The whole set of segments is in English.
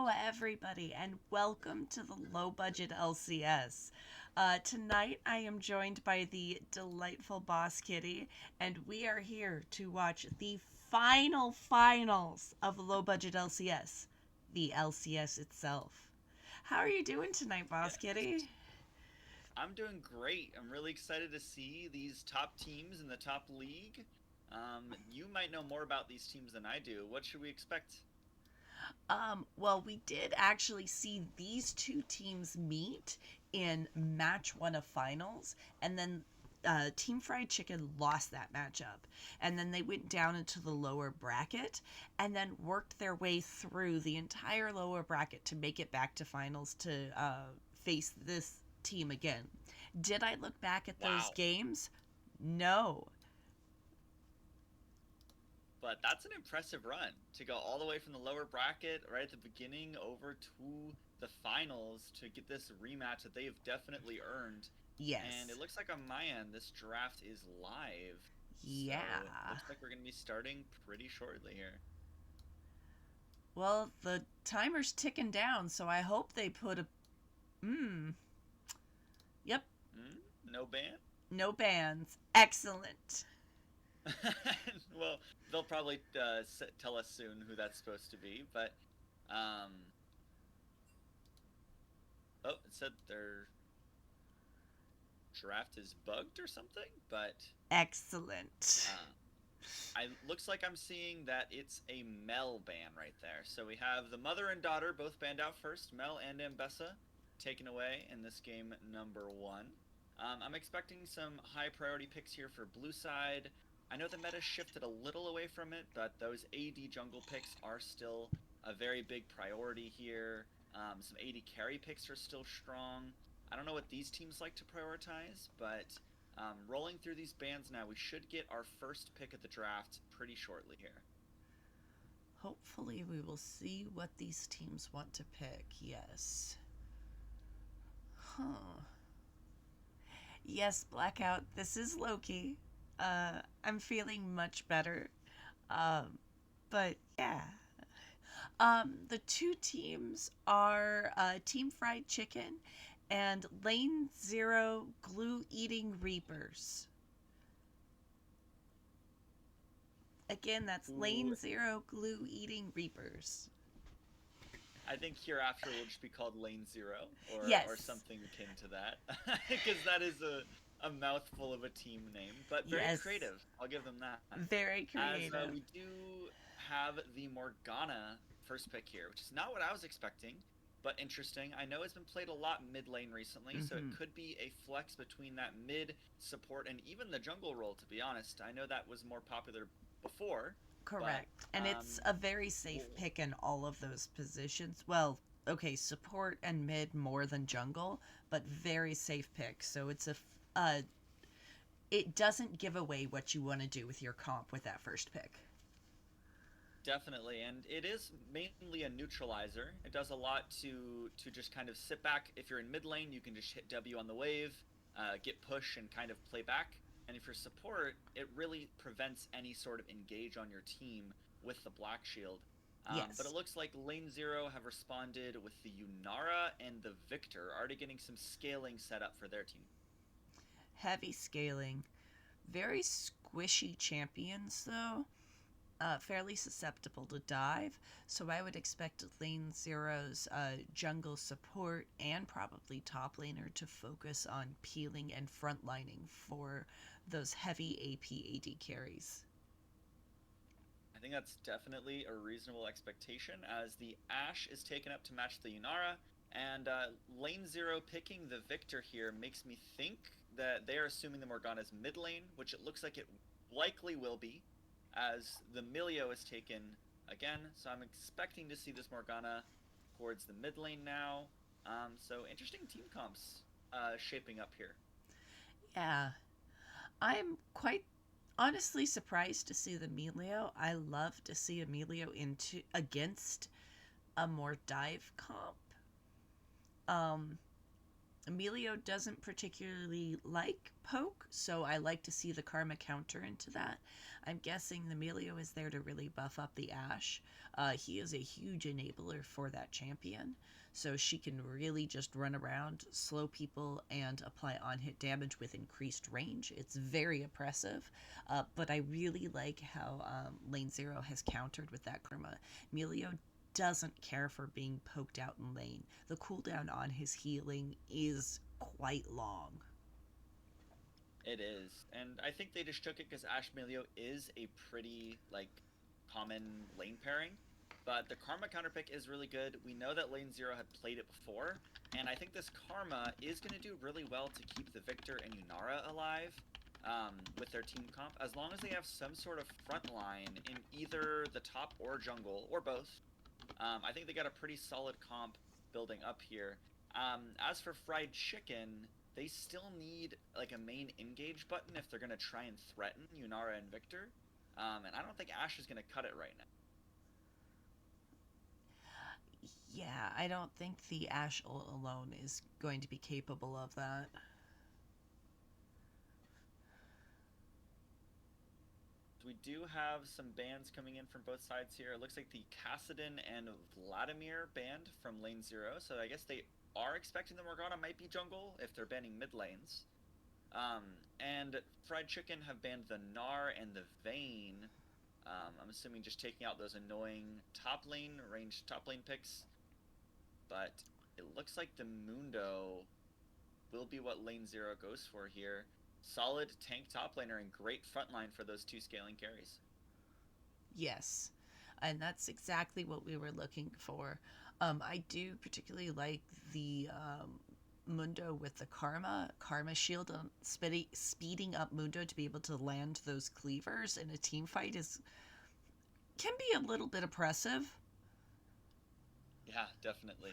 everybody, and welcome to the Low Budget LCS. Tonight, I am joined by the delightful Boss Kitty, and we are here to watch the finals of Low Budget LCS, the LCS itself. How are you doing tonight, Boss Yes, Kitty? I'm doing great. I'm really excited to see these top teams in the top league. You might know more about these teams than I do. What should we expect? Well, we did actually see these two teams meet in match one of finals, and then Team Fried Chicken lost that matchup. And then they went down into the lower bracket and then worked their way through the entire lower bracket to make it back to finals to face this team again. Did I look back at those Wow. games? No. But that's an impressive run to go all the way from the lower bracket right at the beginning over to the finals to get this rematch that they've definitely earned. And it Yes. looks like on my end, this draft is live. So it Yeah. looks like we're going to be starting pretty shortly here. Well, the timer's ticking down, so I hope they put a. Yep, No ban? no bans. Excellent. Well, they'll probably tell us soon who that's supposed to be, but um, oh, it said their draft is bugged or something, but Excellent. uh, I looks like I'm seeing that it's a Mel ban right there. So we have the mother and daughter both banned out first, Mel and Ambessa taken away in this game number one. I'm expecting some high priority picks here for blue side. I know the meta shifted a little away from it, but those AD jungle picks are still a very big priority here. Some AD carry picks are still strong. I don't know what these teams like to prioritize, but rolling through these bands now, we should get our first pick of the draft pretty shortly here. Hopefully, we will see what these teams want to pick. Yes. Huh. Yes, Blackout. This is Loki. I'm feeling much better. Um, but yeah. The two teams are Team Fried Chicken and Lane Zero Glue Eating Reapers. Again, that's Who Lane Zero Glue Eating Reapers. I think hereafter will just be called Lane Zero or Yes, something akin to that, because that is a mouthful of a team name, but very yes, creative. I'll give them that. very As creative. we do have the Morgana first pick here, which is not what I was expecting, but interesting. I know it's been played a lot mid lane recently, so it Hmm. could be a flex between that mid support and even the jungle role, to be honest. I know that was more popular before, but Correct. And it's um, a very safe we'll, pick in all of those positions. Well, okay, support and mid more than jungle, but very safe pick. So it doesn't give away what you want to do with your comp with that first pick. definitely, and it is mainly a neutralizer. It does a lot to just kind of sit back. If you're in mid lane, you can just hit W on the wave, get push, and kind of play back. And if you're support, it really prevents any sort of engage on your team with the Black Shield. But it Yes, looks like Lane Zero have responded with the Yunara and the Victor, already getting some scaling set up for their team. heavy scaling. Very squishy champions, though. Fairly susceptible to dive, so I would expect Lane Zero's jungle support and probably top laner to focus on peeling and frontlining for those heavy AP AD carries. I think that's definitely a reasonable expectation as the Ashe is taken up to match the Yunara, and Lane Zero picking the Victor here makes me think that they are assuming the Morgana's mid lane, which it looks like it likely will be, as the Milio is taken again. So I'm expecting to see this Morgana towards the mid lane now. So interesting team comps shaping up here. Yeah, I'm quite honestly surprised to see the Emilio. I love to see Emilio into against a more dive comp. Um, Emilio doesn't particularly like poke, so I like to see the karma counter into that. I'm guessing Emilio is there to really buff up the Ashe. He is a huge enabler for that champion, so she can really just run around, slow people, and apply on hit damage with increased range. It's very oppressive, but I really like how Lane Zero has countered with that karma. Emilio doesn't care for being poked out in lane. The cooldown on his healing is quite long. It is, and I think they just took it because Ash Melio is a pretty like common lane pairing, but the Karma counter pick is really good. We know that Lane Zero had played it before, and I think this Karma is going to do really well to keep the Victor and Yunara alive with their team comp, as long as they have some sort of front line in either the top or jungle or both. I think they got a pretty solid comp building up here. As for fried chicken, they still need like a main engage button if they're gonna try and threaten Yunara and Victor. And I don't think Ash is gonna cut it right now. Yeah, I don't think the Ashe alone is going to be capable of that. We do have some bans coming in from both sides here. It looks like the Kassadin and Vladimir banned from lane 0, so I guess they are expecting the Morgana might be jungle if they're banning mid lanes. And Fried Chicken have banned the Gnar and the Vayne. I'm assuming just taking out those annoying top lane, ranged top lane picks. But it looks like the Mundo will be what lane 0 goes for here. Solid tank top laner and great front line for those two scaling carries. Yes, and that's exactly what we were looking for. I do particularly like the Mundo with the Karma Shield, speeding up Mundo to be able to land those cleavers in a team fight is can be a little bit oppressive. Yeah, definitely.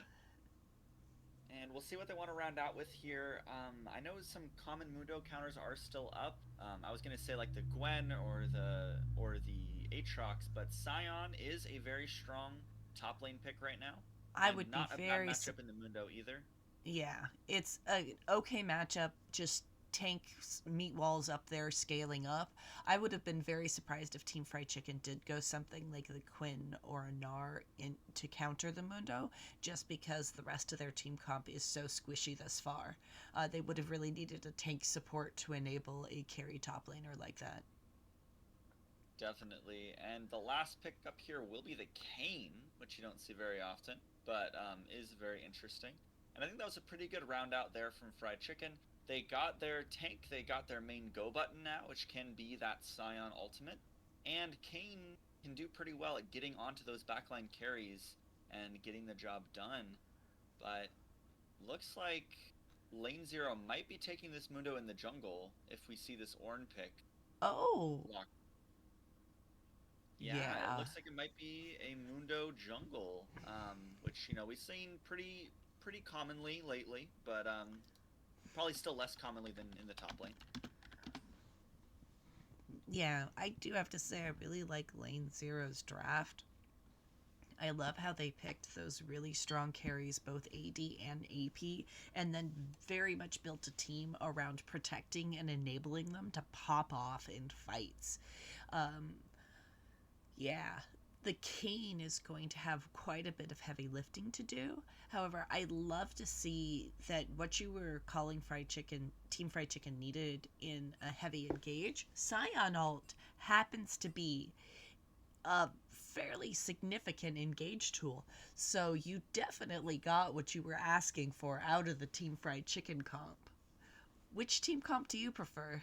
And we'll see what they want to round out with here. I know some common Mundo counters are still up. I was gonna say like the Gwen or the Aatrox, but Scion is a very strong top lane pick right now, I and would be not a bad very matchup in the Mundo either. Yeah, it's a okay matchup. Just tank meat walls up there scaling up. I would have been very surprised if Team Fried Chicken did go something like the Quinn or a Gnar in to counter the Mundo, just because the rest of their team comp is so squishy thus far. They would have really needed a tank support to enable a carry top laner like that. Definitely. And the last pick up here will be the Kane, which you don't see very often, but is very interesting. And I think that was a pretty good round out there from Fried Chicken. They got their tank, they got their main go button now, which can be that Scion ultimate. And Kane can do pretty well at getting onto those backline carries and getting the job done. But looks like Lane Zero might be taking this Mundo in the jungle if we see this Ornn pick Oh, locked. Yeah, it yeah. looks like it might be a Mundo jungle, which we've seen pretty commonly lately, but probably still less commonly than in the top lane. Yeah, I do have to say I really like Lane Zero's draft. I love how they picked those really strong carries, both AD and AP, and then very much built a team around protecting and enabling them to pop off in fights. Um, yeah, the Kane is going to have quite a bit of heavy lifting to do. However, I love to see that what you were calling fried chicken, Team Fried Chicken needed in a heavy engage, Scion Alt happens to be a fairly significant engage tool. So you definitely got what you were asking for out of the Team Fried Chicken comp. Which team comp do you prefer?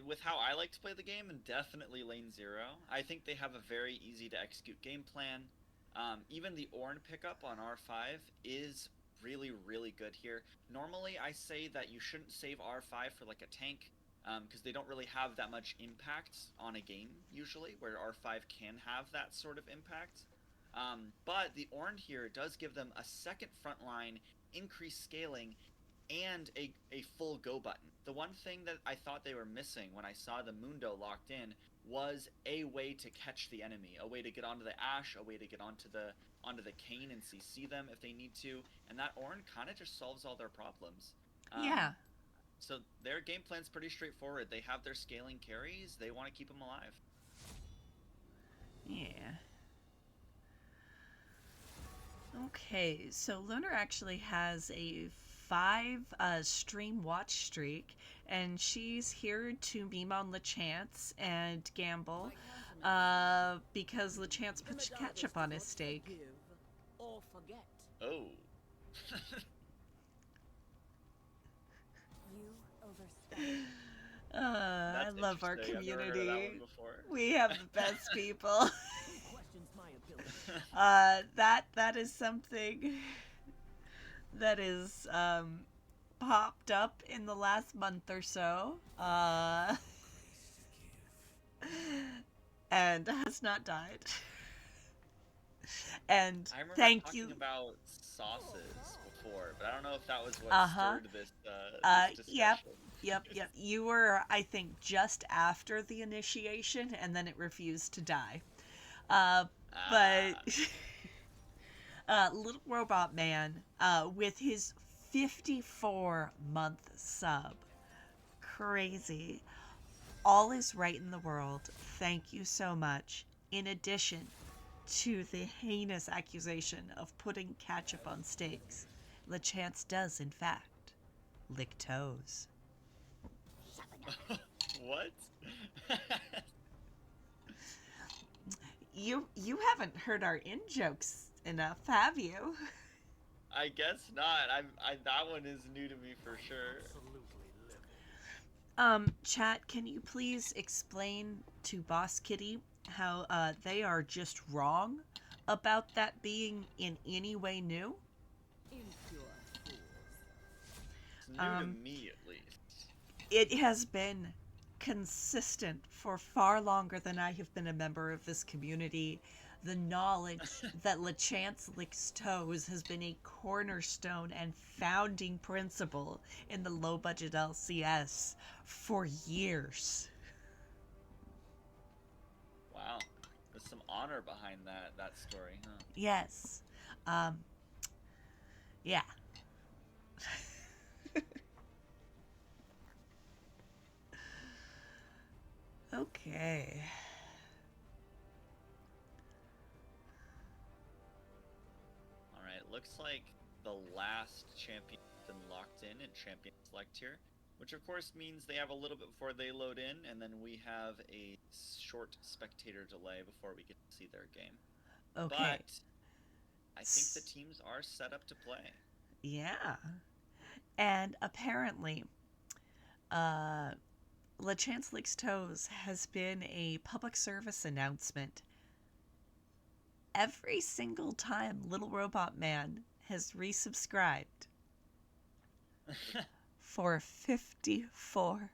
With how I like to play the game, and definitely Lane Zero, I think they have a very easy to execute game plan. Even the Ornn pickup on R5 is really, really good here. Normally, I say that you shouldn't save R5 for like a tank, because they don't really have that much impact on a game usually, where R5 can have that sort of impact. But the Ornn here does give them a second front line, increased scaling, and a full go button. The one thing that I thought they were missing when I saw the Mundo locked in was a way to catch the enemy, a way to get onto the Ashe, a way to get onto the Kayn and CC them if they need to, and that Ornn kind of just solves all their problems. Yeah. So their game plan's pretty straightforward. They have their scaling carries. They want to keep them alive. Yeah. Okay, so Lunar actually has a 5 stream watch streak, and she's here to meme on LeChance and gamble because LeChance puts ketchup on his steak. Oh. I That's love our interesting. I've never heard of that community. one before. We have the best people. That is something that is popped up in the last month or so, and has not died. And I remember thank talking you. about sauces before, but I don't know if that was what Uh-huh. stirred this Yep. discussion. Yep. You were, I think, just after the initiation, and then it refused to die. But Little Robot Man, with his 54-month sub, crazy. All is right in the world. Thank you so much. In addition to the heinous accusation of putting ketchup on steaks, LeChance does, in fact, lick toes. What? You haven't heard our in jokes enough, have you? I guess not. That one is new to me for sure. Chat, can you please explain to Boss Kitty how they are just wrong about that being in any way new? It's new to me, at least. It has been consistent for far longer than I have been a member of this community. The knowledge that LeChance licks toes has been a cornerstone and founding principle in the low budget LCS for years. Wow. There's some honor behind that story, huh? Yes. Yeah. Okay. Alright, looks like the last champion has been locked in champion select here, which of course means they have a little bit before they load in, and then we have a short spectator delay before we get to see their game. Okay. But I think the teams are set up to play. Yeah. And apparently, LeChance Licks Toes has been a public service announcement every single time Little Robot Man has resubscribed for 54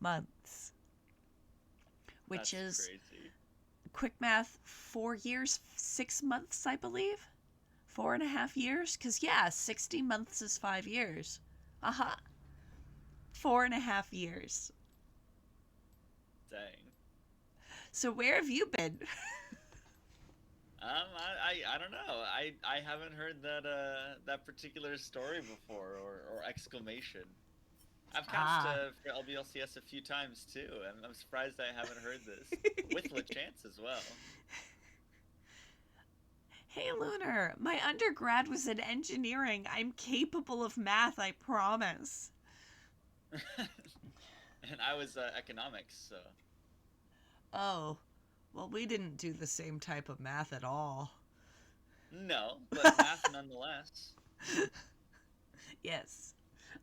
months. Which That's is, crazy. quick math, 4 years, 6 months, I believe? 4.5 years? Because, yeah, 60 months is 5 years. 4.5 years. Dang. So where have you been? I don't know. I haven't heard that particular story before or exclamation. I've cast for LBLCS a few times too. I'm surprised I haven't heard this with LeChance as well. Hey Lunar, my undergrad was in engineering. I'm capable of math, I promise. And I was economics, so. Oh, well, we didn't do the same type of math at all. No, but math nonetheless. Yes.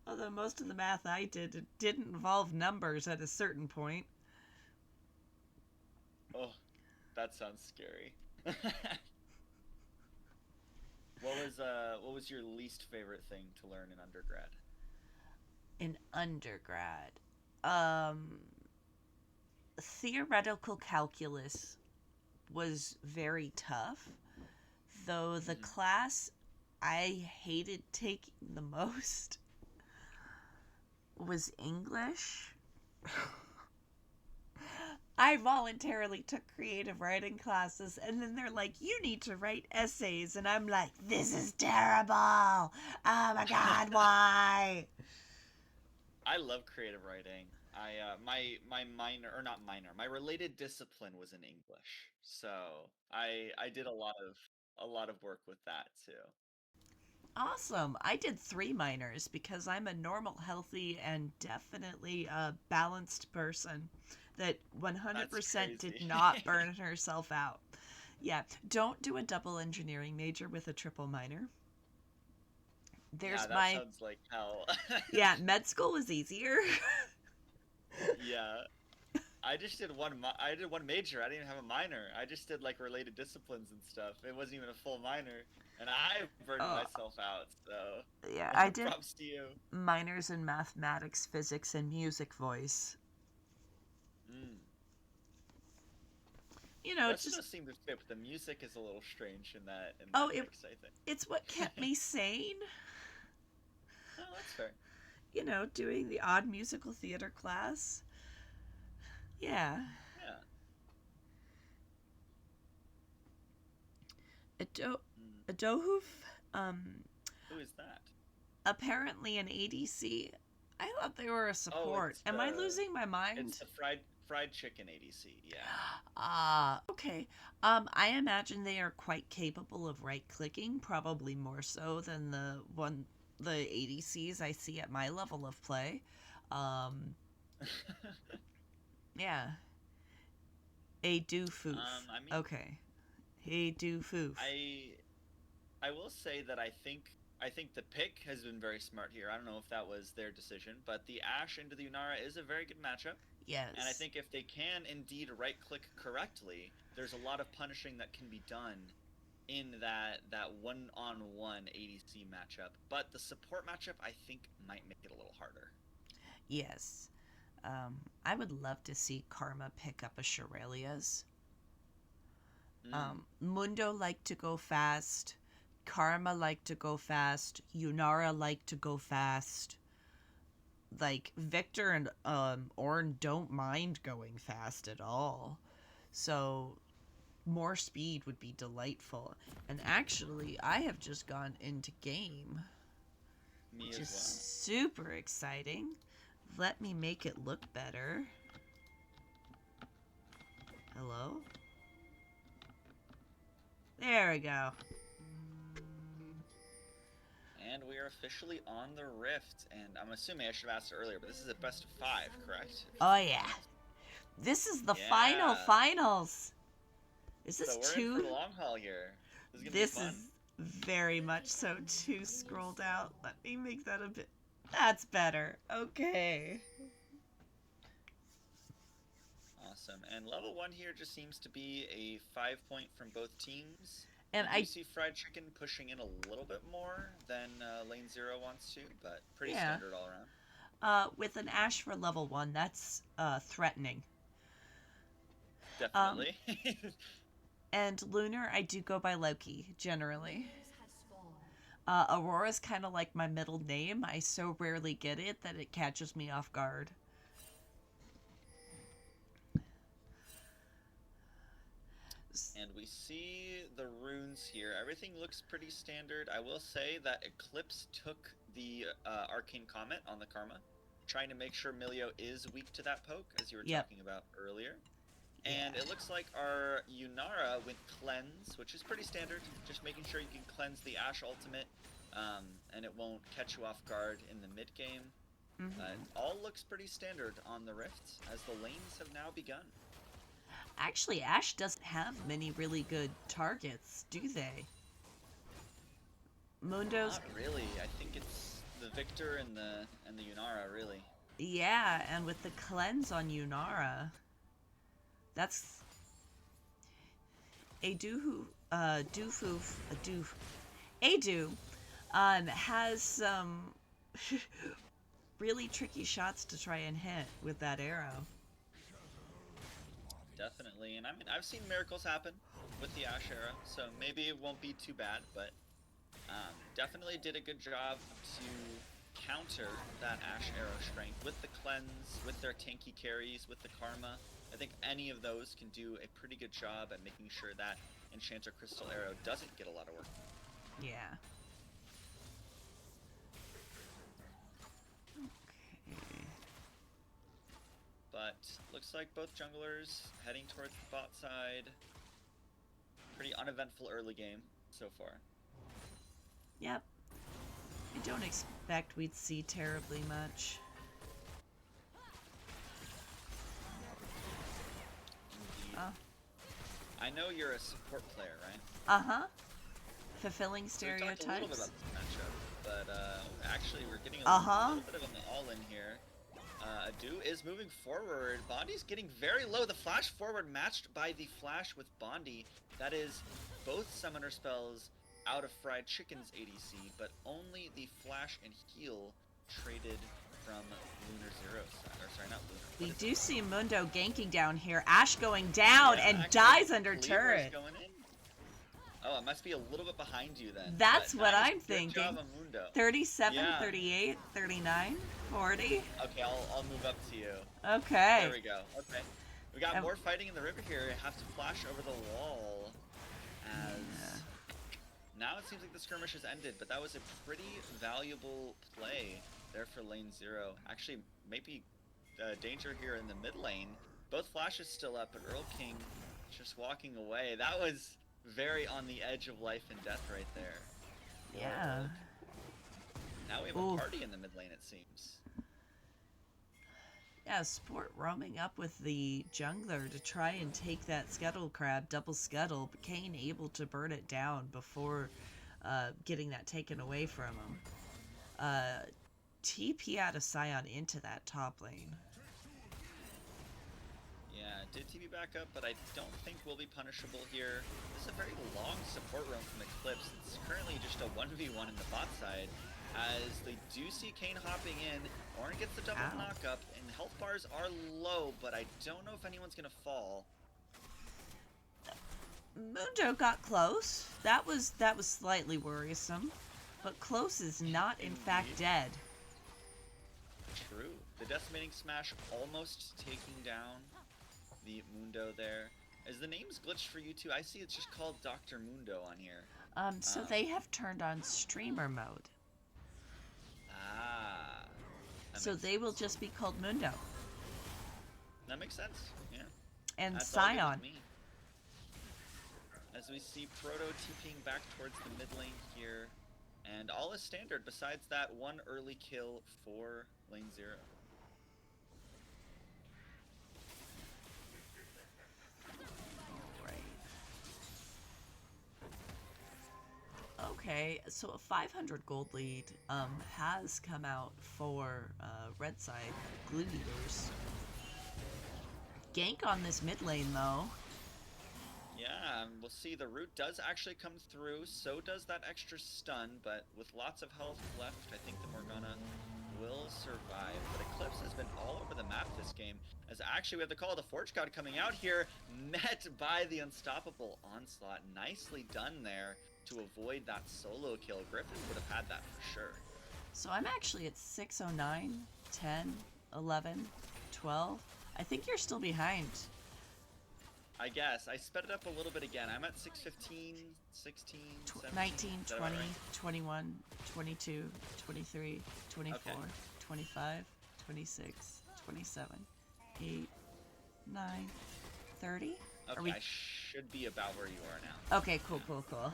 Although most of the math I did didn't involve numbers at a certain point. Oh, that sounds scary. What was your least favorite thing to learn in undergrad? In undergrad, theoretical calculus was very tough, though the class I hated taking the most was English. I voluntarily took creative writing classes, and then they're like, you need to write essays. And I'm like, this is terrible. Oh my God, why? I love creative writing. My minor, or not minor, my related discipline was in English, so I did a lot of work with that too. Awesome. I did three minors because I'm a normal, healthy, and definitely a balanced person that That's 100% did crazy. not burn herself out. Yeah, don't do a double engineering major with a triple minor. Yeah, There's that my. sounds like hell. Yeah, med school was easier. Yeah, I did one major. I didn't even have a minor. I just did like related disciplines and stuff. It wasn't even a full minor, and I burned uh, myself out. yeah, I So, did props to you. minors in mathematics, physics, and music voice. Mm. The rest of Just. those seem to fit, but the music is a little strange in Oh, that mix, I it's what kept think. me sane. Oh, that's fair. Doing the odd musical theater class. Yeah. Yeah. Ado- Mm. Adohoof, um, Who is that? apparently an ADC. I thought they were a Oh, support. Am I losing my it's mind? the fried chicken ADC. Yeah. Ah, okay. I imagine they are quite capable of right clicking, probably more so than the ADCs I see at my level of play. Um, yeah. A doofoof. I mean, Okay. A doofoof. I I will say that I think the pick has been very smart here. I don't know if that was their decision, but the Ashe into the Unara is a very good matchup. And I Yes. think if they can indeed right click correctly, there's a lot of punishing that can be done in that one-on-one ADC matchup. But the support matchup I think might make it a little harder. Yes. I would love to see Karma pick up a Shirelia's. Mm. Mundo liked to go fast. Karma liked to go fast. Yunara liked to go fast. Like Victor and Orn don't mind going fast at all. So more speed would be delightful. And actually, I have just gone into game, Me which as is well. super exciting. Let me make it look better. Hello? There we go. And we are officially on the Rift, and I'm assuming I should have asked it earlier, but this is a best of 5, correct? Oh, yeah. This is the final Yeah. finals. Is this So we're in for two? the long haul here. This is gonna be This is fun. very much so two scrolled out. Let me make that a bit. That's better. Okay. Awesome. And level 1 here just seems to be a 5 point from both teams. And We do I, see Fried Chicken pushing in a little bit more than Lane Zero wants to, but pretty yeah. standard all around. With an Ash for level one, that's threatening. Um, Definitely. and Lunar, I do go by Loki generally. Aurora's kind of like my middle name. I so rarely get it that it catches me off guard. And we see the runes here. Everything looks pretty standard. I will say that Eclipse took the Arcane Comment on the Karma, trying to make sure Milio is weak to that poke, as you were Yep. talking about earlier. And Yeah. it looks like our Yunara went Cleanse, which is pretty standard. Just making sure you can cleanse the Ashe ultimate, and it won't catch you off guard in the mid game. It Mm-hmm. all looks pretty standard on the Rift, as the lanes have now begun. Actually, Ash doesn't have many really good targets, do they? Mundo's. Not really. I think it's the Victor and the Yunara, really. Yeah, and with the cleanse on Yunara, that's a doofu, doofoof, a doof, a do, has some really tricky shots to try and hit with that arrow. Definitely. And I mean, I've seen miracles happen with the Ashe era, so maybe it won't be too bad, but definitely did a good job to counter that Ashe era strength with the cleanse, with their tanky carries, with the karma. I think any of those can do a pretty good job at making sure that Enchanter Crystal Arrow doesn't get a lot of work. Yeah. Okay. But looks like both junglers heading towards the bot side. Pretty uneventful early game so far. Yep. I don't expect we'd see terribly much. Indeed. I know you're a support player, right? Uh-huh. Fulfilling We talked a little bit about stereotypes. this matchup, but actually we're getting a little bit of an all-in here. Adu is moving forward. Bondi's getting very low. The flash forward matched by the flash with Bondi. That is both summoner spells out of Fried Chicken's ADC, but only the flash and heal traded from Lunar Zero side. Or sorry, not Lunar. We do see Mundo ganking down here. Ashe going down and actually, dies under Cleaver's turret. going in. Oh, it must be a little bit behind you then. That's But what nice. I'm Good thinking. job, Amundo. 37, Yeah. 38, 39, 40. Okay, I'll move up to you. Okay. There we go. Okay. We got more fighting in the river here. Have to flash over the wall. As now it seems like the skirmish has ended, but that was a pretty valuable play there for lane 0. Actually, maybe danger here in the mid lane. Both flashes still up, but Earl King just walking away. That was very on the edge of life and death right there. Yeah. Now we have a party in the mid lane, it seems. Yeah, Sport roaming up with the jungler to try and take that scuttle crab, double scuttle, but Kane able to burn it down before getting that taken away from him. TP out of Scion into that top lane. Yeah, did TP back up, but I don't think will be punishable here. This is a very long support roam from Eclipse. It's currently just a 1v1 in the bot side, as they do see Kane hopping in. Ornn gets the double knock-up, and health bars are low, but I don't know if anyone's going to fall. Mundo got close. That was slightly worrisome, but close is not in fact dead. True. The Decimating Smash almost taking down the Mundo there. Is the name's glitched for you too? I see it's just called Dr. Mundo on here. So they have turned on streamer mode. Ah. So they will just be called Mundo. That makes sense, yeah. And That's all good with Scion. me. As we see Proto TPing back towards the mid lane here. And all is standard besides that one early kill for lane 0. Okay, so a 500 gold lead has come out for red side Glue Eaters. Gank on this mid lane though. Yeah, we'll see the root does actually come through, so does that extra stun, but with lots of health left, I think the Morgana will survive. But Eclipse has been all over the map this game, as actually we have the call of the Forge God coming out here, met by the unstoppable onslaught. Nicely done there to avoid that solo kill. Griffin would have had that for sure. So I'm actually at 609, 10, 11, 12. I think you're still behind. I guess. I sped it up a little bit again. I'm at 6:15, 16, 17. 19, Is that 20, right? 21, 22, 23, 24, Okay. 25, 26, 27, 8, 9, 30? Okay, Are we... I should be about where you are now. Okay, cool, cool, cool.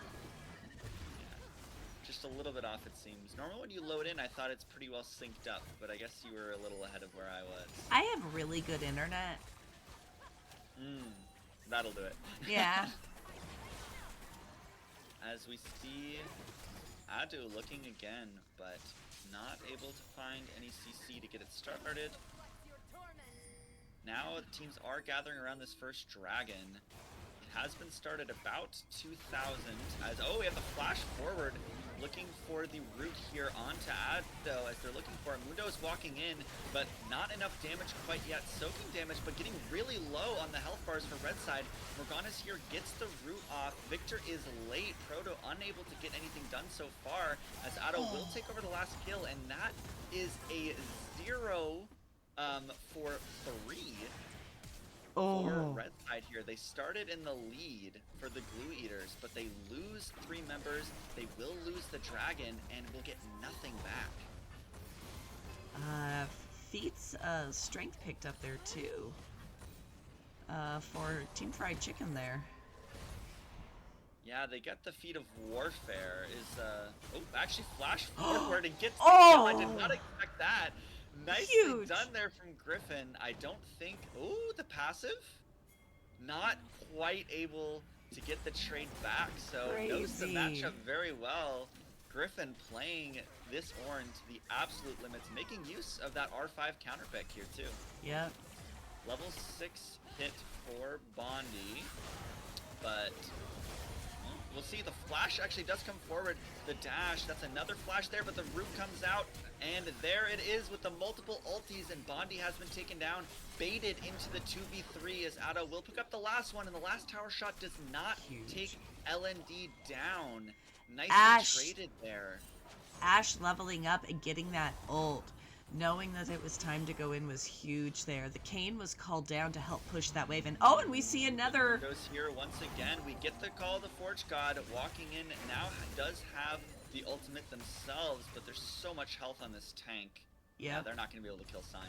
Just a little bit off, it seems. Normally when you load in, I thought it's pretty well synced up, but I guess you were a little ahead of where I was. I have really good internet. That'll do it. Yeah. As we see Adu looking again, but not able to find any CC to get it started. Now the teams are gathering around this first dragon. It has been started about 2,000 as, oh, we have the flash forward looking for the root here onto Ado as they're looking for it. Mundo is walking in, but not enough damage quite yet. Soaking damage, but getting really low on the health bars for red side. Morgana's here, gets the root off. Victor is late. Proto unable to get anything done so far as Ado will take over the last kill, and that is a 0 for 3. for Oh. red side here. They started in the lead for the Glue Eaters, but they lose 3 members. They will lose the dragon and will get nothing back. Uh, Feet's strength picked up there too. For Team Fried Chicken there. Yeah, they get the feat of warfare. Actually flash forward and gets the kill. I did Oh, not expect that. Nicely done huge. there from Griffin. I don't think. Oh, the passive. Not quite able to get the trade back, so knows the Crazy. matchup very well. Griffin playing this Ornn to the absolute limits, making use of that R5 counter pick here too. Yep. Level 6 hit for Bondi, but we'll see. The flash actually does come forward. The dash, that's another flash there, but the root comes out, and there it is with the multiple ultis, and Bondi has been taken down, baited into the 2v3 as Ado will pick up the last one, and the last tower shot does not Huge. take LND down. Nicely Ash. traded there. Ash leveling up and getting that ult. Knowing that it was time to go in was huge there. The Kayn was called down to help push that wave. And oh, and we see another... Goes here once again. We get the call of the Forge God walking in. Now does have the ultimate themselves, but there's so much health on this tank. Yeah, they're not going to be able to kill Sion.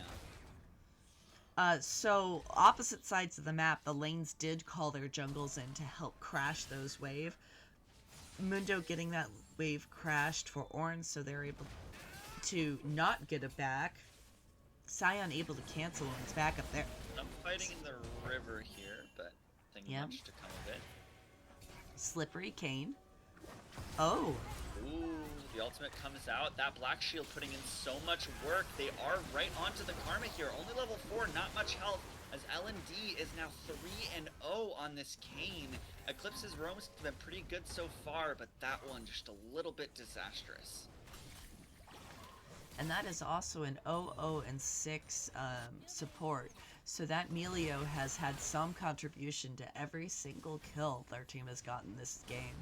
So opposite sides of the map, the lanes did call their jungles in to help crash those wave. Mundo getting that wave crashed for Ornn, so they're able to not get it back. Sion able to cancel Ornn's back up there. I'm fighting in the river here, but nothing much to come of it. Slippery Kayn. Oh. Ooh, the ultimate comes out. That Black Shield putting in so much work. They are right onto the Karma here. Only level 4, not much health, as LND is now 3-0 on this Kayn. Eclipse's roams have been pretty good so far, but that one just a little bit disastrous. And that is also an 0-0-6 support. So that Melio has had some contribution to every single kill their team has gotten this game.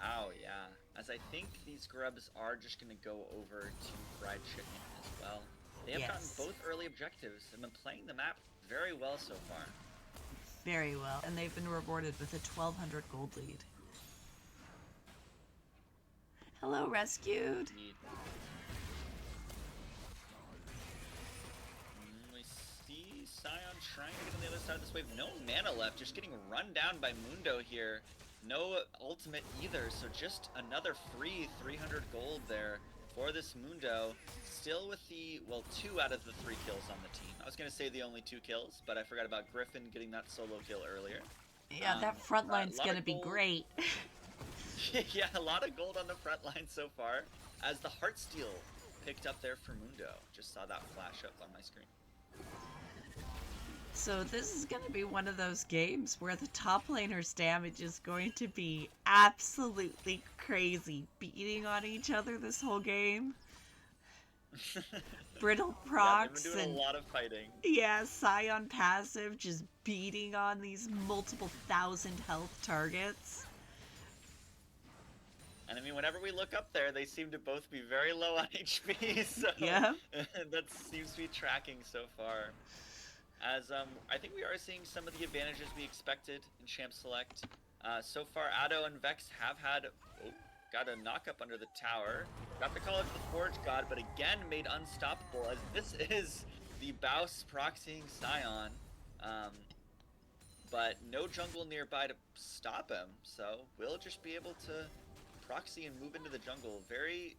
Wow, yeah. As I think these grubs are just going to go over to Fried Chicken as well. They have gotten both early objectives and been playing the map very well so far. Very well. And they've been rewarded with a 1,200 gold lead. Hello, Rescued. Indeed. We see Sion trying to get on the other side of this wave. No mana left, just getting run down by Mundo here. No ultimate either, so just another free 300 gold there for this Mundo. Still with the, well, 2 out of the 3 kills on the team. I was going to say the only 2 kills, but I forgot about Griffin getting that solo kill earlier. Yeah, that front line's going to be great. Yeah, a lot of gold on the front line so far, as the Heartsteel picked up there for Mundo. Just saw that flash up on my screen. So this is going to be one of those games where the top laner's damage is going to be absolutely crazy, beating on each other this whole game. Brittle procs, they've been doing a lot of fighting. Yeah, Sion passive just beating on these multiple thousand health targets. And I mean, whenever we look up there, they seem to both be very low on HP, so yeah. That seems to be tracking so far. As I think we are seeing some of the advantages we expected in Champ Select. So far, Ado and Vex have had, got a knock up under the tower. Got the call of the Forge God, but again made unstoppable, as this is the Baus proxying Sion. But no jungle nearby to stop him, so we'll just be able to proxy and move into the jungle. Very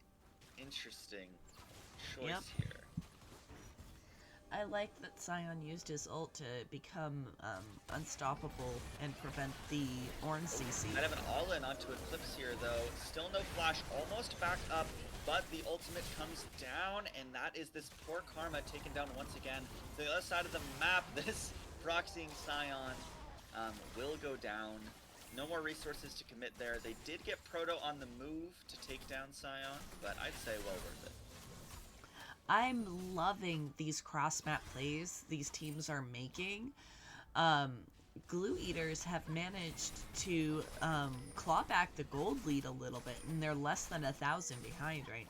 interesting choice here. I like that Sion used his ult to become unstoppable and prevent the Ornn CC. Might have an all-in onto Eclipse here, though. Still no flash, almost back up, but the ultimate comes down, and that is this poor Karma taken down once again. The other side of the map, this proxying Sion will go down. No more resources to commit there. They did get Proto on the move to take down Sion, but I'd say well worth it. I'm loving these cross-map plays these teams are making. Glue Eaters have managed to claw back the gold lead a little bit, and they're less than 1,000 behind right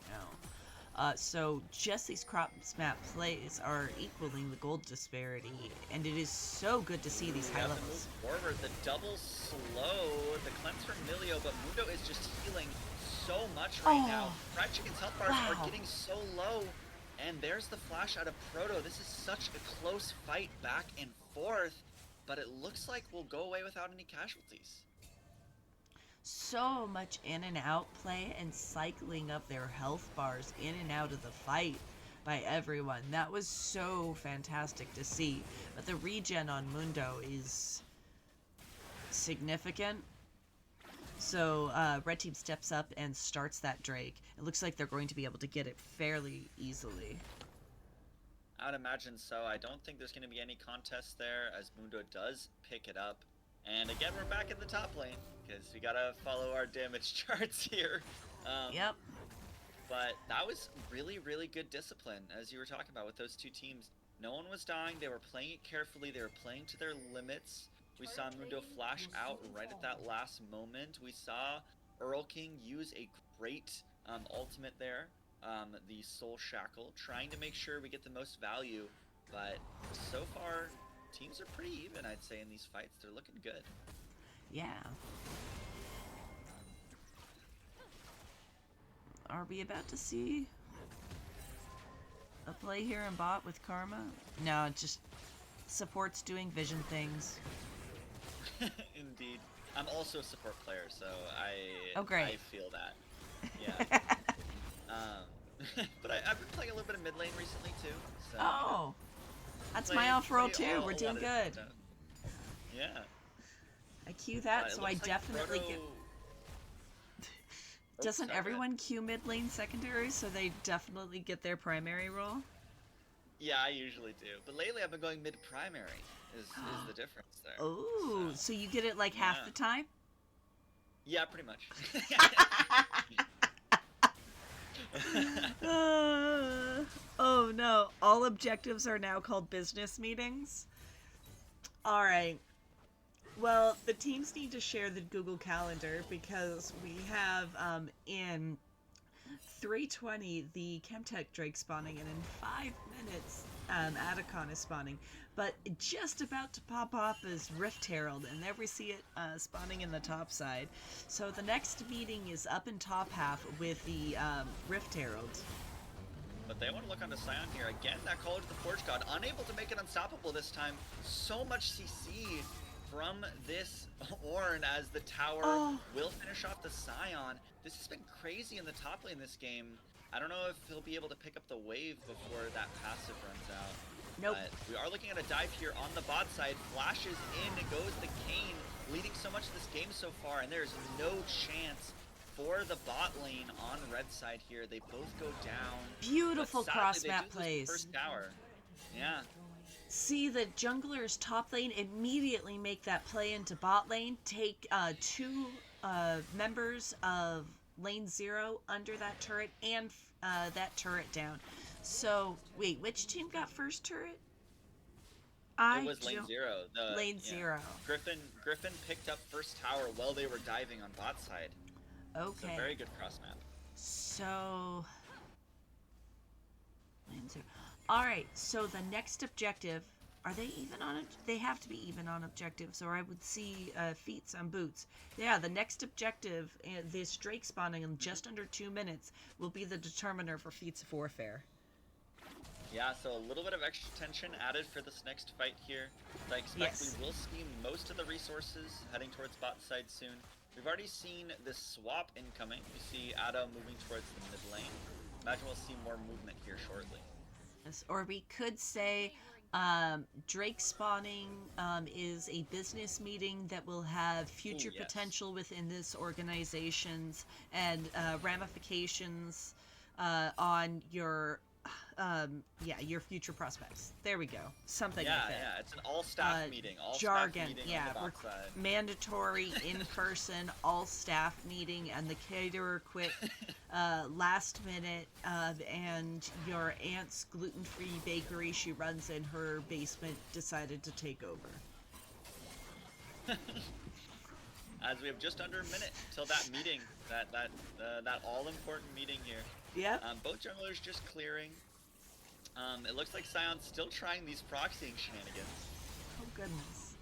So just these cross map plays are equaling the gold disparity, and it is so good to see these We high have to move levels. forward. The double slow, the cleanse from Milio, but Mundo is just healing so much right now. Oh, Fried Chicken's health bars are wow. getting so low. And there's the flash out of Proto. This is such a close fight back and forth, but it looks like we'll go away without any casualties. So much in and out play and cycling of their health bars in and out of the fight by everyone. That was so fantastic to see. But the regen on Mundo is significant. So Red Team steps up and starts that Drake. It looks like they're going to be able to get it fairly easily. I would imagine so. I don't think there's going to be any contest there as Mundo does pick it up. And again, we're back in the top lane because we got to follow our damage charts here. Yep. But that was really, really good discipline, as you were talking about with those two teams. No one was dying. They were playing it carefully. They were playing to their limits. We saw Mundo flash out right at that last moment. We saw Earl King use a great ultimate there, the Soul Shackle, trying to make sure we get the most value. But so far, teams are pretty even, I'd say, in these fights. They're looking good. Yeah. Are we about to see a play here in bot with Karma? No, just support's doing vision things. Indeed. I'm also a support player, so Oh, great. I feel that. Yeah. But I've been playing a little bit of mid lane recently too. So, Oh, that's play- my off roll play too. a We're lot doing of good. stuff. Yeah. I queue that, It so I looks like definitely Proto- get. Oh, Doesn't sorry, go ahead. everyone queue mid lane secondary, so they definitely get their primary role? Yeah, I usually do. But lately I've been going mid primary is the difference there. Oh, so you get it like half yeah. the time? Yeah, pretty much. Oh no, all objectives are now called business meetings. All right. Well, the teams need to share the Google Calendar because we have in 3:20 the Chemtech Drake spawning, and in 5 minutes Atacon is spawning. But just about to pop off is Rift Herald, and there we see it spawning in the top side. So the next meeting is up in top half with the Rift Herald. But they want to look onto Scion here. Again, that Call to the Forge God, unable to make it unstoppable this time. So much CC from this Ornn as the tower will finish off the Scion. This has been crazy in the top lane this game. I don't know if he'll be able to pick up the wave before that passive runs out. Nope. But we are looking at a dive here on the bot side. Flashes in, goes the Kayn, leading so much of this game so far, and there's no chance for the bot lane on red side here. They both go down. Beautiful cross map plays. plays. First tower. Yeah. See the junglers top lane immediately make that play into bot lane, take two members of lane 0 under that turret and that turret down. So wait, which team got first turret? It was lane 0. Lane 0. Griffin picked up first tower while they were diving on bot side. Okay. It's a very good cross map. So lane 0. All right, so the next objective, are they even on it? They have to be even on objectives, or I would see feats on boots. Yeah, the next objective, this Drake spawning in just under 2 minutes, will be the determiner for feats of warfare. Yeah, so a little bit of extra tension added for this next fight here. I expect we will see most of the resources heading towards bot side soon. We've already seen this swap incoming. We see Ada moving towards the mid lane. Imagine we'll see more movement here shortly. Or we could say Drake spawning is a business meeting that will have future potential within this organization's and ramifications on your your future prospects. There we go. Something like that. Yeah, it's an all-staff meeting. Jargon, Staff meeting yeah. on the bot side. Mandatory, in-person, all-staff meeting, and the caterer quit last minute, and your aunt's gluten-free bakery she runs in her basement decided to take over. as we have just under a minute till that meeting, that all important meeting here. Yep. Both junglers just clearing. It looks like Scion's still trying these proxying shenanigans. Oh, goodness.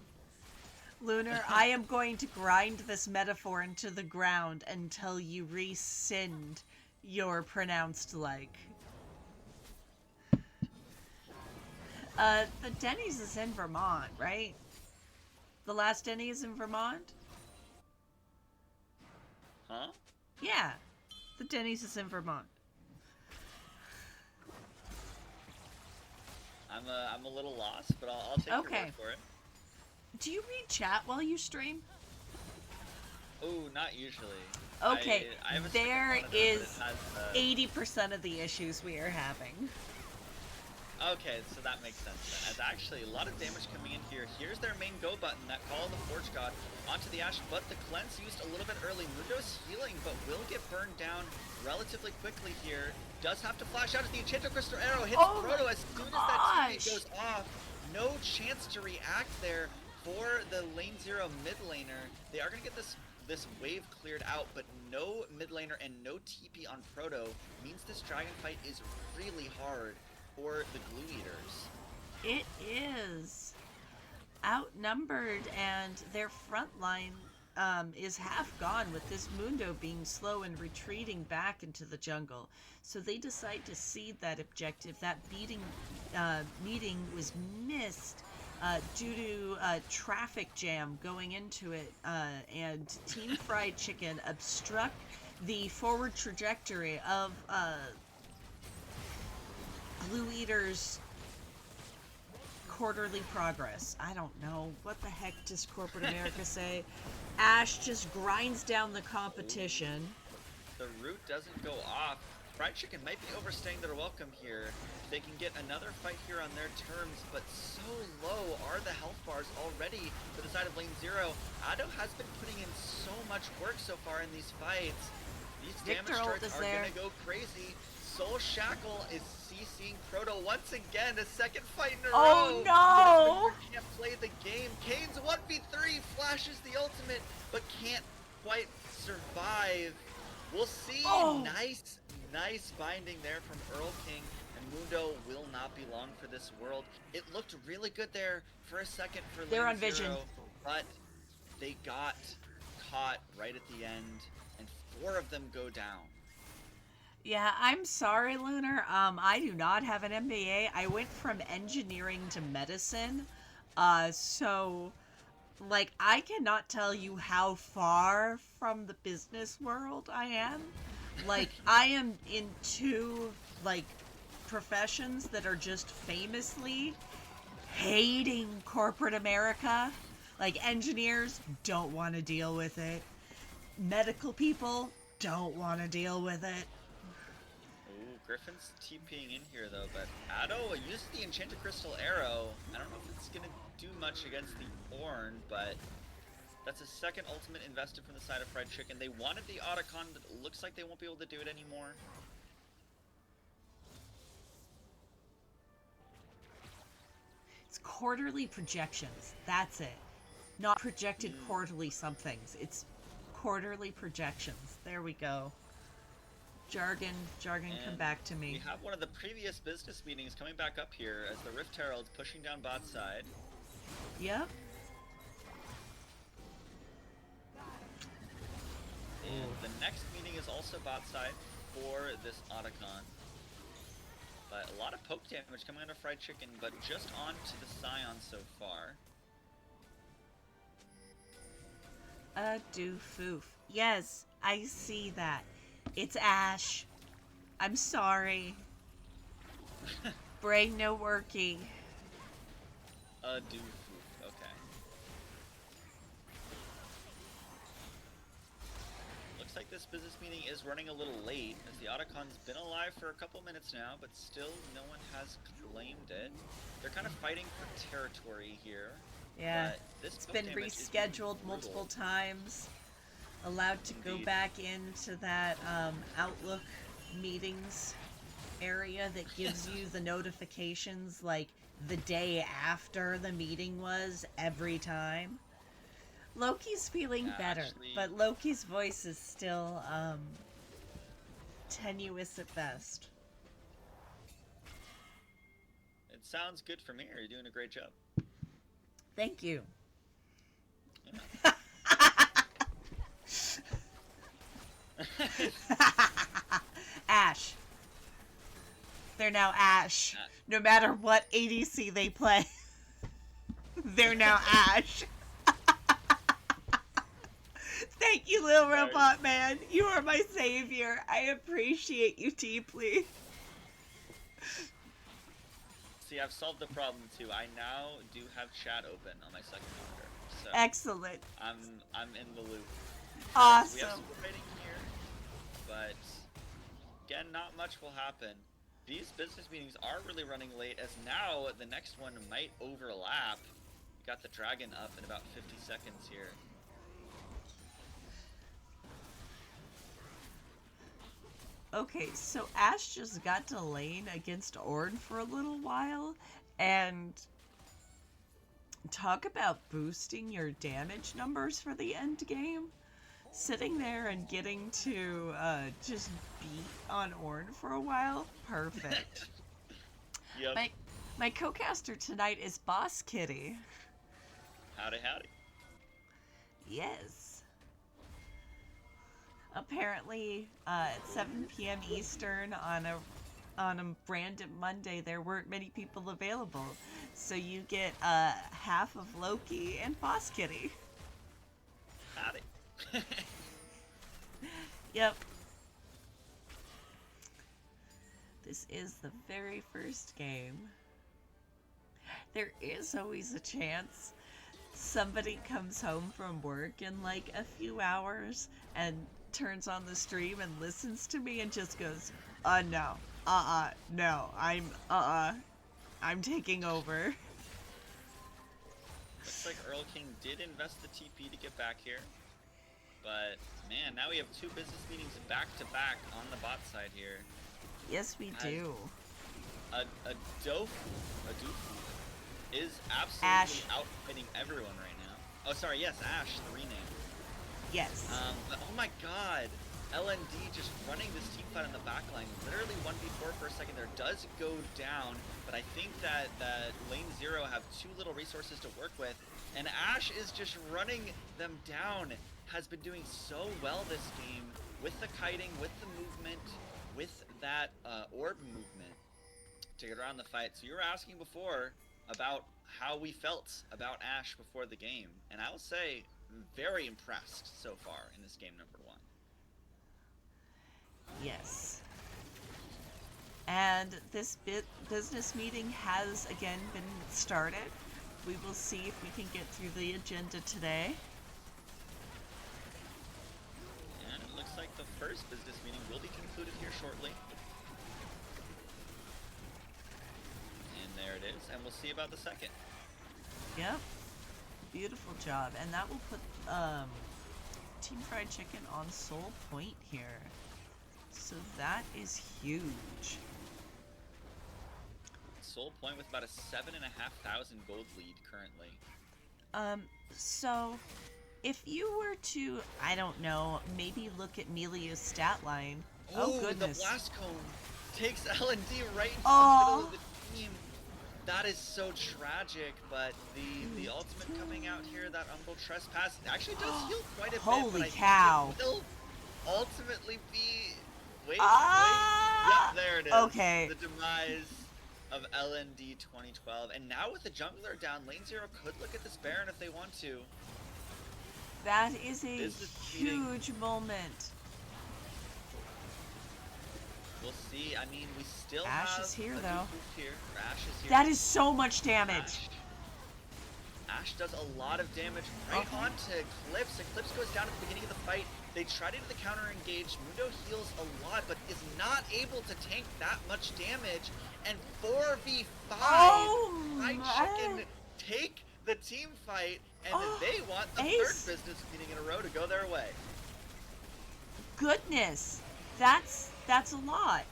Lunar, I am going to grind this metaphor into the ground until you rescind your pronounced like. The Denny's is in Vermont, right? The last Denny is in Vermont? Huh? Yeah. The Denny's is in Vermont. I'm a little lost, but I'll take your word for it. Do you read chat while you stream? Oh, not usually. Okay, I have a there monitor, is has, 80% of the issues we are having. Okay, so that makes sense then. As actually a lot of damage coming in here. Here's their main go button, that Call of the Forge God onto the Ashe, but the cleanse used a little bit early. Mundo's healing, but will get burned down relatively quickly here. Does have to flash out as the Enchanted Crystal Arrow hits Proto as soon as that TP goes off. No chance to react there for the lane 0 mid laner. They are going to get this wave cleared out, but no mid laner and no TP on Proto means this dragon fight is really hard for the Glue Eaters. It is outnumbered, and their front line is half gone with this Mundo being slow and retreating back into the jungle. So they decide to cede that objective. That meeting was missed due to a traffic jam going into it, and Team Fried Chicken obstruct the forward trajectory of Blue Eater's quarterly progress. I don't know. What the heck does corporate America say? Ashe just grinds down the competition. The root doesn't go off. Fried Chicken might be overstaying their welcome here. They can get another fight here on their terms, but so low are the health bars already for the side of lane 0. Ado has been putting in so much work so far in these fights. These damage charts are going to go crazy. Soul Shackle is CCing Proto once again, a second fight in a row. Oh no! Can't play the game. Kane's 1v3 flashes the ultimate, but can't quite survive. We'll see. Nice binding there from Earl King, and Mundo will not be long for this world. It looked really good there for a second for They're lane on vision, but they got caught right at the end, and 4 of them go down. Yeah, I'm sorry, Lunar. I do not have an MBA. I went from engineering to medicine. So, like, I cannot tell you how far from the business world I am. Like, I am in 2, like, professions that are just famously hating corporate America. Like, engineers don't want to deal with it. Medical people don't want to deal with it. Griffin's TPing in here though, but Ado used the Enchanted Crystal Arrow. I don't know if it's going to do much against the Ornn, but that's a second ultimate invested from the side of Fried Chicken. They wanted the Otacon, but it looks like they won't be able to do it anymore. It's quarterly projections. That's it. Not projected quarterly somethings. It's quarterly projections. There we go. Jargon, come back to me. We have one of the previous business meetings coming back up here as the Rift Herald's pushing down bot side. Yep. And the next meeting is also bot side for this Otacon. But a lot of poke damage coming out of Fried Chicken, but just onto the Scion so far. Doofoof. Yes, I see that. It's Ashe. I'm sorry. Brain no working. Doofoof. Okay. Looks like this business meeting is running a little late, as the Otacon's been alive for a couple minutes now, but still no one has claimed it. They're kind of fighting for territory here. Yeah, this it's been rescheduled multiple times. Allowed to go back into that Outlook meetings area that gives you the notifications like the day after the meeting was every time. Loki's feeling better, Actually, but Loki's voice is still tenuous at best. it sounds good for me. You're doing a great job. Thank you. Yeah. Ash. They're now Ash. No matter what ADC they play, they're now Ash. Thank you, little Sorry. robot man. You are my savior. I appreciate you deeply. See, I've solved the problem too. I now do have chat open on my second monitor, so Excellent. I'm in the loop. We have Awesome. some waiting here, but again, not much will happen. These business meetings are really running late, as now the next one might overlap. We got the dragon up in about 50 seconds here. Okay, so Ash just got to lane against Ornn for a little while, and talk about boosting your damage numbers for the end game. Sitting there and getting to just beat on Ornn for a while, perfect. Yep. My co-caster tonight is Boss Kitty. Howdy, howdy. Yes. Apparently, at 7 p.m. Eastern on a random Monday, there weren't many people available, so you get half of Loki and Boss Kitty. Howdy. Yep. This is the very first game. There is always a chance somebody comes home from work in like a few hours and turns on the stream and listens to me and just goes, no. No. I'm taking over. Looks like Earl King did invest the TP to get back here. But, man, now we have two business meetings back-to-back on the bot side here. Yes, we do. A Dofu is absolutely Ash. outfighting everyone right now. Oh, sorry, yes, Ash, the rename. Yes. But, oh my god, LND just running this team fight on the backline. Literally 1v4 for a second there does go down, but I think that lane 0 have too little resources to work with, and Ash is just running them down. Has been doing so well this game with the kiting, with the movement, with that orb movement to get around the fight. So you were asking before about how we felt about Ash before the game, and I will say very impressed so far in this game number 1. Yes. And this business meeting has again been started. We will see if we can get through the agenda today. And it looks like the first business meeting will be concluded here shortly. And there it is, and we'll see about the second. Yep. Beautiful job. And that will put Team Fried Chicken on Soul Point here. So that is huge. Soul Point with about a 7,500 gold lead currently. So if you were to, I don't know, maybe look at Melia's stat line. Oh goodness. The blast cone takes L&D right into Oh. the middle of the team. That is so tragic, but the ultimate coming out here, that Umbral Trespass, actually does heal quite a bit. Holy but cow. I think it will ultimately be... Wait. Ah! Yep, there it is. Okay. The demise of LND 2012. And now with the jungler down, lane 0 could look at this Baron if they want to. That is a Business huge moment. We'll see. I mean, we still Ash have is here, a though. Dooku here. Ash is here. That is so much damage. Ash does a lot of damage right Okay. onto Eclipse. Eclipse goes down at the beginning of the fight. They try to do the counter engage. Mundo heals a lot, but is not able to tank that much damage. And 4v5, Oh Fried my. Chicken take the team fight, and Oh, they want the Ace. third business meeting in a row to go their way. Goodness. That's a lot.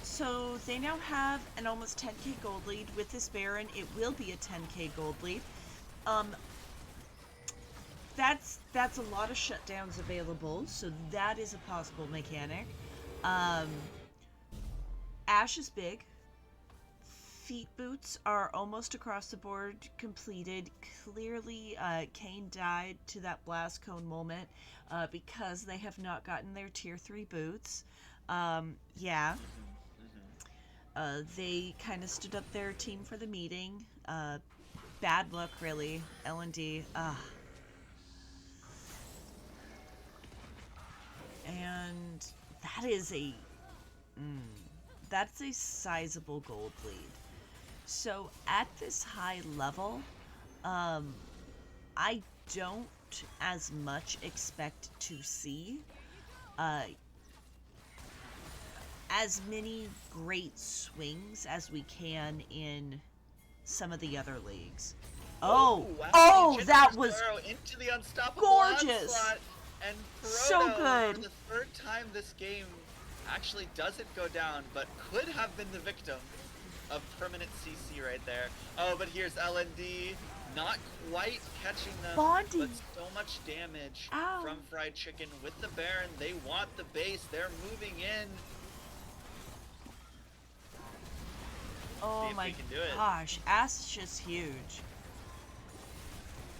So they now have an almost 10k gold lead with this Baron. It will be a 10k gold lead. that's a lot of shutdowns available, so that is a possible mechanic. Um, Ash is big. Feet boots are almost across the board completed. Clearly, Kane died to that blast cone moment because they have not gotten their tier 3 boots. Yeah, they kind of stood up their team for the meeting. Bad luck, really. L&D. And that is that's a sizable gold lead. So at this high level, um, I don't as much expect to see uh, as many great swings as we can in some of the other leagues. Oh, Oh, wow. oh, that Generous was arrow into the unstoppable gorgeous. onslaught. And So Proto, for good. the third time this game, actually doesn't go down, but could have been the victim of permanent CC right there. Oh, but here's LND, not quite catching them, Bondi. but so much damage Ow. from Fried Chicken with the Baron. They want the base. They're moving in. Oh See if my we can do it. gosh, Ash is just huge.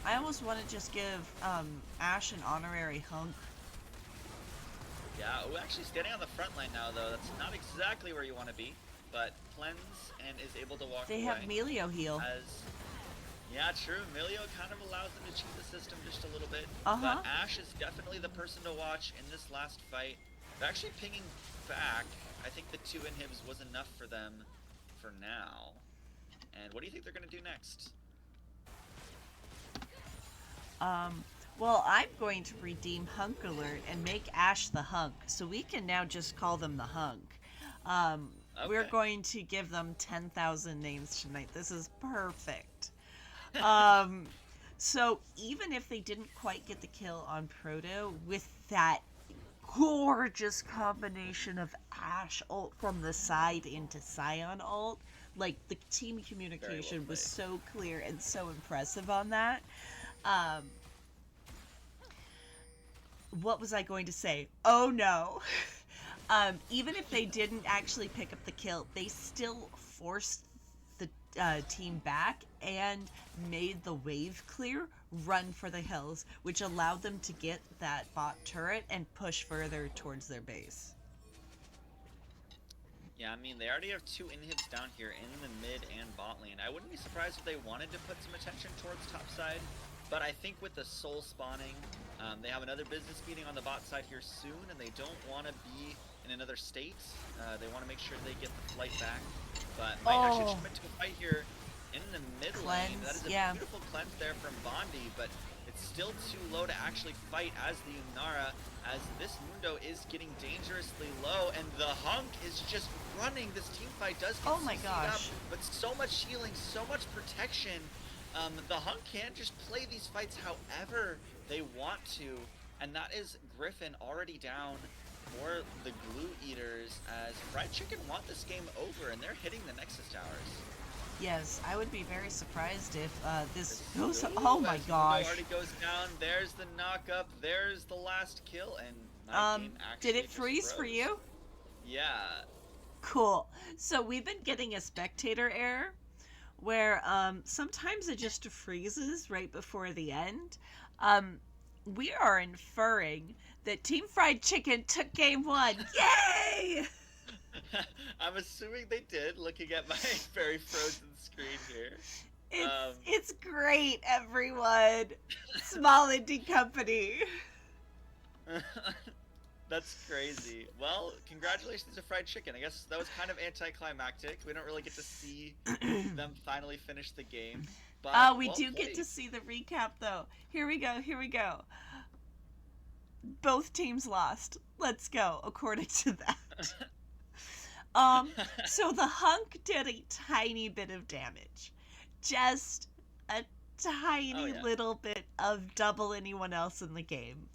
I almost want to just give Ash an honorary hunk. Yeah, we're actually standing on the front line now, though. That's not exactly where you want to be, but cleanse and is able to walk They away. have Melio heal. Yeah, true. Melio kind of allows them to cheat the system just a little bit. Uh-huh. But Ash is definitely the person to watch in this last fight. They're actually pinging back. I think the 2 inhibs was enough for them for now. And what do you think they're going to do next? Well, I'm going to redeem Hunk Alert and make Ash the Hunk, so we can now just call them the Hunk. We're Okay. going to give them 10,000 names tonight. This is perfect. So even if they didn't quite get the kill on Proto, with that gorgeous combination of Ash ult from the side into Scion ult, like the team communication was so clear and so impressive on that. Um, what was I going to say? Oh no. Even if they didn't actually pick up the kill, they still forced the team back and made the wave clear run for the hills, which allowed them to get that bot turret and push further towards their base. Yeah, I mean, they already have 2 inhibs down here in the mid and bot lane. I wouldn't be surprised if they wanted to put some attention towards top side, but I think with the soul spawning, they have another business meeting on the bot side here soon, and they don't want to be in another state. They want to make sure they get the flight back, but might actually commit to a fight here in the mid lane. That is a beautiful cleanse there from Bondi, but it's still too low to actually fight as the Unara, as this Mundo is getting dangerously low, and the Hunk is just running. This team fight does get up, but so much healing, so much protection. The Hunk can just play these fights however they want to, and that is Griffin already down for the Glue Eaters, as Fried Chicken want this game over, and they're hitting the Nexus towers. Yes, I would be very surprised if this goes. Oh my gosh! Already goes down. There's the knock up. There's the last kill, and did it freeze for you? Yeah. Cool. So we've been getting a spectator error, where sometimes it just freezes right before the end. We are inferring that Team Fried Chicken took game 1. Yay! I'm assuming they did, looking at my very frozen screen here. It's great, everyone. Small indie company. That's crazy. Well, congratulations to Fried Chicken. I guess that was kind of anticlimactic. We don't really get to see them finally finish the game. But we do get to see the recap, though. Here we go. Both teams lost. Let's go, according to that. So the Hunk did a tiny bit of damage. Just a tiny little bit of double anyone else in the game.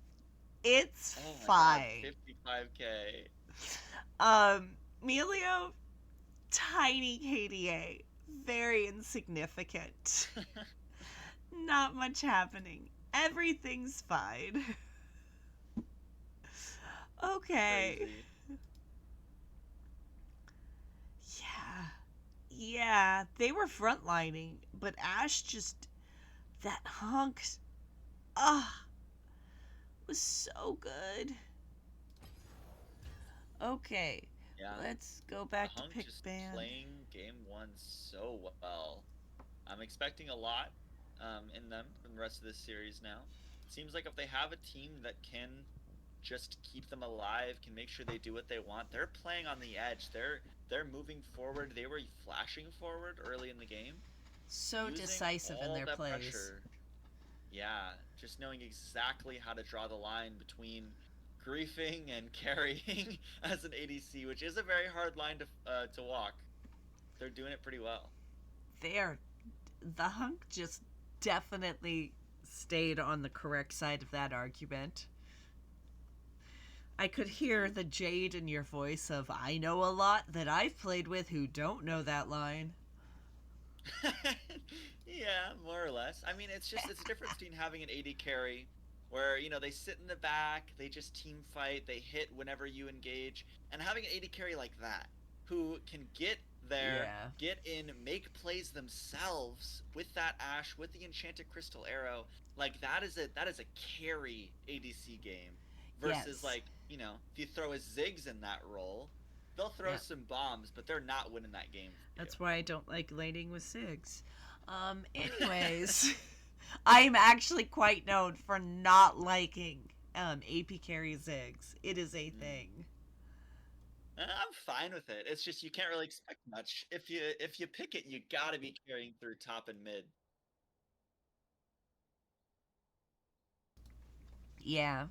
It's fine. God, 55k. Melio, tiny KDA. Very insignificant. Not much happening. Everything's fine. Okay. Crazy. Yeah. Yeah, they were frontlining, but Ash just that hunk ah was so good. Okay. Yeah, Let's go the back to Hunk pick just band. playing game one so well. I'm expecting a lot in them from the rest of this series now. It seems like if they have a team that can just keep them alive, can make sure they do what they want, they're playing on the edge. They're moving forward. They were flashing forward early in the game, So using decisive in all their that plays. pressure. Yeah, just knowing exactly how to draw the line between griefing and carrying as an ADC, which is a very hard line to walk. They're doing it pretty well. There, the hunk just definitely stayed on the correct side of that argument. I could hear the jade in your voice of I know a lot that I've played with who don't know that line. Yeah, more or less. I mean, it's a difference between having an AD carry where, they sit in the back, they just team fight, they hit whenever you engage, and having an AD carry like that who can get there, Yeah. get in, make plays themselves with that Ash, with the enchanted crystal arrow. Like that is a carry ADC game versus Yes. like, if you throw a Ziggs in that role, they'll throw Yeah. some bombs, but they're not winning that game for you. That's why I don't like laning with Sigs. Anyways, I'm actually quite known for not liking AP carry Zigs. It is a Mm. thing. I'm fine with it. It's just you can't really expect much. If you pick it, you gotta be carrying through top and mid. Yeah.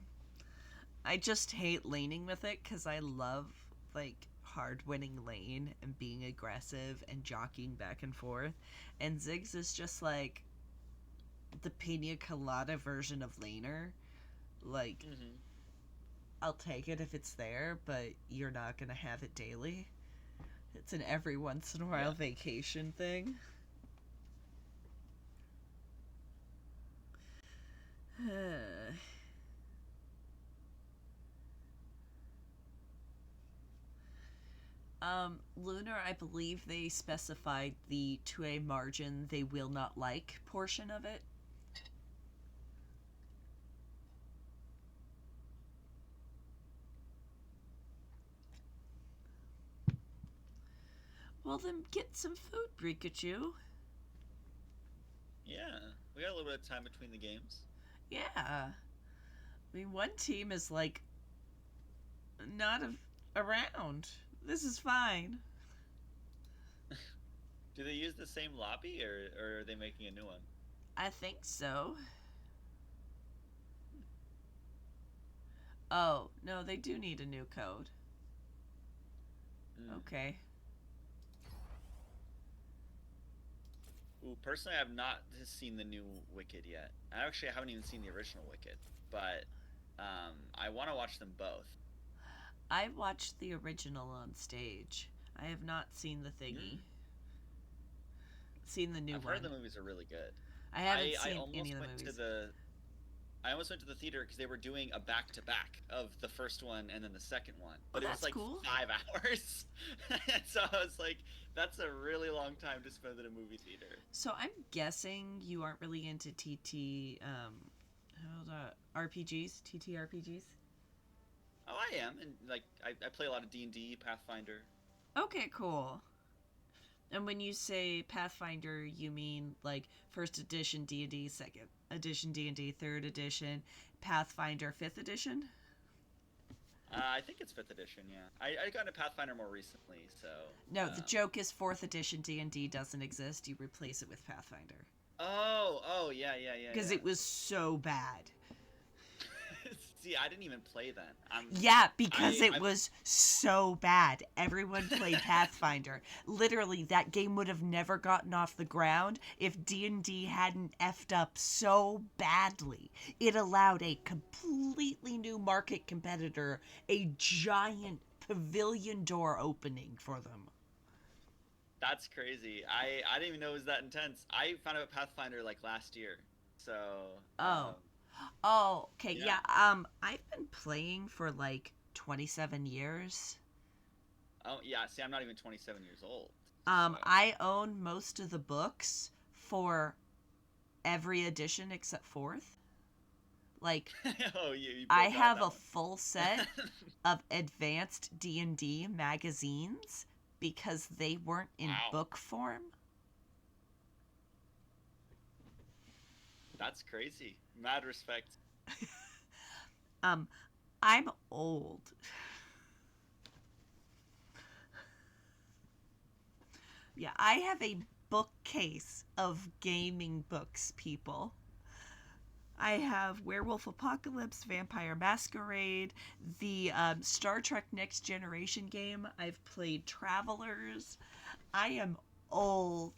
I just hate laning with it because I love, like, hard winning lane and being aggressive and jockeying back and forth. And Ziggs is just like the pina colada version of laner. Like, Hmm. I'll take it if it's there, but you're not gonna have it daily. It's an every once in a while Yeah. vacation thing. Lunar, I believe they specified the to a margin they will not like portion of it. Well, then get some food, Rikachu. Yeah. We got a little bit of time between the games. Yeah. I mean, one team is like not around. This is fine. Do they use the same lobby or are they making a new one? I think so. Oh, no, they do need a new code. Mm. Okay. Ooh, personally, I've not seen the new Wicked yet. I actually haven't even seen the original Wicked, but I want to watch them both. I watched the original on stage. I have not seen the thingy. Mm. Seen the new I've heard the one. movies are really good. I haven't I seen any almost of the went to movies. the theater because they were doing a back to back of the first one and then the second one, Well, but it was that's like cool. 5 hours. So I was like, that's a really long time to spend in a movie theater. So I'm guessing you aren't really into TT, RPGs, TTRPGs. Oh, I am, and like I play a lot of D&D, Pathfinder. Okay, cool. And when you say Pathfinder, you mean like first edition D&D, second edition D&D, third edition, Pathfinder, fifth edition? I think it's fifth edition. Yeah, I got into Pathfinder more recently, so. No, the Um, joke is fourth edition D&D doesn't exist. You replace it with Pathfinder. oh, yeah, yeah, yeah, Because yeah. it was so bad. See, I didn't even play then. Yeah, because it I'm. was so bad. Everyone played Pathfinder. Literally, that game would have never gotten off the ground if D&D hadn't effed up so badly. It allowed a completely new market competitor a giant pavilion door opening for them. That's crazy. I didn't even know it was that intense. I found out Pathfinder like last year. So Oh, Oh, okay. Yeah. Yeah. I've been playing for like 27 years. Oh, yeah. See, I'm not even 27 years old. So. I own most of the books for every edition except fourth. Like, Oh, you I both got have that a one. full set of advanced D&D magazines because they weren't in Wow. book form. That's crazy. Mad respect. Um, I'm old. Yeah, I have a bookcase of gaming books, people. I have Werewolf Apocalypse, Vampire Masquerade, the Star Trek Next Generation game. I've played Travelers. I am old.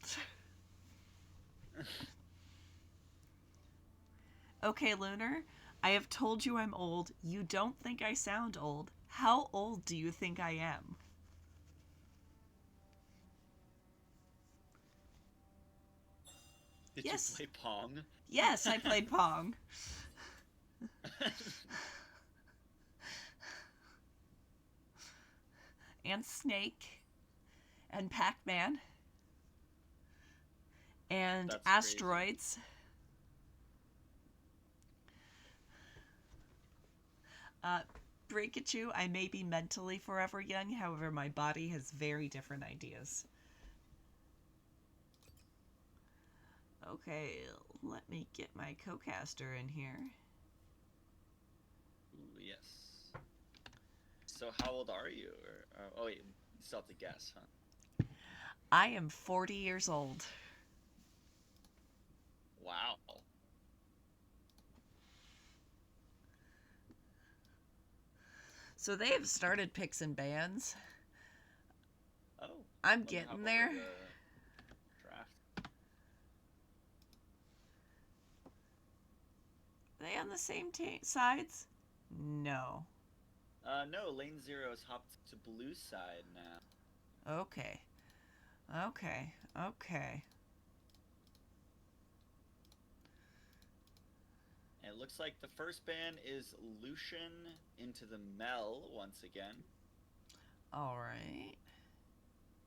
Okay, Lunar, I have told you I'm old. You don't think I sound old. How old do you think I am? Did you Yes, play Pong? yes, I played Pong. And Snake. And Pac Man. And That's crazy. Asteroids. Uh, Breakachu, I may be mentally forever young, however, my body has very different ideas. Okay, let me get my co-caster in here. Ooh, yes. So how old are you? Or, oh wait, you still have to guess, huh? I am 40 years old. Wow. So they have started picks and bans. Oh, I'm let me hop getting over there. the draft. Are they on the same sides? No. No, Lane Zero has hopped to blue side now. Okay. Okay. Okay. And it looks like the first ban is Lucian into the Mel once again. All right.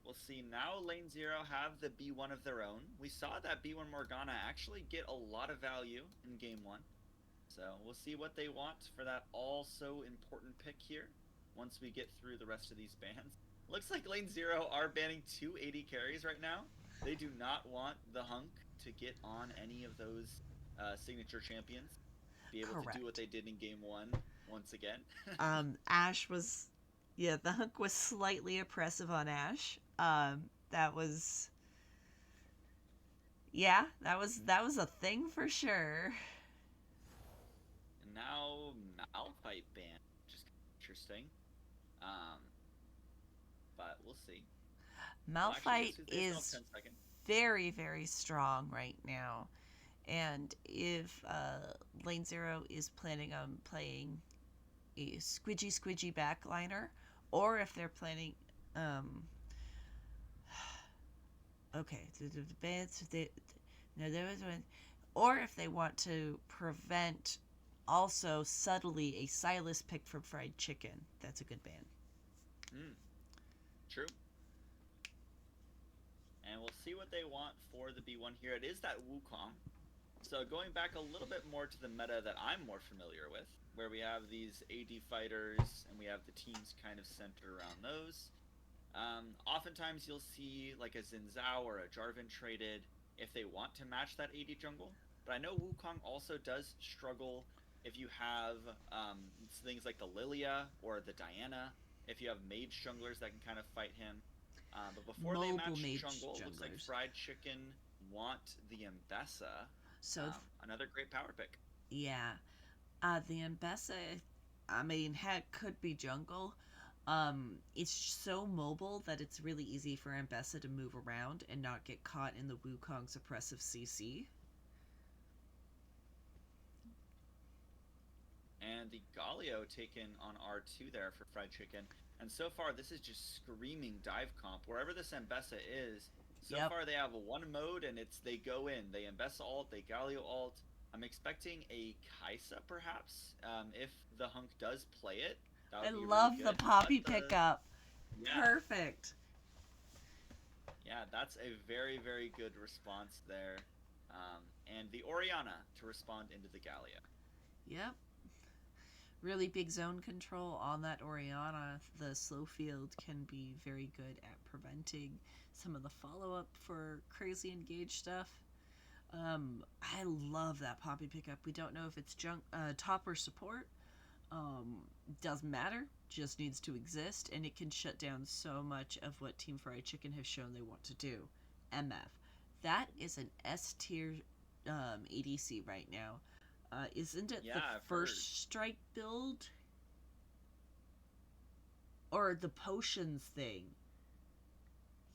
We'll see now Lane Zero have the B1 of their own. We saw that B1 Morgana actually get a lot of value in game one. So we'll see what they want for that also important pick here once we get through the rest of these bans. Looks like Lane Zero are banning 280 carries right now. They do not want the Hunk to get on any of those signature champions, be able to do what Correct. they did in game one once again. Ash was, yeah, the hunk was slightly oppressive on Ash. That was, yeah, that was a thing for sure. And now Malphite ban, which is interesting. Um, but we'll see. Well, actually, Malphite they still have is 10 seconds. very, very strong right now. And if Lane Zero is planning on playing a squidgy backliner, or if they're planning, um, okay, no, there was one, or if they want to prevent also subtly a Silas pick from fried chicken, that's a good ban. Mm, true. And we'll see what they want for the B1 here. It is that Wukong. So going back a little bit more to the meta that I'm more familiar with, where we have these AD fighters and we have the teams kind of centered around those. Oftentimes you'll see like a Xin Zhao or a Jarvan traded if they want to match that AD jungle. But I know Wukong also does struggle if you have things like the Lilia or the Diana. If you have mage junglers that can kind of fight him. But before they Mobile match mage jungle, looks like junglers. Fried Chicken want the Mbessa. So, Another great power pick. yeah, the Ambessa, I mean, heck, could be jungle. It's so mobile that it's really easy for Ambessa to move around and not get caught in the Wukong's oppressive CC. And the Galio taken on R2 there for Fried Chicken. And so far, this is just screaming dive comp. Wherever this Mbessa is, so Yep. far they have a one mode and it's they go in. They Mbessa alt, they Galio alt. I'm expecting a Kaisa, perhaps. If the Hunk does play it, that I would be really love the good. But Poppy the pickup. yeah, Perfect. yeah, that's a very, very good response there. And the Oriana to respond into the Galio. Yep. Really big zone control on that Oriana. The slow field can be very good at preventing some of the follow up for crazy engage stuff. I love that Poppy pickup. We don't know if it's top or support. Doesn't matter. Just needs to exist, and it can shut down so much of what Team Fried Chicken have shown they want to do. MF. That is an S tier ADC right now. Isn't it Yeah, the I've heard. first strike build or the potions thing?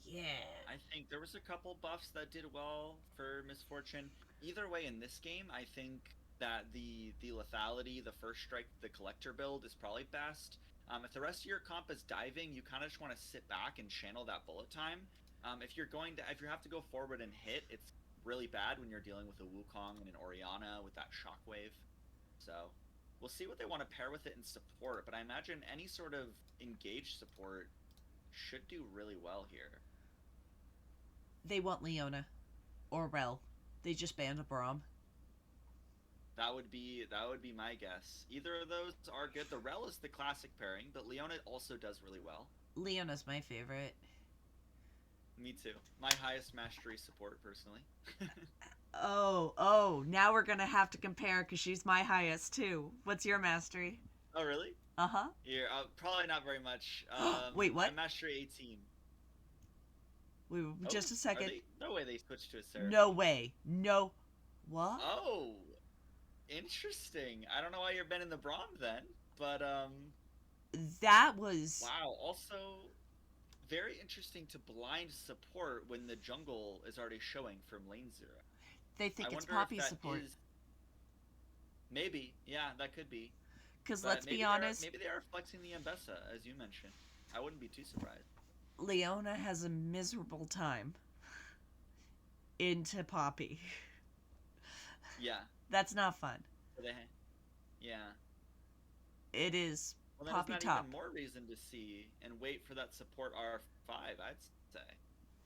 Yeah. I think there was a couple buffs that did well for Misfortune. Either way, in this game, I think that the lethality, the first strike, the collector build is probably best. If the rest of your comp is diving, you kind of just want to sit back and channel that bullet time. If you have to go forward and hit, it's really bad when you're dealing with a Wukong and an Oriana with that shockwave. So we'll see what they want to pair with it in support. But I imagine any sort of engaged support should do really well here. They want Leona or Rel. They just banned a Braum. That would be my guess. Either of those are good. The Rel is the classic pairing, but Leona also does really well. Leona's my favorite. Me too. My highest mastery support personally. Oh, now we're gonna have to compare because she's my highest too. What's your mastery? Oh really? Uh huh. You're probably not very much. Wait, what? I'm mastery 18. Wait, Oh, just a are second. they? No way they switched to a No Seraphine. way. No. What? Oh, interesting. I don't know why you're bending the Braum then, but That was. wow. Also, very interesting to blind support when the jungle is already showing from lane zero. They I think it's wonder if Poppy that support. is maybe, yeah, that could be. Because But let's be honest, maybe they are flexing the Ambessa, as you mentioned. I wouldn't be too surprised. Leona has a miserable time into Poppy. Yeah. That's not fun. So they, yeah. It is Well, then is Poppy that top. even more reason to see and wait for that support R5? I'd say,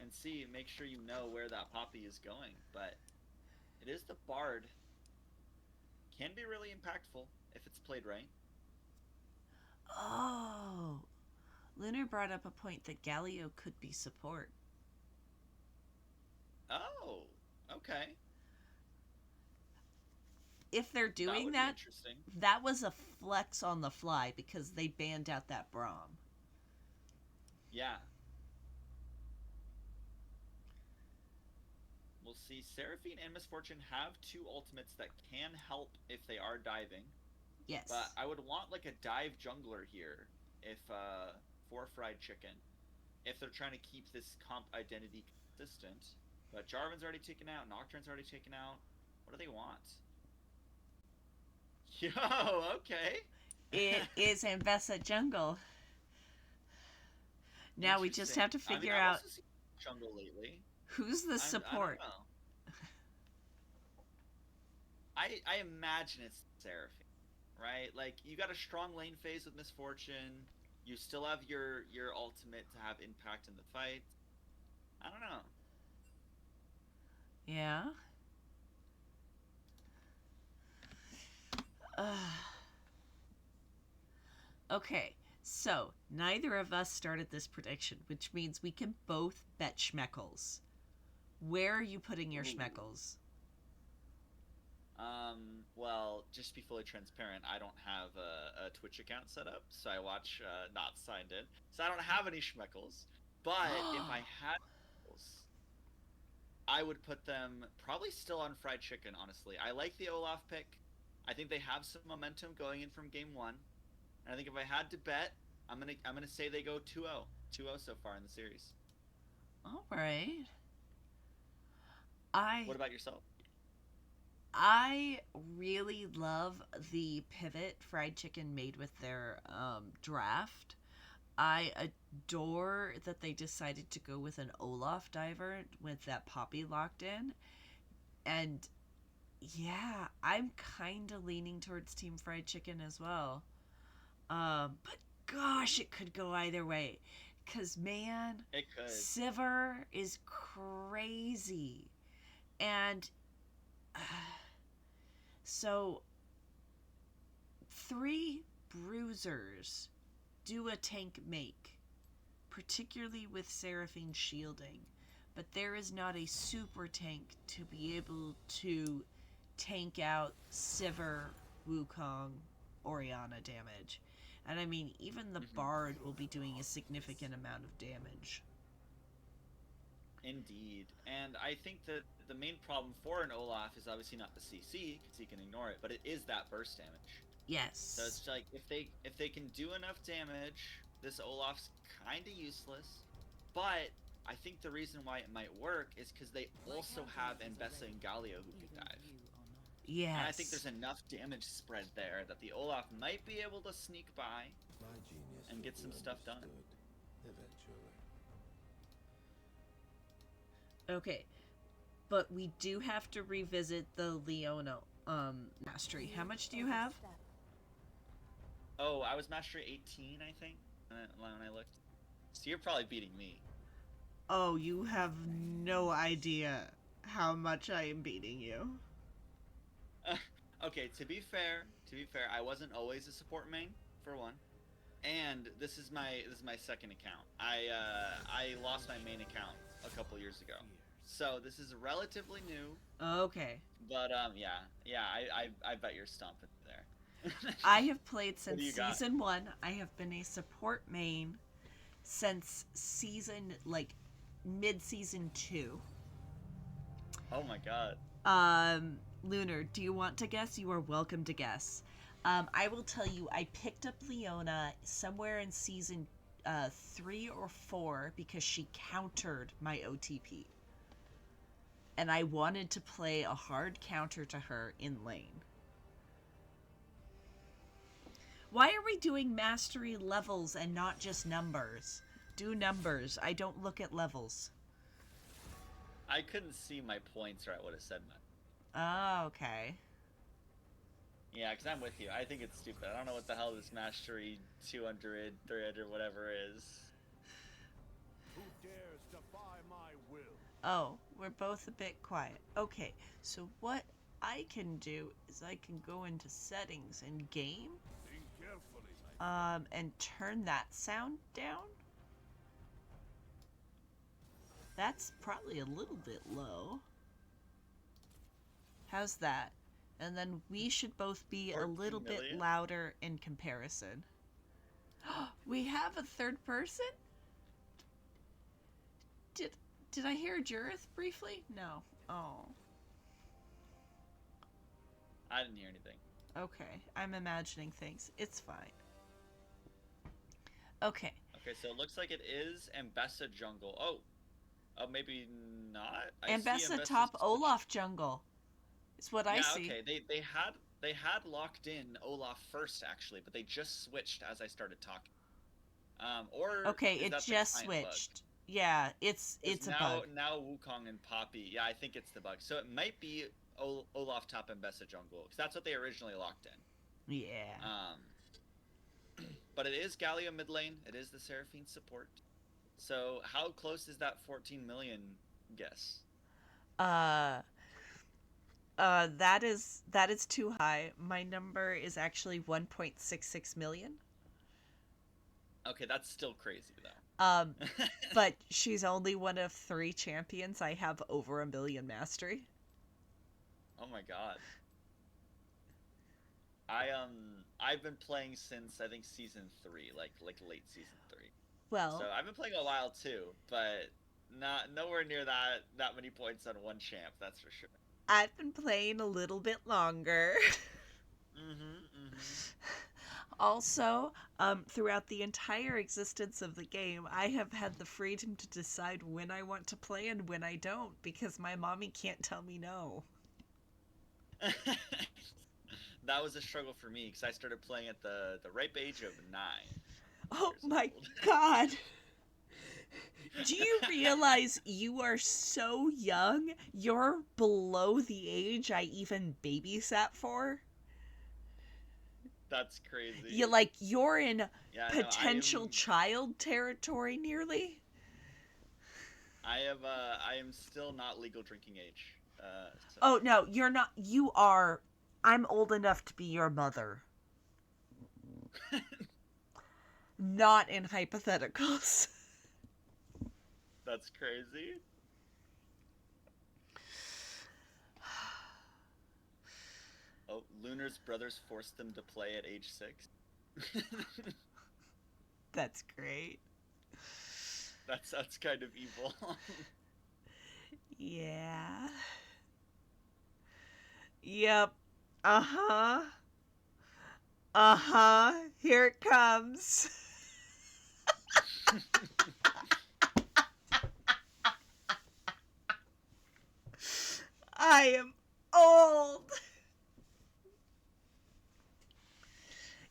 and see, make sure you know where that Poppy is going. But it is the Bard. Can be really impactful if it's played right. Oh. Lunar brought up a point that Galio could be support. Oh, okay. If they're That doing would be that, interesting. that was a flex on the fly because they banned out that Braum. Yeah. We'll see. Seraphine and Misfortune have two ultimates that can help if they are diving. Yes. But I would want like a dive jungler here if for fried chicken. If they're trying to keep this comp identity consistent. But Jarvan's already taken out, Nocturne's already taken out. What do they want? Yo, okay. It is Ambessa Jungle. Now we just have to I mean, figure I've out also seen jungle lately. who's the I don't support. know. I imagine it's Seraphine, right? Like you got a strong lane phase with Misfortune. You still have your ultimate to have impact in the fight. I don't know. Yeah. Uh, okay, so neither of us started this prediction, which means we can both bet Schmeckles. Where are you putting your Ooh. Schmeckles? Well, just to be fully transparent, I don't have a Twitch account set up, so I watch not signed in. So I don't have any Schmeckles. But if I had Schmeckles, I would put them probably still on fried chicken, honestly. I like the Olaf pick. I think they have some momentum going in from game one. And I think if I had to bet, I'm gonna say they go 2-0. 2-0 so far in the series. All right. I What about yourself? I really love the pivot fried chicken made with their draft. I adore that they decided to go with an Olaf diver with that Poppy locked in. And Yeah, I'm kind of leaning towards Team Fried Chicken as well. But gosh, it could go either way. Cause man, It could. Sivir is crazy, and so three bruisers do a tank make, particularly with Seraphine shielding, but there is not a super tank to be able to tank out Sivir, Wukong, Orianna damage. And I mean, even the Hmm. Bard will be doing a significant amount of damage. Indeed. And I think that the main problem for an Olaf is obviously not the CC because he can ignore it, but it is that burst damage. So Yes. it's like if they can do enough damage, this Olaf's kind of useless. But I think the reason why it might work is because they also have Mbessa and Galio who can dive. And I think Yes. there's enough damage spread there that the Olaf might be able to sneak by My genius and will get be some stuff done. understood eventually. Okay. But we do have to revisit the Leona mastery. How much do you have? Oh, I was mastery 18, I think, when I looked. So you're probably beating me. Oh, you have no idea how much I am beating you. Okay, to be fair, I wasn't always a support main for one, and this is my second account. I lost my main account a couple years ago, so this is relatively new. Okay. But yeah, I bet you're stomping there. I have played What do since you got? season 1. I have been a support main since season like mid season 2. Oh my god. Lunar, do you want to guess? You are welcome to guess. I will tell you, I picked up Leona somewhere in season 3 or 4 because she countered my OTP. And I wanted to play a hard counter to her in lane. Why are we doing mastery levels and not just numbers? Do numbers. I don't look at levels. I couldn't see my points, or I would have said that. Oh, okay. Yeah, because I'm with you. I think it's stupid. I don't know what the hell this mastery 200, 300, whatever is. Who dares defy my will? Oh, we're both a bit quiet. Okay, so what I can do is I can go into settings and game, Think carefully, my and turn that sound down. That's probably a little bit low. How's that? And then we should both be a 14 little bit million? louder in comparison. We have a third person? Did did I hear Jurith briefly? No. Oh. I didn't hear anything. Okay. I'm imagining things. It's fine. Okay. Okay, so it looks like it is Mbessa jungle. Oh, maybe not. I see Ambessa Mbessa top switch. Olaf jungle. Is what I Yeah, see. okay. They had locked in Olaf first actually, but they just switched as I started talking. Or Okay, is it that the just client bug? switched. Yeah, Because it's a bug. now Wukong and Poppy. Yeah, I think it's the bug. So it might be Olaf top and Bessa jungle because that's what they originally locked in. Yeah. But it is Galio mid lane. It is the Seraphine support. So how close is that 14 million guess? Uh that is too high. My number is actually 1.66 million. Okay, that's still crazy Um though. but she's only one of 3 champions I have over a million mastery. Oh my god. I've been playing since I think season 3, like late season 3. So Well, I've been playing a while too, but not nowhere near that many points on one champ, that's for sure. I've been playing a little bit longer. Mhm. Mhm. Also, throughout the entire existence of the game, I have had the freedom to decide when I want to play and when I don't because my mommy can't tell me no. That was a struggle for me because I started playing at the ripe age of 9 Oh years my old. god! Do you realize you are so young? You're below the age I even babysat for. That's crazy. You're in Yeah, no, potential child territory nearly. I am still not legal drinking age. So Oh no, you're not. You are. I'm old enough to be your mother. Not in hypotheticals. that's crazy. Oh, Lunar's brothers forced them to play at age 6. That's great. That's kind of evil. Yeah. Yep. Uh huh. Uh huh. Here it comes. I am old.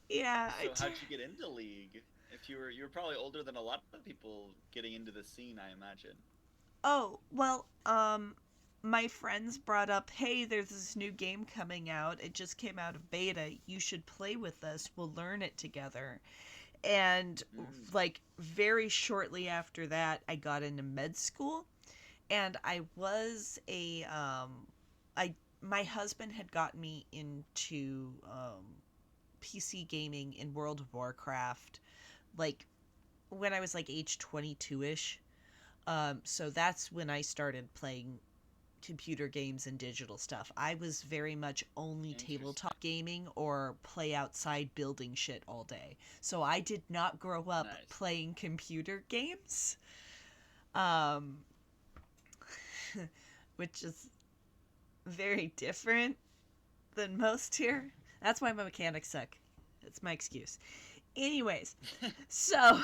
Yeah, So how'd you get into League? If you were probably older than a lot of people getting into the scene, I imagine. Oh, well, my friends brought up, hey, there's this new game coming out. It just came out of beta. You should play with us. We'll learn it together. And, Mm, very shortly after that, I got into med school. And my husband had gotten me into, PC gaming in World of Warcraft, like, when I was, age 22-ish. So that's when I started playing computer games and digital stuff. I was very much only interesting. tabletop gaming or play outside building shit all day. So I did not grow up Nice. playing computer games, um, which is very different than most here. That's why my mechanics suck. That's my excuse. Anyways, so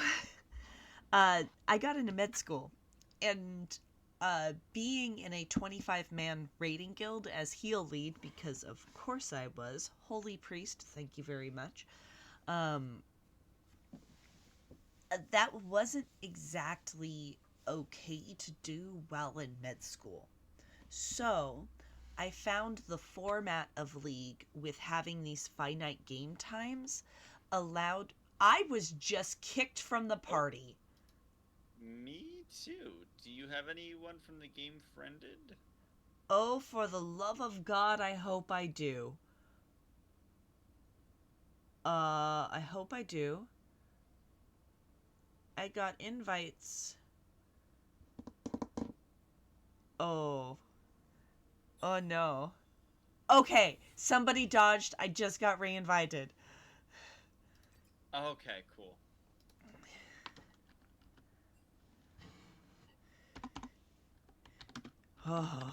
I got into med school, and being in a 25-man raiding guild as heal lead, because of course I was, holy priest, thank you very much. Um, that wasn't exactly okay to do while in med school. So I found the format of League with having these finite game times allowed. I was just kicked from the Oh, party. me too. Do you have anyone from the game friended? Oh, for the love of God, I hope I do. I hope I do. I got invites. Oh. Oh no. Okay, somebody dodged. I just got reinvited. Okay, cool. Oh.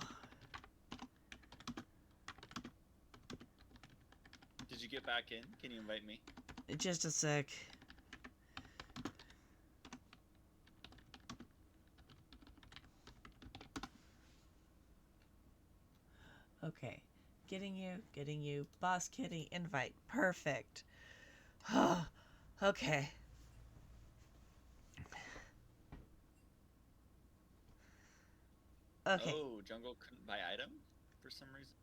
Did you get back in? Can you invite me? Just a sec. Okay. Getting you. Boss Kitty, invite. Perfect. Okay. Okay. Oh, Jungle couldn't buy item for some reason.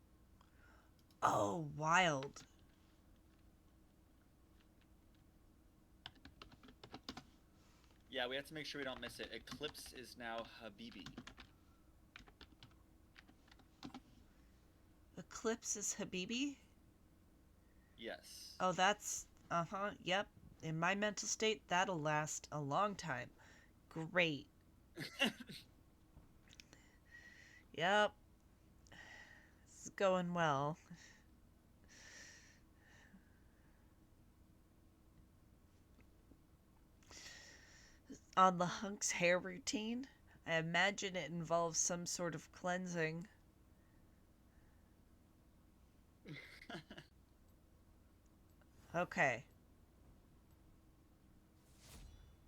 Oh, wild. Yeah, we have to make sure we don't miss it. Eclipse is now Habibi. Eclipse is Habibi? Yes. Oh, that's. Uh huh. Yep. In my mental state, that'll last a long time. Great. Yep. It's going well. On the hunk's hair routine, I imagine it involves some sort of cleansing. Okay.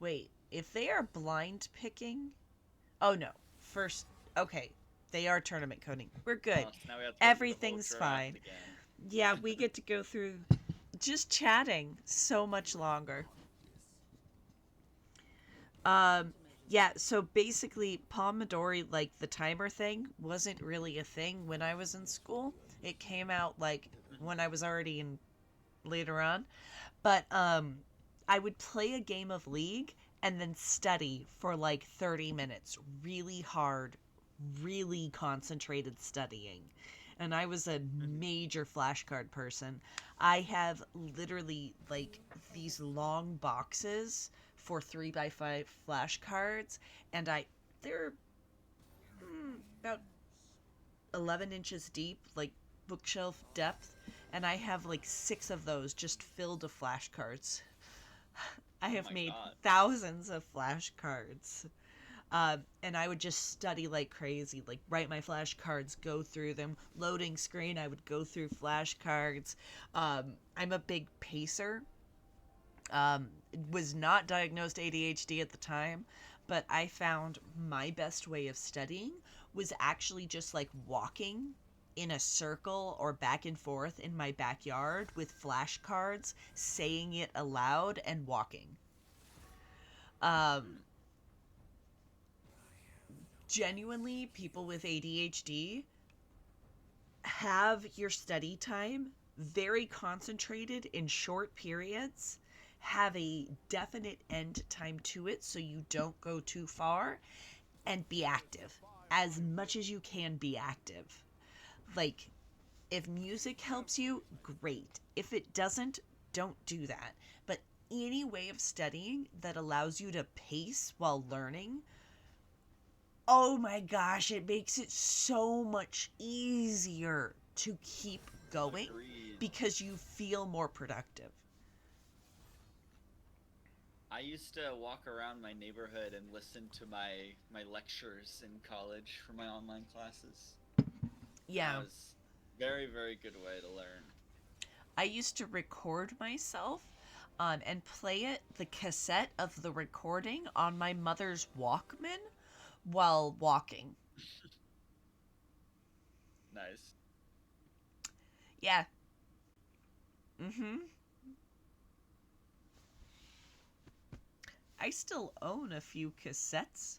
Wait, if they are blind picking. Oh no. First. Okay. They are tournament coding. We're good. Oh, so now we have to go through the whole Everything's draft fine. again. Yeah, we get to go through just chatting so much longer. Um, Yeah, so basically, Pomodori, like the timer thing, wasn't really a thing when I was in school. It came out like Mhm. when I was already in later on. But I would play a game of League and then study for like 30 minutes, really hard, really concentrated studying. And I was a Mhm. major flashcard person. I have literally like these long boxes for 3x5 flashcards, and they're about 11 inches deep, like bookshelf depth, and I have like six of those just filled with flashcards. I Oh have my made god. thousands of flashcards. And I would just study like crazy, like write my flashcards, go through them. Loading screen, I would go through flashcards. I'm a big pacer. Was not diagnosed ADHD at the time, but I found my best way of studying was actually just like walking in a circle or back and forth in my backyard with flashcards, saying it aloud and walking. Um, Hmm. Genuinely, people with ADHD have your study time very concentrated in short periods, have a definite end time to it so you don't go too far, and be active. As much as you can, be active. Like, if music helps you, great. If it doesn't, don't do that. But any way of studying that allows you to pace while learning, oh my gosh, it makes it so much easier to keep going Agreed. because you feel more productive. I used to walk around my neighborhood and listen to my lectures in college for my online classes. That Yeah, was very, very good way to learn. I used to record myself and play it, the cassette of the recording, on my mother's Walkman while walking. Nice. Yeah. Mm-hmm. I still own a few cassettes.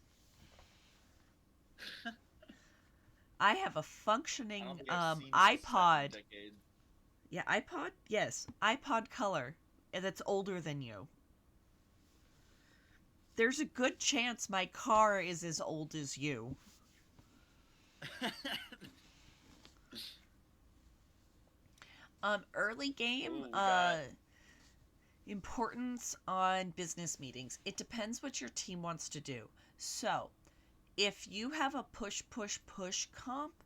I have a I don't functioning think I've seen a cassette in iPod. decades. Yeah, iPod? Yes, iPod Color. That's older than you. There's a good chance my car is as old as you. Early game, Ooh, we got. importance on business meetings. It depends what your team wants to do. So, if you have a push, push, push comp,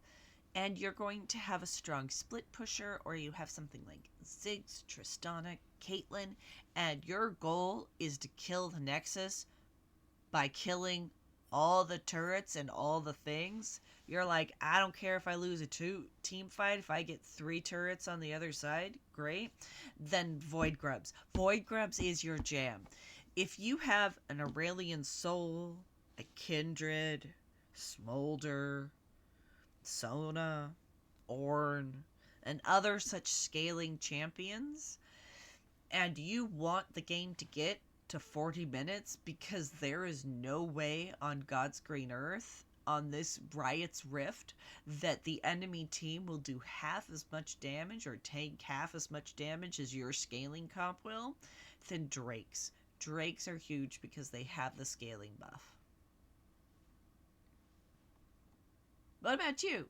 and you're going to have a strong split pusher, or you have something like Ziggs, Tristana, Caitlyn, and your goal is to kill the Nexus by killing all the turrets and all the things, you're like, I don't care if I lose a team fight, if I get three turrets on the other side, great. Then Void Grubs. Void Grubs is your jam. If you have an Aurelian Soul, a Kindred, Smolder, Sona, Ornn, and other such scaling champions, and you want the game to get to 40 minutes because there is no way on God's green earth on this Riot's Rift that the enemy team will do half as much damage or take half as much damage as your scaling comp will, then Drakes. Drakes are huge because they have the scaling buff. What about you?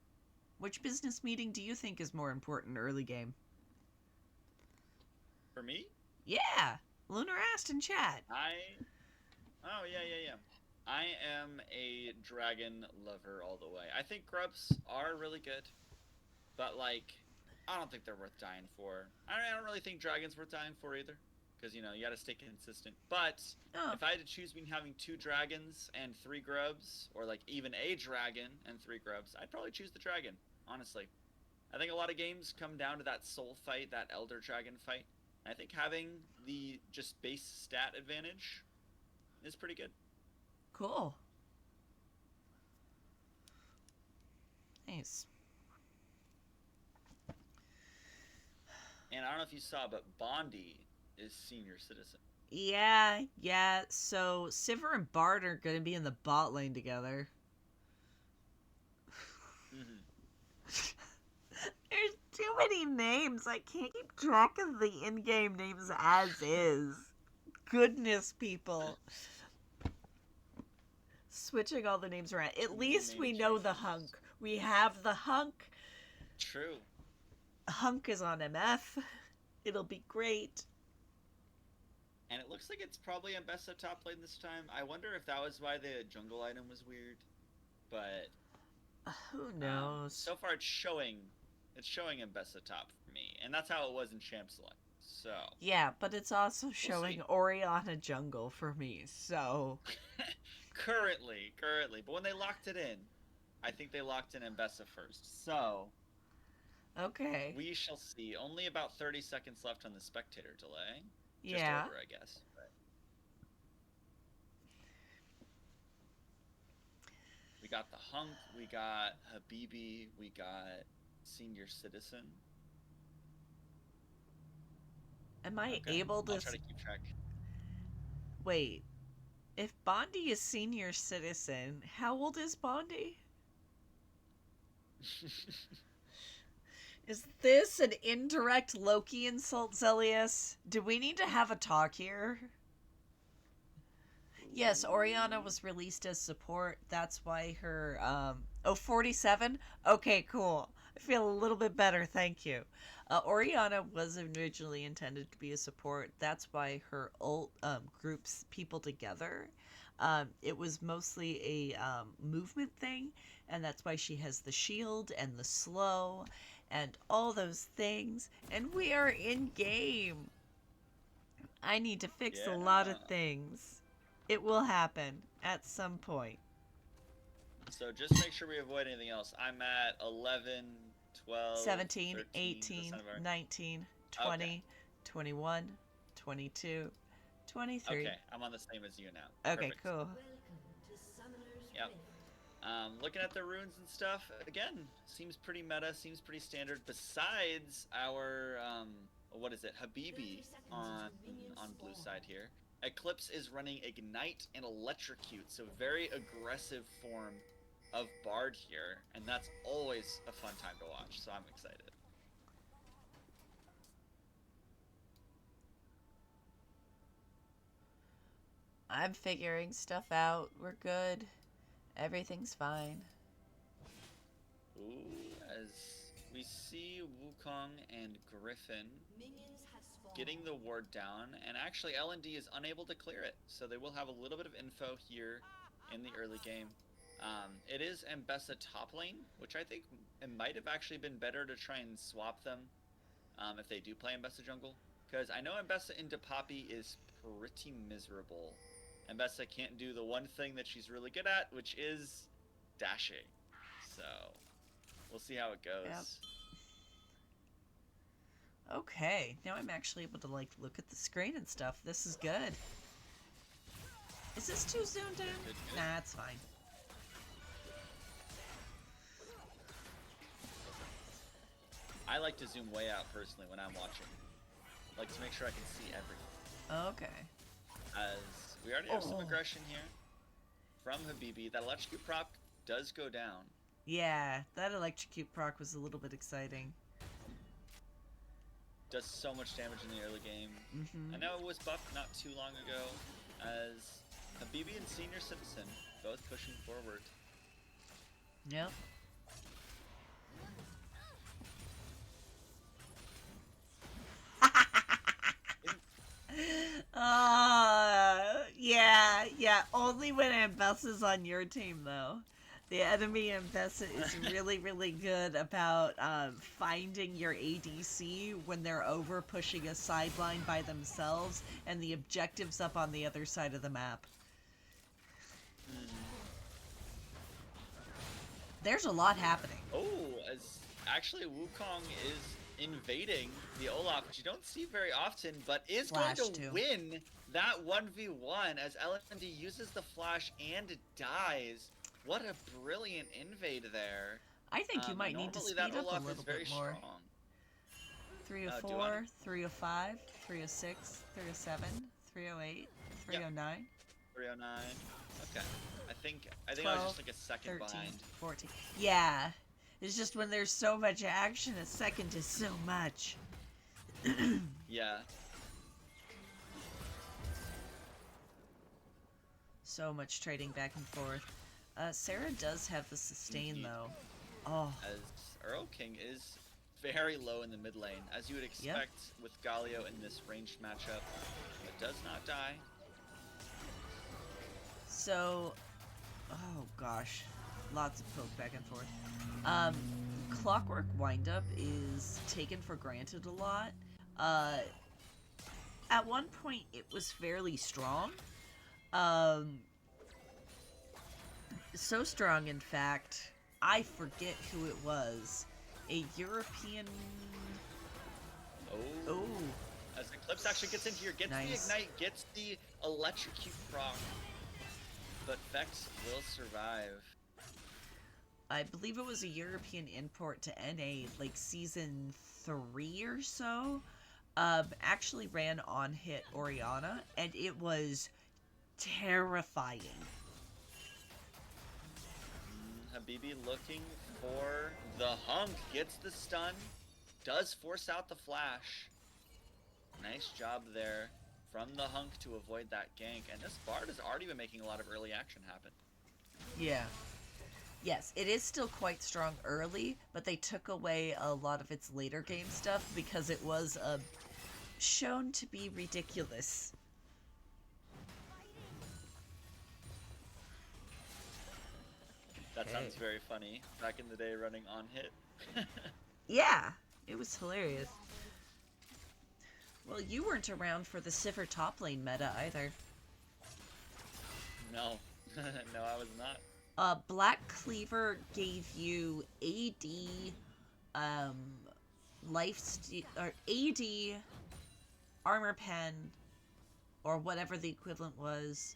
Which business meeting do you think is more important early game? For me, Yeah, Lunar asked in chat. I. Oh, yeah, yeah, yeah. I am a dragon lover all the way. I think grubs are really good, but, like, I don't think they're worth dying for. I don't really think dragons worth dying for either, because, you gotta stay consistent. But Oh, if I had to choose between having two dragons and three grubs, or, like, even a dragon and three grubs, I'd probably choose the dragon, honestly. I think a lot of games come down to that soul fight, that elder dragon fight. And I think having the just base stat advantage is pretty good. cool. Nice. And I don't know if you saw, but Bondi is senior citizen. Yeah. So Sivir and Bard are gonna be in the bot lane together. Hmm. There's too many names. I can't keep track of the in-game names as is. Goodness, people. Switching all the names around. Too At many least name we know the changes. hunk. We have the hunk. True. Hunk is on MF. It'll be great. And it looks like it's probably Ambessa top lane this time. I wonder if that was why the jungle item was weird. But Who knows? so far it's showing Ambessa top for me, and that's how it was in Champ Select. So Yeah, but it's also we'll showing see. Oriana jungle for me, so. currently, but when they locked it in, I think they locked in Ambessa first. So Okay. we shall see. Only about 30 seconds left on the spectator delay. Just Yeah. over, I guess. But we got the Hunk, we got Habibi, we got Senior Citizen. Am I Okay, able I'll to. try to keep track. Wait. If Bondi is senior citizen, how old is Bondi? Is this an indirect Loki insult, Zelius? Do we need to have a talk here? Yes, Oriana was released as support. That's why her, Oh, 47? Okay, cool. I feel a little bit better, thank you. Oriana was originally intended to be a support. That's why her ult groups people together. It was mostly a movement thing, and that's why she has the shield and the slow and all those things. And we are in game. I need to fix a lot of Yeah. things. It will happen at some point. So just make sure we avoid anything else. I'm at 11, 12, 17, 13. That's 18, kind of our... 19, Okay. 20, 21, 22, 23. Okay, I'm on the same as you now. Okay, Perfect. cool. Yep. Looking at the runes and stuff, again, seems pretty meta, seems pretty standard. Besides our, what is it, Habibi on blue side here. Eclipse is running Ignite and Electrocute, so very aggressive form of Bard here, and that's always a fun time to watch, so I'm excited. I'm figuring stuff out. We're good. Everything's fine. Ooh, as we see Wukong and Griffin getting the ward down, and actually L&D is unable to clear it, so they will have a little bit of info here in the early game. It is Ambessa top lane, which I think it might have actually been better to try and swap them if they do play Ambessa jungle, because I know Ambessa into Poppy is pretty miserable. Ambessa can't do the one thing that she's really good at, which is dashing. So we'll see how it goes. Yep. Okay, now I'm actually able to like look at the screen and stuff. This is good. Is this too zoomed in? Good. Nah, it's fine. I like to zoom way out personally when I'm watching. Like to make sure I can see everything. Okay. As we already have some Oh. aggression here from Habibi. That electrocute proc does go down. Yeah, that electrocute proc was a little bit exciting. Does so much damage in the early game. Mm-hmm. I know it was buffed not too long ago, as Habibi and Senior Citizen both pushing forward. Yep. Yeah. Only when Ambessa's on your team, though. The enemy Ambessa is really, really good about finding your ADC when they're over pushing a sideline by themselves and the objective's up on the other side of the map. There's a lot happening. Oh, as actually Wukong is invading the Olaf, which you don't see very often, but is Flash, going to too. win that 1v1 as LND uses the flash and dies. What a brilliant invade there. I think you might need to Normally speed that up a Olaf little is very bit more. strong. 304, do I? 305, 306, 307, 308, 309, 309. Okay. I think I was 12, just like a second 13, behind. 14. Yeah. It's just when there's so much action, a second is so much. Yeah. So much trading back and forth. Sarah does have the sustain, Indeed. though. Oh, As Earl King is very low in the mid lane, as you would expect with Galio in this ranged matchup, but does not die. so... Oh, gosh. Lots of poke back and forth. Clockwork Windup is taken for granted a lot. At one point, it was fairly strong. So strong, in fact, I forget who it was. A European... Oh. Oh, As Eclipse actually gets into here, gets Nice. the Ignite, gets the Electrocute proc. But Vex will survive. I believe it was a European import to NA, like season 3 or so. Actually ran on hit Oriana, and it was terrifying. Habibi looking for the hunk, gets the stun, does force out the flash. Nice job there from the hunk to avoid that gank, and this Bard has already been making a lot of early action happen. Yeah. Yes, it is still quite strong early, but they took away a lot of its later game stuff because it was shown to be ridiculous. That Okay. sounds very funny. Back in the day running on hit. Yeah, it was hilarious. Well, you weren't around for the Sivir top lane meta either. No. No, I was not. Black Cleaver gave you AD, or AD, armor pen, or whatever the equivalent was.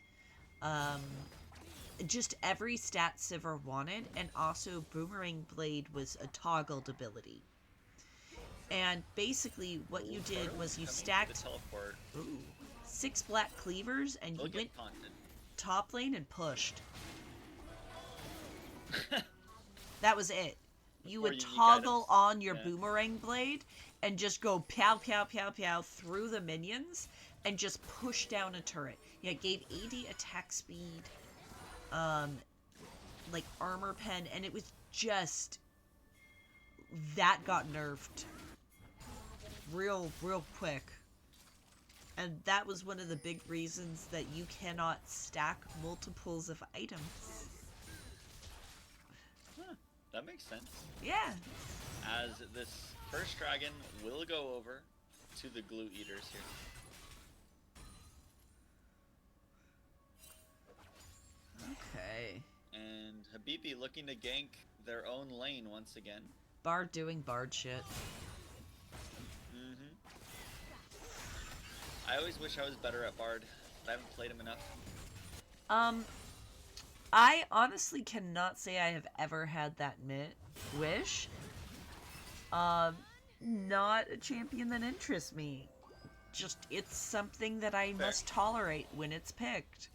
Just every stat Sivir wanted, and also Boomerang Blade was a toggled ability. And basically, what you did was you Coming to stacked the teleport. 6 black cleavers, and Will you went get taunted. top lane and pushed. That was it. You Or would unique toggle items. on your Yeah. boomerang blade and just go pow pow pow pow through the minions and just push down a turret. Yeah, it gave AD attack speed, like armor pen, and it was just that got nerfed real quick. And that was one of the big reasons that you cannot stack multiples of items. Huh, that makes sense. Yeah. As this first dragon will go over to the glue eaters here. Okay. And Habibi looking to gank their own lane once again. Bard doing Bard shit. I always wish I was better at Bard, but I haven't played him enough. I honestly cannot say I have ever had that wish. Not a champion that interests me. Just, it's something that I Fair. must tolerate when it's picked.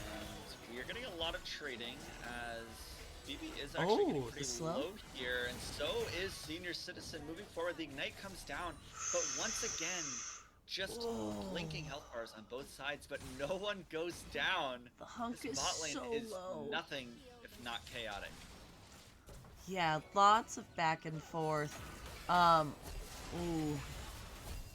And we are getting a lot of trading as BB is actually getting pretty slow? low here, and so is Senior Citizen moving forward. The Ignite comes down, but once again, just blinking health bars on both sides, but no one goes down. The hunk This is bot lane so is low. nothing if not chaotic. Yeah, lots of back and forth. Ooh.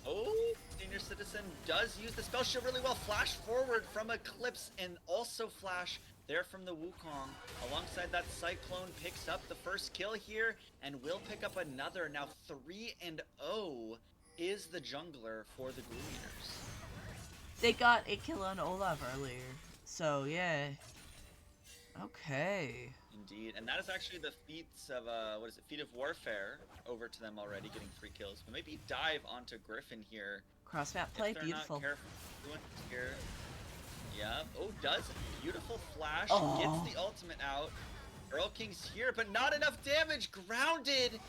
Oh, Senior Citizen does use the spell shield really well. Flash forward from Eclipse and also flash there from the Wukong. Alongside that, Cyclone picks up the first kill here and will pick up another. Now 3-0 is the jungler for the Glue Eaters. They got a kill on Olaf earlier. So, yeah. Okay. Indeed, and that is actually the feats of, Feat of Warfare over to them already, getting 3 kills. But maybe dive onto Griffin here. Cross map play, If they're beautiful. not careful. Here. Yeah. Oh, does beautiful flash. Oh. Gets the ultimate out. Earl King's here, but not enough damage. Grounded.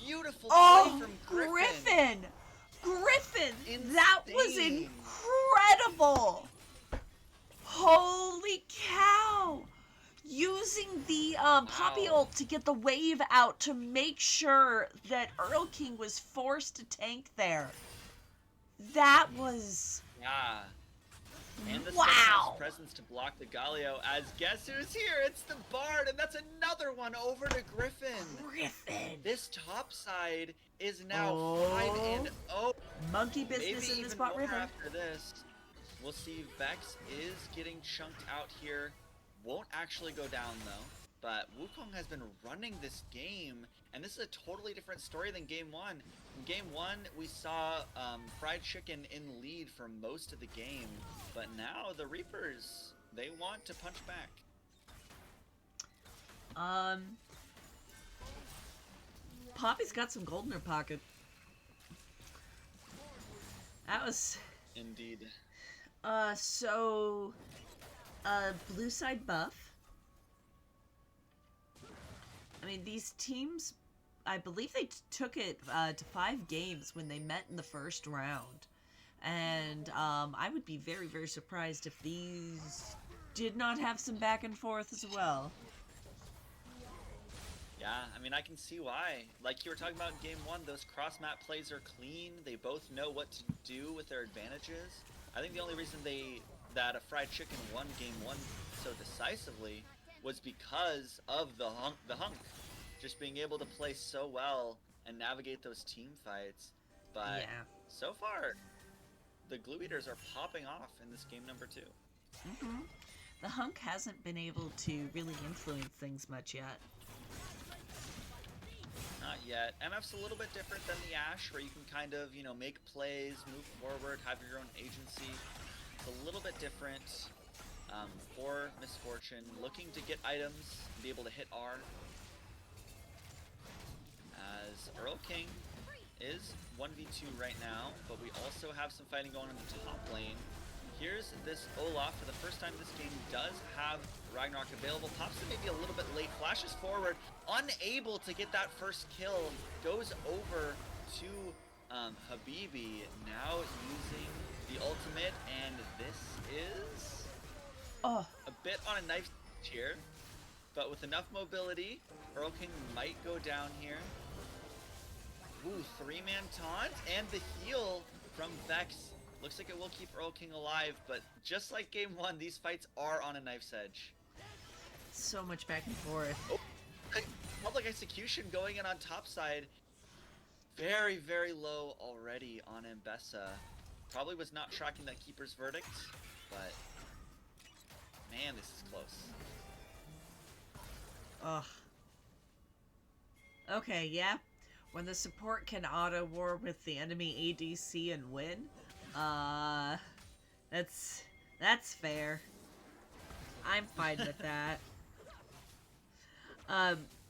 beautiful play Oh, from Griffin. Griffin! That was Insane. incredible! Holy cow! Using the Poppy Wow. ult to get the wave out to make sure that Earl King was forced to tank there. That was... Yeah. And the wow! steadfast presence to block the Galio, as guess who's here? It's the Bard, and that's another one over to Griffin. Griffin! This top side is now Oh. 5-0. Monkey Maybe business in even this bot more river. after this. We'll see. Vex is getting chunked out here. Won't actually go down though. But Wukong has been running this game, and this is a totally different story than Game 1. In Game 1, we saw Fried Chicken in lead for most of the game, but now the Reapers, they want to punch back. Poppy's got some gold in her pocket. That was... Indeed. Blue side buff. I mean, these teams, I believe they took it to 5 games when they met in the first round. And I would be very, very surprised if these did not have some back and forth as well. Yeah, I mean, I can see why. Like you were talking about in Game 1, those cross-map plays are clean. They both know what to do with their advantages. I think the only reason that a Fried Chicken won Game 1 so decisively was because of the hunk. Just being able to play so well and navigate those team fights. But Yeah. so far, the Glue Eaters are popping off in this game number 2. Mm-hmm. The hunk hasn't been able to really influence things much yet. Not yet. MF's a little bit different than the Ashe, where you can kind of, make plays, move forward, have your own agency. It's a little bit different for Misfortune, looking to get items and be able to hit R. As Earl King is 1v2 right now, but we also have some fighting going on in the top lane. Here's this Olaf. For the first time this game does have Ragnarok available. Pops it maybe a little bit late. Flashes forward. Unable to get that first kill. Goes over to Habibi. Now using the ultimate. And this is a bit on a knife here. But with enough mobility, Earl King might go down here. Ooh, 3-man taunt. And the heal from Vex. Looks like it will keep Earl King alive, but just like Game 1, these fights are on a knife's edge. So much back and forth. Oh, public execution going in on top side. Very, very low already on Mbessa. Probably was not tracking that keeper's verdict, but man, this is close. Ugh. Okay, yeah. When the support can auto-war with the enemy ADC and win, that's fair. I'm fine with that.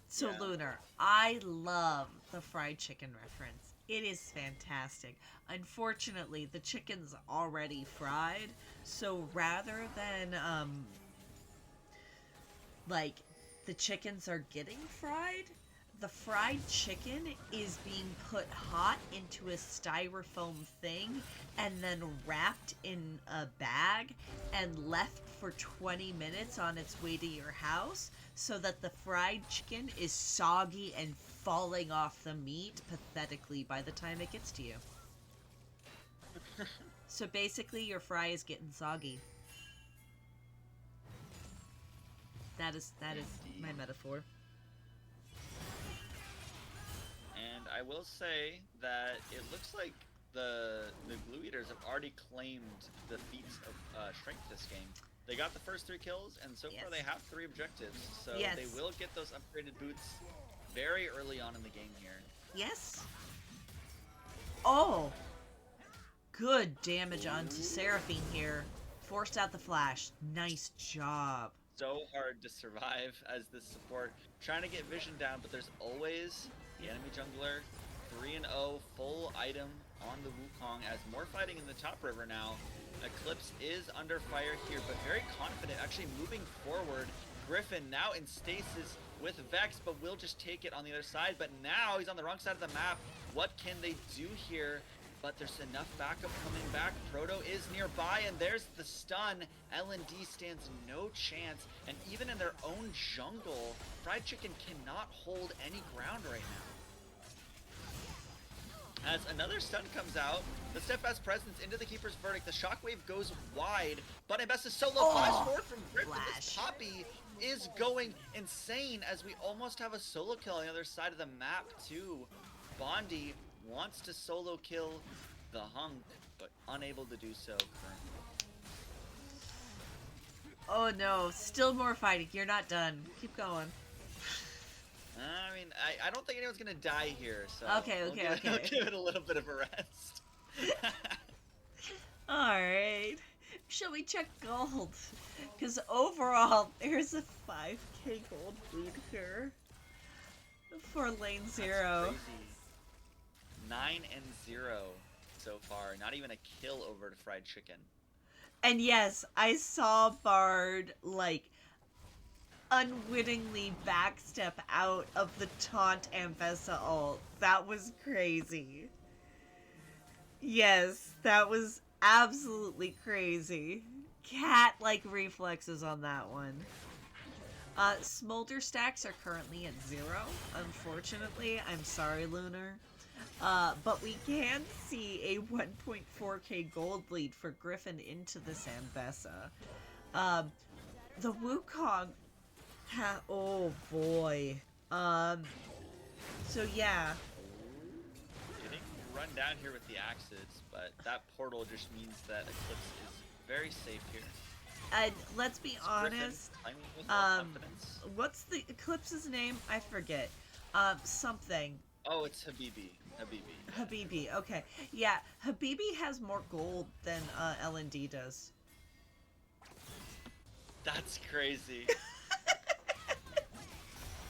So Yeah. Lunar, I love the fried chicken reference. It is fantastic. Unfortunately, the chicken's already fried, so rather than, like, the chickens are getting fried, the fried chicken is being put hot into a styrofoam thing and then wrapped in a bag and left for 20 minutes on its way to your house so that the fried chicken is soggy and falling off the meat pathetically by the time it gets to you. So basically your fry is getting soggy. That is my metaphor. And I will say that it looks like the Glue Eaters have already claimed the feats of strength this game. They got the first 3 kills, and so far they have 3 objectives. So they will get those upgraded boots very early on in the game here. Yes. Oh. Good damage onto Seraphine here. Forced out the flash. Nice job. So hard to survive as this support. Trying to get vision down, but there's always the enemy jungler. 3-0, full item on the Wukong as more fighting in the top river now. Eclipse is under fire here, but very confident, actually moving forward. Griffin now in stasis, with Vex, but will just take it on the other side. But now he's on the wrong side of the map. What can they do here? But there's enough backup coming back. Proto is nearby, and there's the stun. L&D stands no chance, and even in their own jungle, Fried Chicken cannot hold any ground right now. As another stun comes out, the steadfast presence into the Keeper's Verdict. The shockwave goes wide, but Ambessa solo flies forward from Griffin. This Flash. Poppy is going insane as we almost have a solo kill on the other side of the map too. Bondi wants to solo kill the Hunk, but unable to do so currently. Oh no, still more fighting. You're not done. Keep going. I mean, I don't think anyone's gonna die here, so Okay, we'll okay, we'll okay. give it a little bit of a rest. Alright. Shall we check gold? Because overall, there's a 5k gold lead here for lane That's 0. crazy. 9-0 so far. Not even a kill over to Fried Chicken. And yes, I saw Bard, like, unwittingly backstep out of the taunt Ambessa ult. That was crazy. Yes, that was absolutely crazy. Cat-like reflexes on that one. Smolder stacks are currently at 0, unfortunately. I'm sorry, Lunar. But we can see a 1.4k gold lead for Griffin into this Ambessa. The Wukong oh boy. So yeah. Getting run down here with the axes, but that portal just means that Eclipse is very safe here. And let's be honest. Griffin with more confidence. What's the Eclipse's name? I forget. Something. Oh, it's Habibi. Habibi. Okay. Yeah, Habibi has more gold than LND does. That's crazy.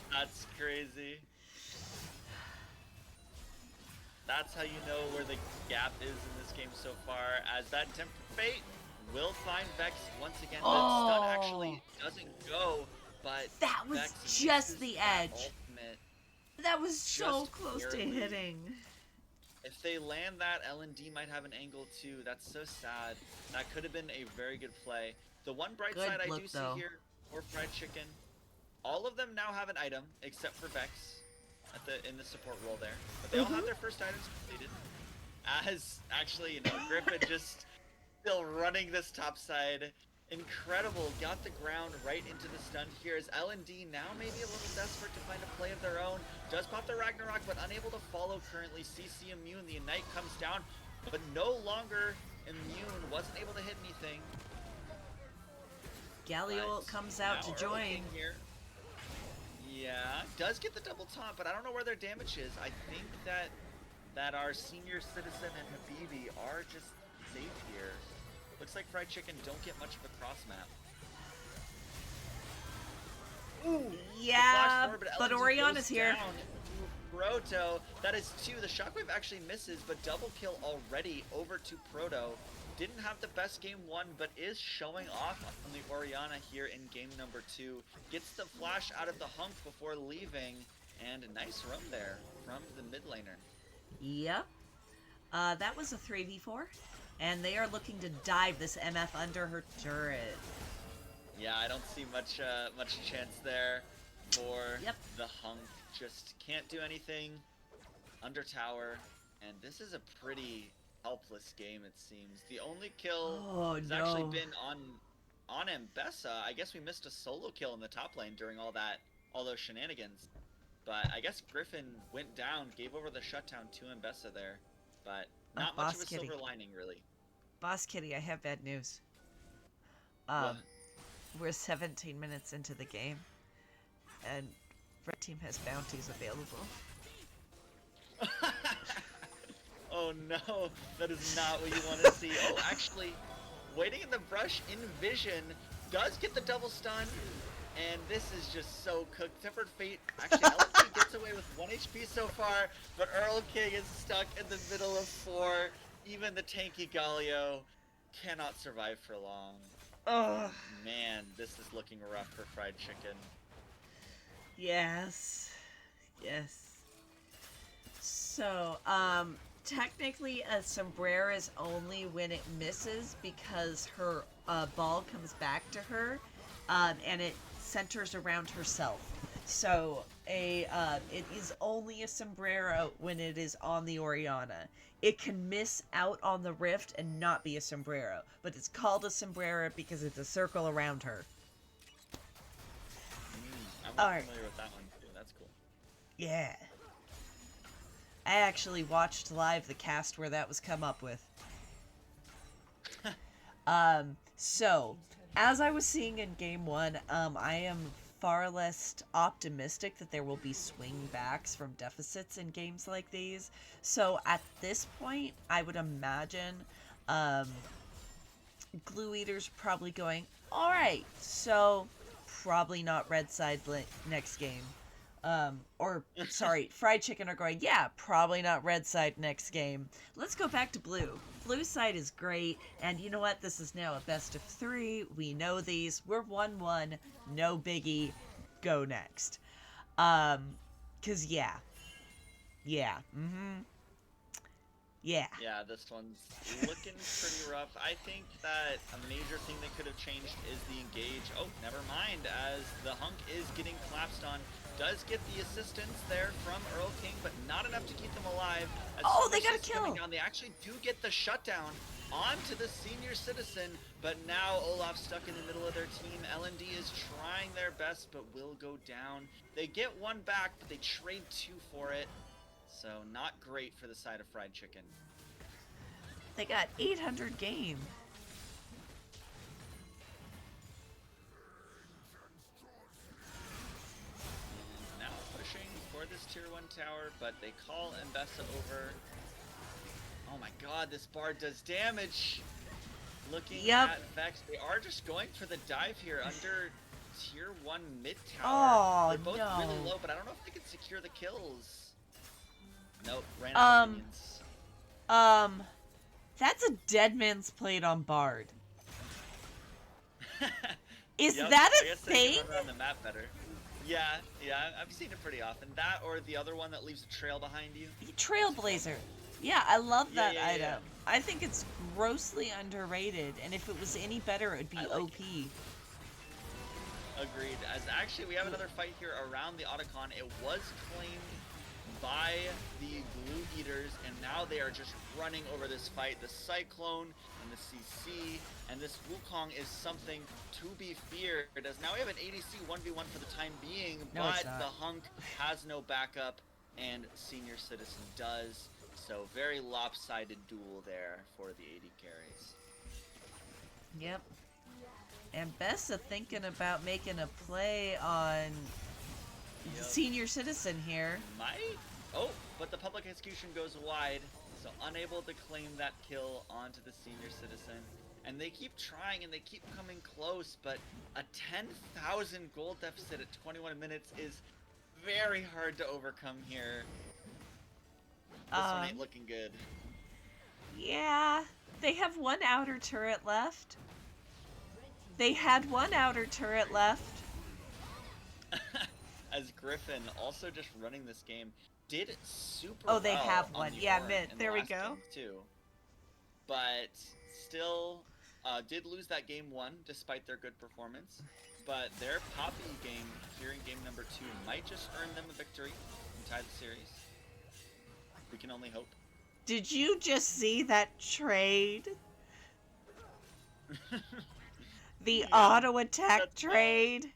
That's crazy. That's how you know where the gap is in this game so far, as that Temper Fate will find Vex once again. The stun actually doesn't go, but that was Vex just misses the that edge. ultimate. That was so Just close to barely. hitting. If they land that, L&D might have an angle too. That's so sad. That could have been a very good play. The one bright Good side I look, do though. see here for Fried Chicken, all of them now have an item except for Vex in the support role there. But they all have their first items completed. As actually, you know, Griffin just still running this top side. Incredible, got the ground right into the stun here as L&D now maybe a little desperate to find a play of their own. Does pop the Ragnarok, but unable to follow currently. CC immune, the Ignite comes down, but no longer immune, wasn't able to hit anything. Galio comes out to Now Earl join. King here. Yeah, does get the double taunt, but I don't know where their damage is. I think that our senior citizen and Habibi are just safe here. Looks like Fried Chicken don't get much of a cross map. Ooh, Yeah, forward, but LNG Orion goes is here. down to Proto. That is 2. The Shockwave actually misses, but double kill already over to Proto. Didn't have the best game 1, but is showing off on the Oriana here in game number 2. Gets the flash out of the Hunk before leaving, and a nice run there from the mid laner. Yep. That was a 3v4. And they are looking to dive this MF under her turret. Yeah, I don't see much chance there for Yep. the Hunk. Just can't do anything under tower, and this is a pretty helpless game, it seems. The only kill has actually been on Ambessa. I guess we missed a solo kill in the top lane during all those shenanigans. But I guess Griffin went down, gave over the shutdown to Ambessa there. But not much of a silver lining, really. Boss Kitty, I have bad news. We're 17 minutes into the game, and red team has bounties available. Oh no, that is not what you want to see. Oh, actually, waiting in the brush in vision does get the double stun, and this is just so cooked. Tempered Fate actually LFK gets away with 1 HP so far, but Earl King is stuck in the middle of 4. Even the tanky Galio cannot survive for long. Ugh. Man, this is looking rough for Fried Chicken. Yes. Yes. So, technically a sombrero is only when it misses because her ball comes back to her, and it centers around herself. So it is only a sombrero when it is on the Oriana. It can miss out on the rift and not be a sombrero, but it's called a sombrero because it's a circle around her. I'm All not right. familiar with that one too. That's cool. Yeah. I actually watched live the cast where that was come up with. So, as I was seeing in game one, I am far less optimistic that there will be swing backs from deficits in games like these. So, at this point, I would imagine um, Glue Eater's probably going, alright, so probably not red side next game. Or, sorry, Fried Chicken are going, yeah, probably not red side next game. Let's go back to blue. Blue side is great, and you know what? This is now a best of three. We know these. We're 1-1. No biggie. Go next. Cause yeah. Yeah. Mm-hmm. Yeah. Yeah, this one's looking pretty rough. I think that a major thing they could have changed is the engage. Oh, never mind, as the hunk is getting collapsed on. Does get the assistance there from Earl King, but not enough to keep them alive. As Oh, Senior they got a Citizen coming kill! down, they actually do get the shutdown onto the Senior Citizen, but now Olaf's stuck in the middle of their team. L&D is trying their best, but will go down. They get one back, but they trade two for it. So not great for the side of Fried Chicken. They got 800 game. Now pushing for this tier 1 tower, but they call Mbessa over. Oh my god, this bard does damage! Looking at Vex, they are just going for the dive here under tier 1 mid tower. Oh, They're both no. really low, but I don't know if they can secure the kills. Nope, ran out of minions. That's a dead man's plate on Bard. Is Yep, that I a guess they thing? can run around the map better. Yeah, I've seen it pretty often. That or the other one that leaves a trail behind you. Trailblazer. Yeah, I love that Yeah, item. yeah. I think it's grossly underrated, and if it was any better, it would be I like OP. Agreed. As actually, we have another fight here around the Otacon. It was claimed by the Glue Eaters, and now they are just running over this fight. The Cyclone and the CC, and this Wukong is something to be feared. As now we have an ADC 1v1 for the time being, No, but it's not. the Hunk has no backup, and Senior Citizen does. So very lopsided duel there for the AD carries. Yep. And Bessa thinking about making a play on Yep. Senior Citizen here. Might? Oh, but the public execution goes wide, so unable to claim that kill onto the Senior Citizen. And they keep trying and they keep coming close, but a 10,000 gold deficit at 21 minutes is very hard to overcome here. This one ain't looking good. Yeah, they have one outer turret left. They had one outer turret left. As Griffin, also just running this game, did super Oh, they well have on one. the Yeah, Ornn in the there we last go. game, too. But still did lose that game 1 despite their good performance. But their Poppy game here in game number 2 might just earn them a victory and tie the series. We can only hope. Did you just see that trade? The auto attack trade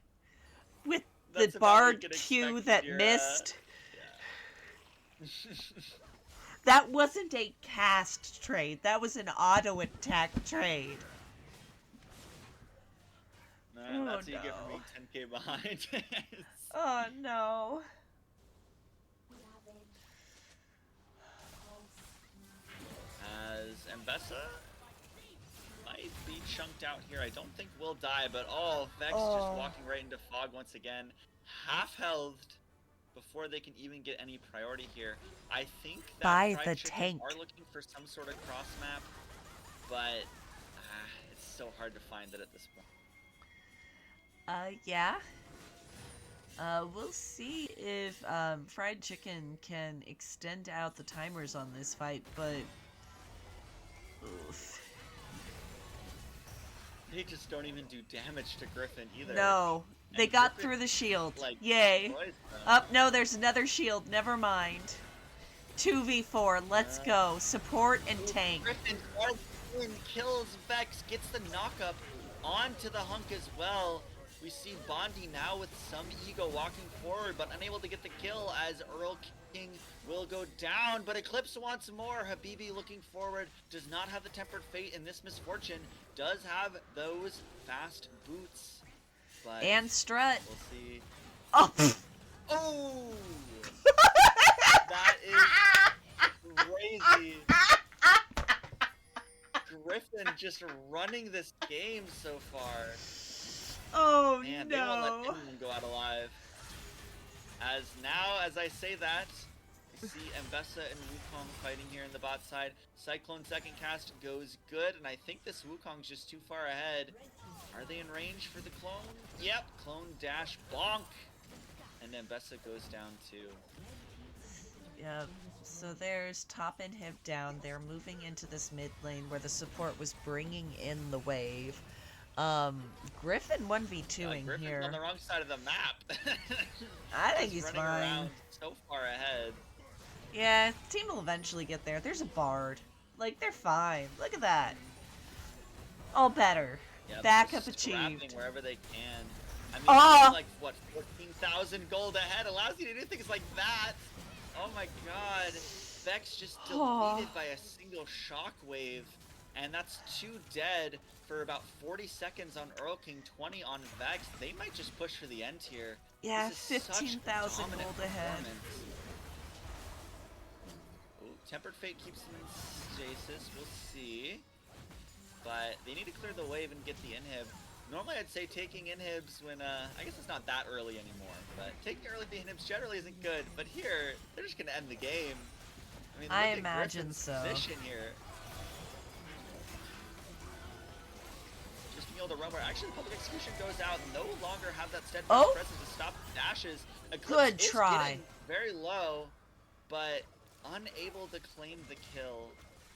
with the Bard Q that missed. Yeah. That wasn't a cast trade. That was an auto attack trade. That's what you get for being 10k behind. Oh no. As Mbessa might be chunked out here. I don't think we'll die, but oh, Vex just walking right into Fog once again. Half-healthed before they can even get any priority here. I think that By Fried the Chicken tank. are looking for some sort of cross map, but it's so hard to find it at this point. Yeah. We'll see if Fried Chicken can extend out the timers on this fight, but oof. They just don't even do damage to Griffin either. No, they And got Griffin, through the shield. like, Yay. destroys them. Up, no, there's another shield. Never mind. 2v4. Let's go. Support and tank. Griffin charges in, kills Vex, gets the knockup onto the hunk as well. We see Bondi now with some ego walking forward, but unable to get the kill as Earl King will go down. But Eclipse wants more. Habibi looking forward, does not have the Tempered Fate in this misfortune, does have those fast boots. But And Strut. we'll see. Oh, Oh! That is crazy. Griffin just running this game so far. oh Man, they won't let no. anyone go out alive. As now, as I say that, we see Mbessa and Wukong fighting here in the bot side. Cyclone second cast goes good, and I think this Wukong's just too far ahead. Are they in range for the clone? Yep, clone dash bonk. And Mbessa goes down too. Yep. So there's top and hip down. They're moving into this mid lane where the support was bringing in the wave. Griffin 1v2ing Griffin's here. on the wrong side of the map. I think he's running fine. around so far ahead. Yeah, team will eventually get there. There's a bard. Like, they're fine. Look at that. All better. Yep, Backup just scrapping achieved. wherever they can. I mean, Ah! being like, what, 14,000 gold ahead allows you to do things like that. Oh my god. Vex just deleted by a single shockwave. And that's 2 dead for about 40 seconds on Earl King, 20 on Vex. They might just push for the end here. Yeah, This is such 15,000 dominant gold ahead. performance. Ooh, Tempered Fate keeps them in stasis. We'll see. But they need to clear the wave and get the inhib. Normally I'd say taking inhibs when, I guess it's not that early anymore, but taking early inhibs generally isn't good. But here, they're just gonna end the game. I mean, look I at imagine Griffin's so. position here. Just being able to run where actually the public execution goes out, no longer have that steadfast Oh. presence to stop the dashes. Eclipse Good is try. getting very low, but unable to claim the kill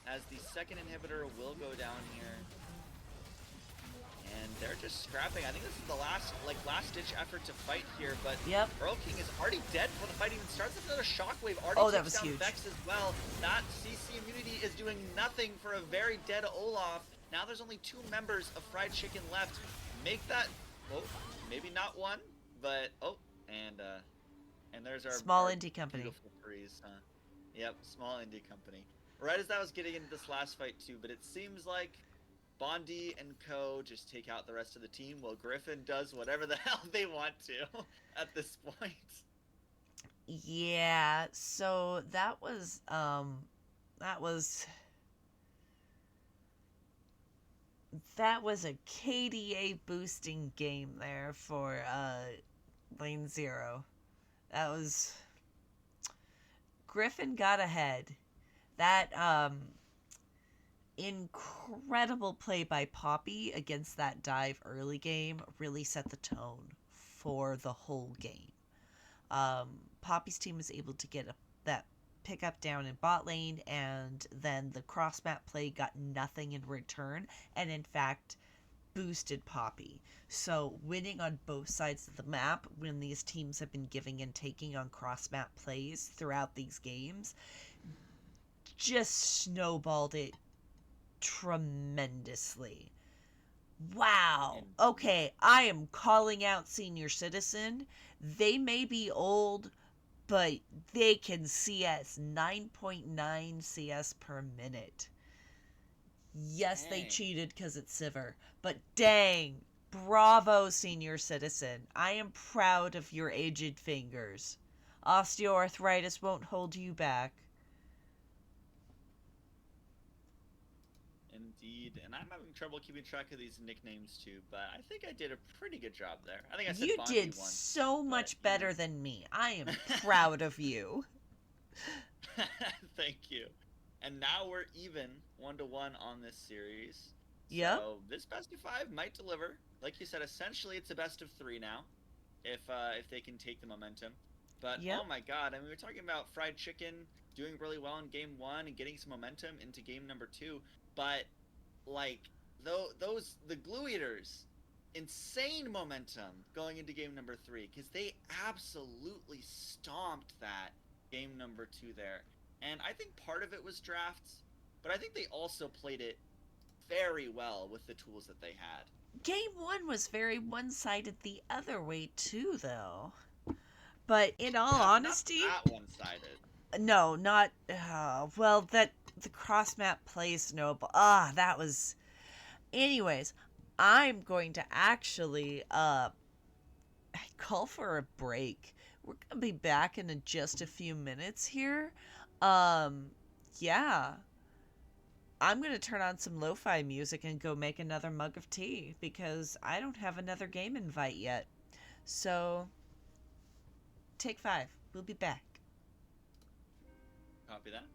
as the second inhibitor will go down here. And they're just scrapping. I think this is the last ditch effort to fight here, but Yep. Earl King is already dead before the fight even starts. That's another shockwave. Already Oh, that takes was down huge. Vex as well. That CC immunity is doing nothing for a very dead Olaf. Now there's only 2 members of Fried Chicken left. Make that, oh, maybe not one, but and there's our Small our indie company. Beautiful freeze, huh? Yep, small indie company. Right as I was getting into this last fight too, but it seems like Bondi and Co. just take out the rest of the team while Griffin does whatever the hell they want to at this point. Yeah, so that was a KDA boosting game there for Lane 0. That was Griffin got ahead. That incredible play by Poppy against that dive early game really set the tone for the whole game. Poppy's team was able to get that pickup down in bot lane, and then the cross map play got nothing in return, and in fact boosted Poppy. So winning on both sides of the map when these teams have been giving and taking on cross map plays throughout these games just snowballed it tremendously. Wow. Okay, I am calling out Senior Citizen. They may be old, but they can CS 9.9 CS per minute. Yes, they Dang. cheated because it's Sivir, but dang, bravo, Senior Citizen. I am proud of your aged fingers. Osteoarthritis won't hold you back. Indeed, and I'm having trouble keeping track of these nicknames too, but I think I did a pretty good job there. I think I said You Bondi did once. so but, much you better know. than me. I am proud of you. Thank you. And now we're even 1-1 on this series. Yep. So this best of 5 might deliver. Like you said, essentially it's a best of 3 now. if they can take the momentum. But Yep. oh my god, I mean, we're talking about Fried Chicken doing really well in game one and getting some momentum into game number two. But like those the Glue Eaters, insane momentum going into game number three because they absolutely stomped that game number two there. And I think part of it was drafts, but I think they also played it very well with the tools that they had. Game one was very one sided the other way, too, though. But in all Yeah, but not honesty, that one sided. no, not. Well, that. The cross map plays no. Ah, that was. Anyways, I'm going to actually call for a break. We're gonna be back in just a few minutes here. Um, yeah, I'm gonna turn on some lo-fi music and go make another mug of tea because I don't have another game invite yet. So, take five. We'll be back. Copy that.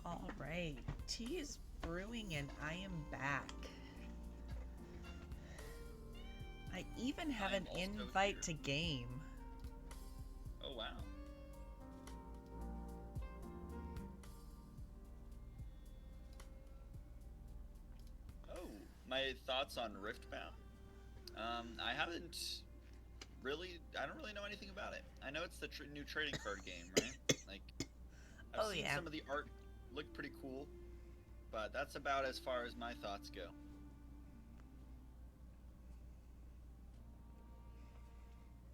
All right, tea is brewing and I am back. I even have I'm an also invite here. to game. Oh wow. thoughts on Riftbound? I don't really know anything about it. I know it's the new trading card game, right? Like, I've Oh seen yeah. some of the art look pretty cool, but that's about as far as my thoughts go.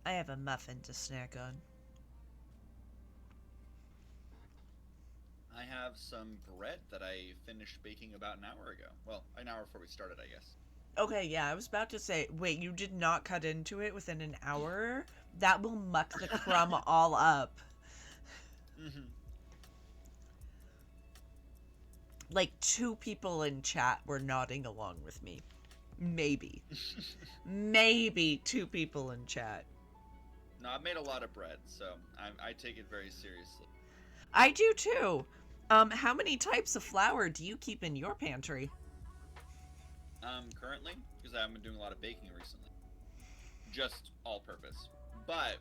I have a muffin to snack on. I have some bread that I finished baking about an hour ago. Well, an hour before we started, I guess. Okay, yeah, I was about to say, wait, you did not cut into it within an hour? That will muck the crumb all up. Hmm. Like, 2 people in chat were nodding along with me. Maybe. Maybe 2 people in chat. No, I've made a lot of bread, so I take it very seriously. I do too. How many types of flour do you keep in your pantry? Currently, because I haven't been doing a lot of baking recently, just all-purpose. But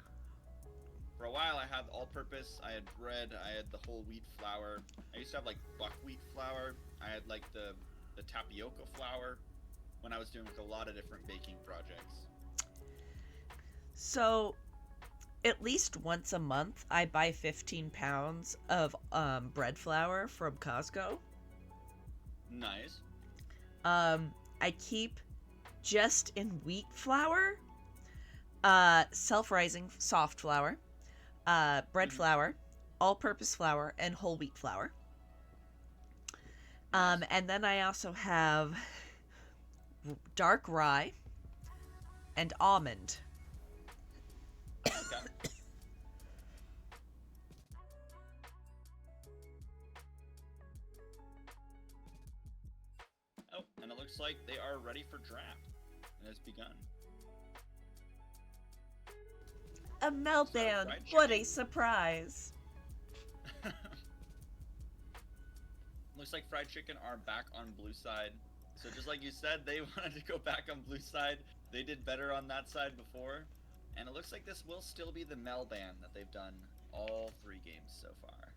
for a while, I had all-purpose. I had bread. I had the whole wheat flour. I used to have like buckwheat flour. I had like the tapioca flour when I was doing like a lot of different baking projects. So, at least once a month, I buy 15 pounds of bread flour from Costco. Nice. I keep just in wheat flour, self-rising soft flour, bread Mhm. flour, all-purpose flour, and whole wheat flour. Nice. And then I also have dark rye and almond. Okay. Oh, and it looks like they are ready for draft. It has begun. A So meltdown. fried What a chicken. surprise. Looks like fried chicken are back on blue side. So just like you said, they wanted to go back on blue side. They did better on that side before. And it looks like this will still be the Mel ban that they've done all 3 games so far.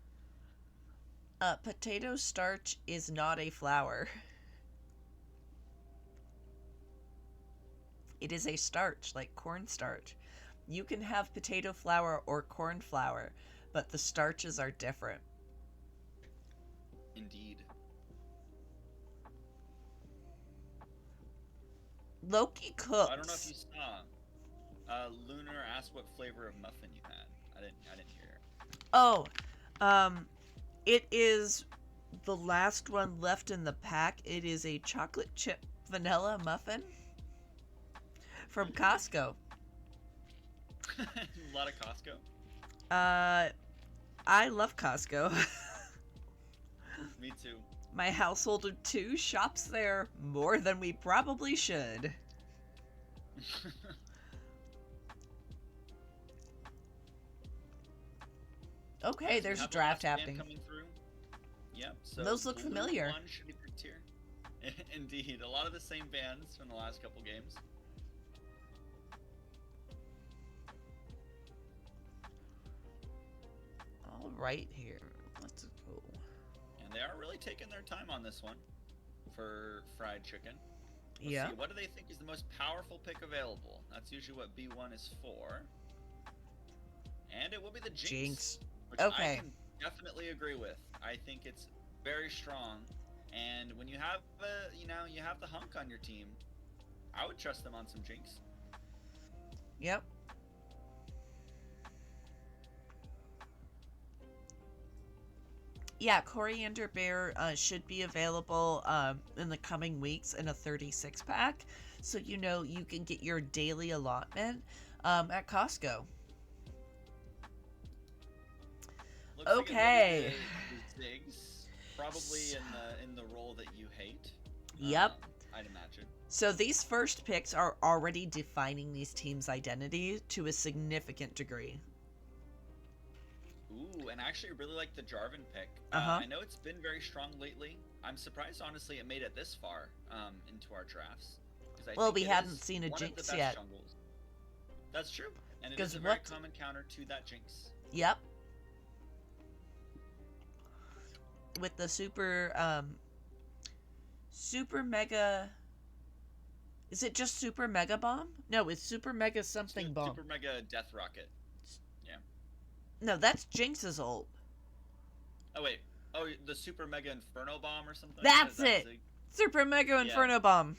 Potato starch is not a flour. It is a starch, like cornstarch. You can have potato flour or corn flour, but the starches are different. Indeed. Loki So I don't know if you cooks. saw. Lunar asked what flavor of muffin you had. I didn't hear. Oh, um, it is the last one left in the pack. It is a chocolate chip vanilla muffin from Costco. A lot of Costco. Uh, I love Costco. Me too. My household of 2 shops there more than we probably should. Okay, Yes, we there's a have the draft last ban happening. coming through. Yep. So Those look blue familiar. one should be picked here. Indeed, a lot of the same bans from the last couple games. All right, here. Let's go. And they are really taking their time on this one for fried chicken. Let's Yeah. see, what do they think is the most powerful pick available? That's usually what B1 is for. And it will be the Jinx, Jinx. which I Okay. can definitely agree with. I think it's very strong. And when you have you have the hunk on your team, I would trust them on some Jinx. Yep. Yeah, Coriander Bear should be available in the coming weeks in a 36 pack. So you know you can get your daily allotment at Costco. Looks like it will Okay. be the Ziggs, probably in the role that you hate. Yep. I'd imagine. So these first picks are already defining these teams' identity to a significant degree. Ooh, and I actually really like the Jarvan pick. Uh-huh. I know it's been very strong lately. I'm surprised, honestly, it made it this far into our drafts. Because I Well, think we it hadn't is seen a one of the Jinx best yet. jungles. That's true. And it is Because a very what? common counter to that Jinx. Yep. With the super mega Is it just Super Mega Bomb? No, it's Super Mega something Bomb. Super Mega Death Rocket. Yeah. No, that's Jinx's ult. Oh wait. Oh, the Super Mega Inferno Bomb or something. That's Is that it. Zig? Super Mega Yeah. Inferno Bomb.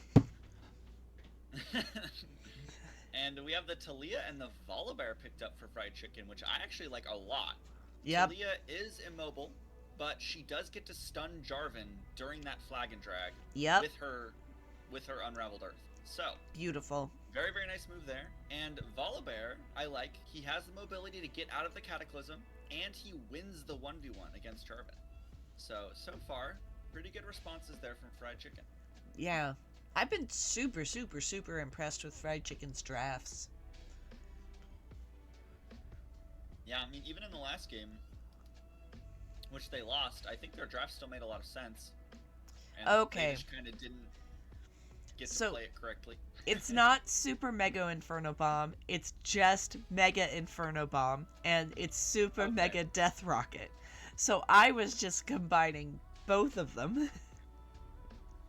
And we have the Talia and the Volibear picked up for fried chicken, which I actually like a lot. Yep. Talia is immobile, but she does get to stun Jarvan during that flag and drag Yep. with her Unraveled Earth. So Beautiful. very, very nice move there. And Volibear, I like. He has the mobility to get out of the Cataclysm, and he wins the 1v1 against Jarvan. So far, pretty good responses there from Fried Chicken. Yeah. I've been super, super, super impressed with Fried Chicken's drafts. Yeah, I mean, even in the last game, which they lost, I think their draft still made a lot of sense. And Okay. They just kind of didn't get to So- play it correctly. It's not Super Mega Inferno Bomb. It's just Mega Inferno Bomb. And it's Super Okay. Mega Death Rocket. So I was just combining both of them.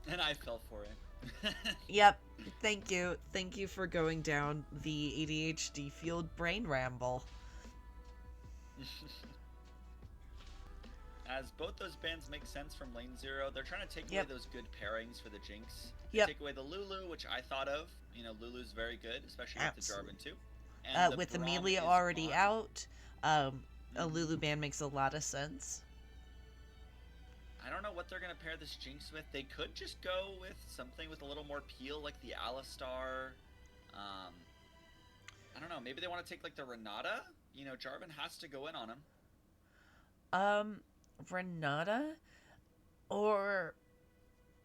And I fell for it. Yep. Thank you. Thank you for going down the ADHD fueled brain ramble. As both those bans make sense from Lane Zero, they're trying to take Yep. away those good pairings for the Jinx. They Yep. take away the Lulu, which I thought of. You know, Lulu's very good, especially with the Absolutely. Jarvan too. And With Braum Amelia is already gone. out, a Mhm. Lulu ban makes a lot of sense. I don't know what they're gonna pair this Jinx with. They could just go with something with a little more peel, like the Alistar. I don't know. Maybe they want to take like the Renata. You know, Jarvan has to go in on him. Renata? Or,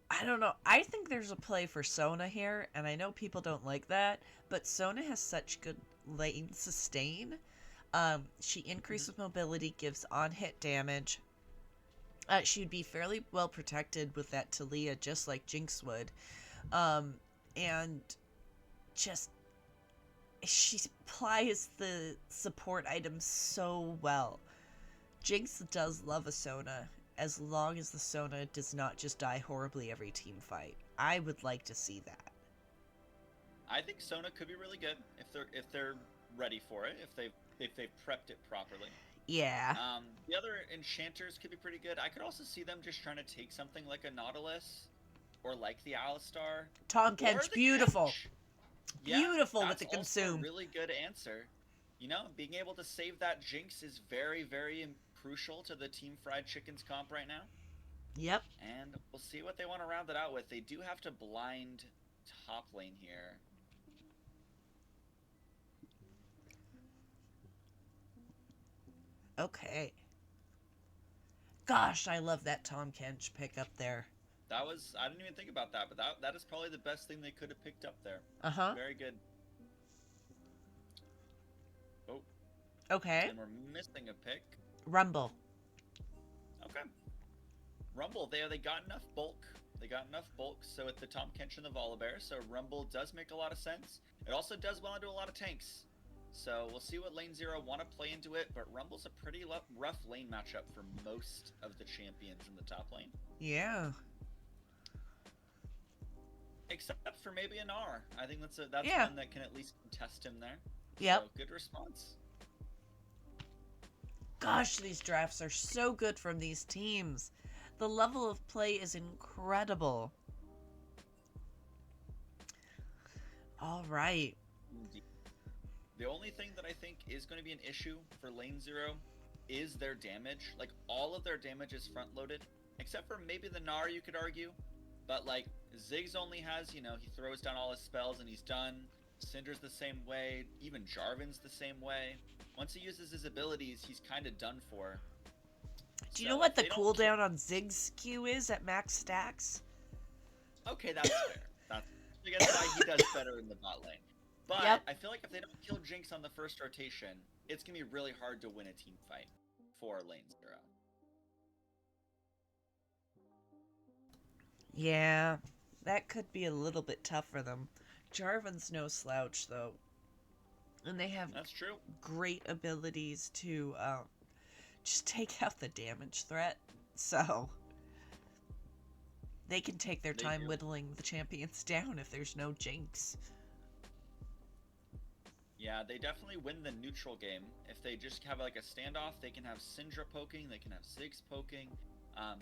I don't know. I think there's a play for Sona here, and I know people don't like that, but Sona has such good lane sustain. She increases mobility, gives on-hit damage. She'd be fairly well protected with that Talia, just like Jinx would. And just, she plies the support items so well. Jinx does love a Sona, as long as the Sona does not just die horribly every team fight. I would like to see that. I think Sona could be really good if they're ready for it. If they've prepped it properly. Yeah. The other enchanters could be pretty good. I could also see them just trying to take something like a Nautilus, or like the Alistar. Tom or Kench, the beautiful. Kench. Yeah, Beautiful with that's the also consume. a really good answer. You know, being able to save that Jinx is very, very crucial to the Team Fried Chicken's comp right now. Yep. And we'll see what they want to round it out with. They do have to blind top lane here. Okay. Gosh, I love that Tom Kench pick up there. That was, I didn't even think about that, but that is probably the best thing they could have picked up there. Uh-huh. Very good. Oh, Okay. and we're missing a pick. Rumble. Okay. Rumble, they got enough bulk. They got enough bulk, so at the Tom Kench and the Volibear, so Rumble does make a lot of sense. It also does well into a lot of tanks. So we'll see what Lane Zero want to play into it, but Rumble's a pretty rough lane matchup for most of the champions in the top lane. Yeah. Except for maybe an R. I think that's Yeah. one that can at least contest him there. Yep. So, good response. Gosh, these drafts are so good from these teams. The level of play is incredible. All right. Indeed. The only thing that I think is going to be an issue for Lane Zero is their damage. Like, all of their damage is front-loaded, except for maybe the Gnar, you could argue. But, like, Ziggs only has, you know, he throws down all his spells and he's done. Syndra's the same way. Even Jarvan's the same way. Once he uses his abilities, he's kind of done for. Do you know what the cooldown on Ziggs Q is at max stacks? Okay, that's fair. I guess why he does better in the bot lane. But Yep. I feel like if they don't kill Jinx on the first rotation, it's going to be really hard to win a team fight for Lane Zero. Yeah, that could be a little bit tough for them. Jarvan's no slouch, though. And they have That's true. great abilities to just take out the damage threat. So, They can take their They time do. whittling the champions down if there's no jinx. Yeah, they definitely win the neutral game. If they just have like a standoff, they can have Syndra poking, they can have Ziggs poking,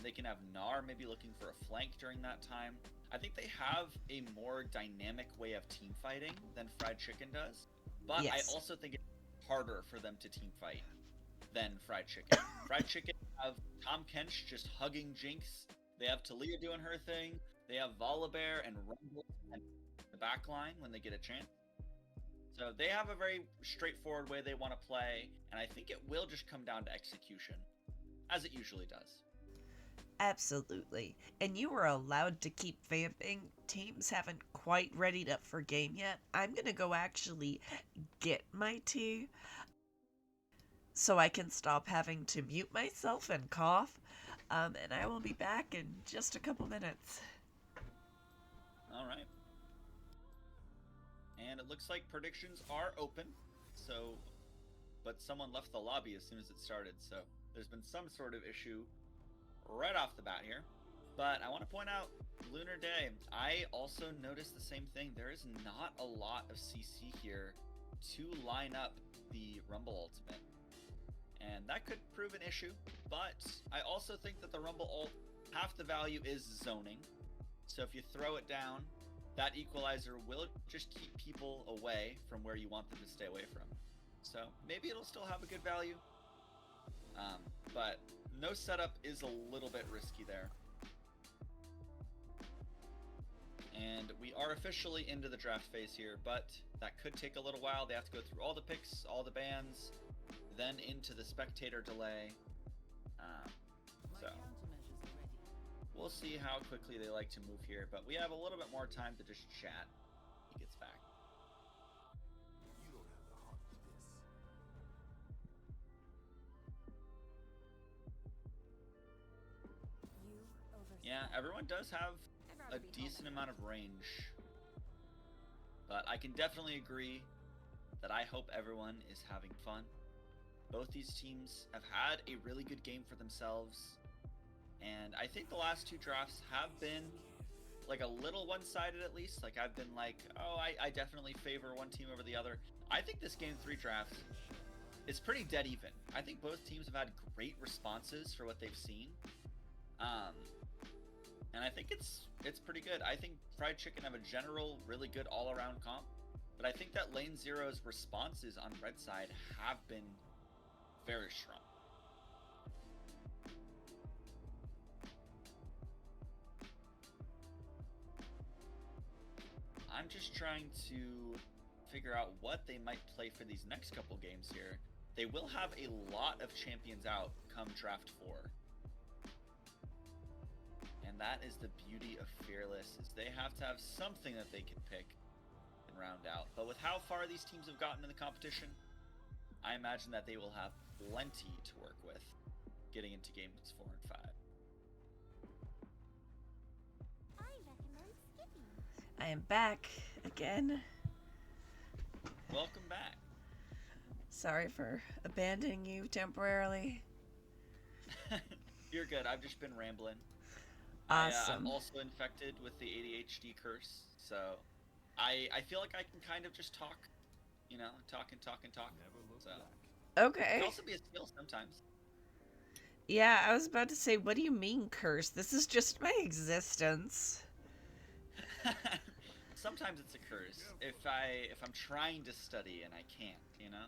they can have Gnar maybe looking for a flank during that time. I think they have a more dynamic way of team fighting than Fried Chicken does, but I Yes. also think it's harder for them to team fight than Fried Chicken. Fried Chicken have Tom Kench just hugging Jinx. They have Talia doing her thing. They have Volibear and Rumble and the back line when they get a chance. So they have a very straightforward way they want to play, and I think it will just come down to execution, as it usually does. Absolutely. And you were allowed to keep vamping. Teams haven't quite readied up for game yet. I'm gonna go actually get my tea so I can stop having to mute myself and cough. And I will be back in just a couple minutes. All right. And it looks like predictions are open. So, but someone left the lobby as soon as it started. So there's been some sort of issue right off the bat here. But I want to point out Lunar Day. I also noticed the same thing. There is not a lot of CC here to line up the Rumble ultimate. And that could prove an issue. But I also think that the Rumble ult, half the value is zoning. So if you throw it down, that equalizer will just keep people away from where you want them to stay away from. So maybe it'll still have a good value. But no setup is a little bit risky there. And we are officially into the draft phase here, but that could take a little while. They have to go through all the picks, all the bans, then into the spectator delay. So we'll see how quickly they like to move here, but we have a little bit more time to just chat. He gets back. You don't have the heart for this. Yeah, everyone does have a decent amount of range, but I can definitely agree that I hope everyone is having fun. Both these teams have had a really good game for themselves, and I think the last two drafts have been like a little one-sided at least. Like I've been like, oh, I definitely favor one team over the other. I think this game 3 draft is pretty dead even. I think both teams have had great responses for what they've seen. And I think it's pretty good. I think Fried Chicken have a general really good all-around comp, but I think that Lane Zero's responses on red side have been very strong. I'm just trying to figure out what they might play for these next couple games here. They will have a lot of champions out come draft 4. And that is the beauty of Fearless, is they have to have something that they can pick and round out. But with how far these teams have gotten in the competition, I imagine that they will have plenty to work with getting into games 4 and 5. I am back again. Welcome back. Sorry for abandoning you temporarily. You're good. I've just been rambling. Awesome. I'm also infected with the ADHD curse, so I feel like I can kind of just talk, you know, talk. Never look So back. it Okay. can also be a skill sometimes. Yeah, I was about to say, what do you mean curse? This is just my existence. Sometimes it's a curse if I'm trying to study and I can't, you know.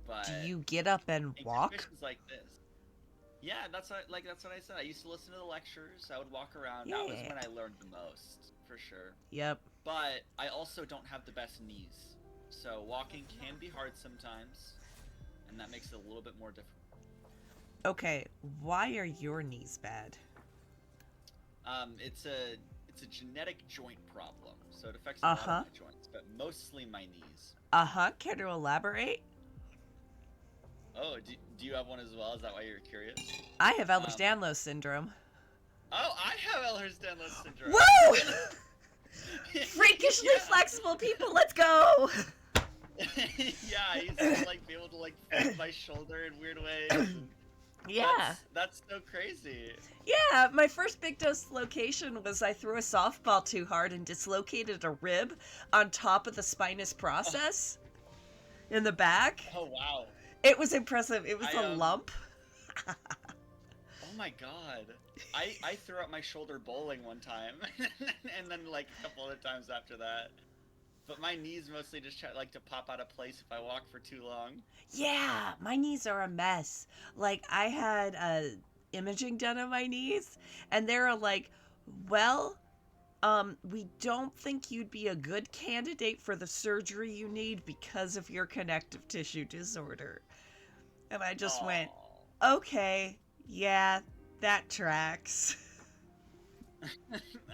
But Do you get up and in walk? conditions like this, yeah, that's what I said. I used to listen to the lectures. I would walk around. That was Yeah. when I learned the most, for sure. Yep. But I also don't have the best knees, so walking can be hard sometimes, and that makes it a little bit more difficult. Okay, why are your knees bad? It's a genetic joint problem, so it affects a lot of my joints, but mostly my knees. Care to elaborate? Oh, do you have one as well? Is that why you're curious? I have Ehlers-Danlos syndrome. Oh, I have Ehlers-Danlos syndrome. Woo! Freakishly Yeah. flexible people, let's go! Yeah, I used to like be able to like flip my shoulder in weird ways. And Yeah. That's so crazy. Yeah, my first big dislocation was I threw a softball too hard and dislocated a rib on top of the spinous Oh, process in the back. oh wow. It was impressive. It was I a lump. Oh my god. I threw out my shoulder bowling one time, and then like a couple other times after that. But my knees mostly just try like to pop out of place if I walk for too long. Yeah, my knees are a mess. Like I had imaging done on my knees, and they were like, "Well, we don't think you'd be a good candidate for the surgery you need because of your connective tissue disorder." And I just went, Oh. "Okay, yeah, that tracks."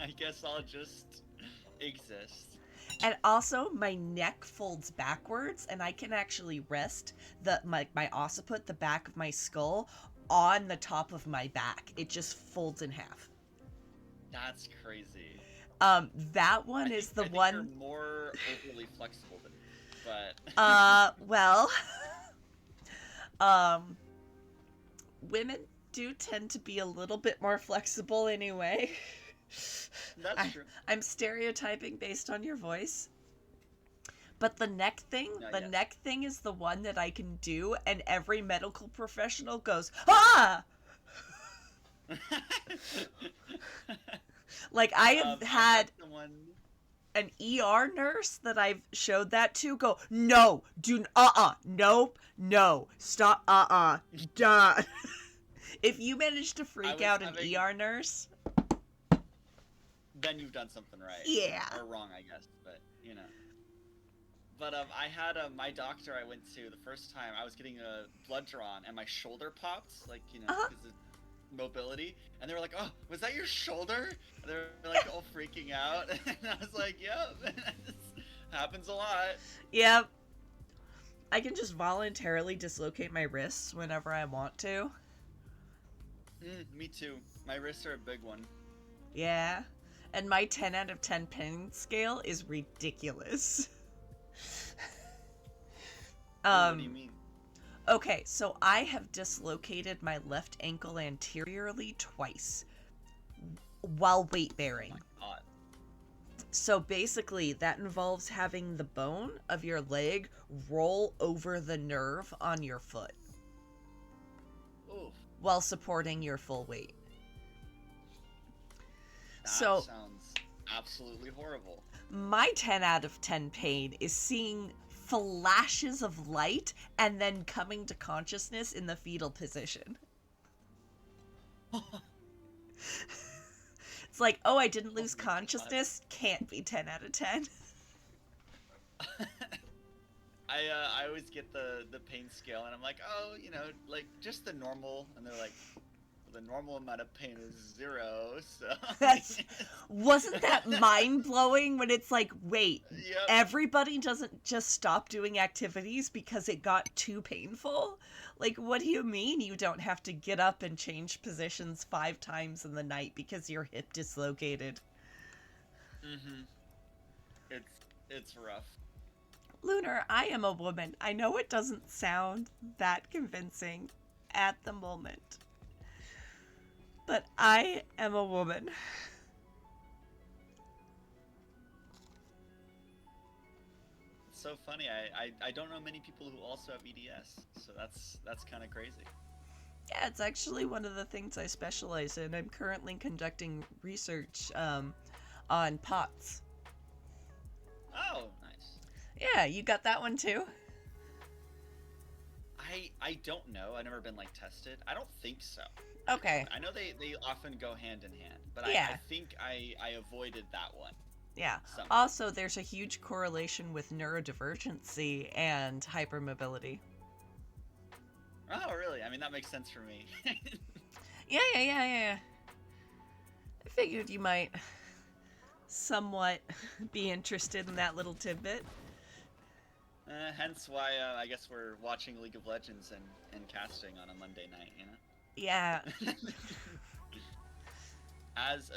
I guess I'll just exist. And also, my neck folds backwards, and I can actually rest my occiput, the back of my skull, on the top of my back. It just folds in half. That's crazy. That one is the I think one. you're more overly flexible than me, but Well, um, women do tend to be a little bit more flexible anyway. that's true. I'm stereotyping based on your voice. But the neck thing, the Yes. neck thing is the one that I can do, and every medical professional goes, "Ah!" Like I have I had someone. an ER nurse that I've showed that to go, "No, do nope, no, stop, done." If you manage to I freak was out an having. ER nurse, Then you've done something right. yeah. Or wrong, I guess. But you know. But I had my doctor I went to the first time. I was getting a blood drawn, and my shoulder popped, like Uh-huh. because of mobility. And they were like, "Oh, was that your shoulder?" And they were like all freaking out, and I was like, "Yep, this happens a lot." Yep. I can just voluntarily dislocate my wrists whenever I want to. Me too. My wrists are a big one. Yeah. And my 10 out of 10 pain scale is ridiculous. What do you mean? Okay, so I have dislocated my left ankle anteriorly twice while weight bearing. Odd. So basically, that involves having the bone of your leg roll over the nerve on your foot Oof. while supporting your full weight. That So sounds absolutely horrible. my 10 out of 10 pain is seeing flashes of light and then coming to consciousness in the fetal position. It's like, oh, I didn't lose my God. consciousness. Can't be 10 out of 10. I always get the pain scale, and I'm like, oh, like just the normal, and they're like, the normal amount of pain is 0. So Wasn't that mind blowing when it's like, wait, Yep. everybody doesn't just stop doing activities because it got too painful? Like, what do you mean you don't have to get up and change positions 5 times in the night because your hip dislocated? Mhm. It's rough. Lunar, I am a woman. I know it doesn't sound that convincing at the moment, but I am a woman. It's so funny. I don't know many people who also have EDS, so that's kind of crazy. Yeah, it's actually one of the things I specialize in. I'm currently conducting research on POTS. Oh, nice. Yeah, you got that one too? I don't know. I've never been like tested. I don't think so. Okay. I know they often go hand in hand, but Yeah. I think I avoided that one. Yeah. Somehow. Also, there's a huge correlation with neurodivergency and hypermobility. Oh, really? I mean, that makes sense for me. Yeah. I figured you might somewhat be interested in that little tidbit. Hence why I guess we're watching League of Legends and casting on a Monday night, you know? Yeah.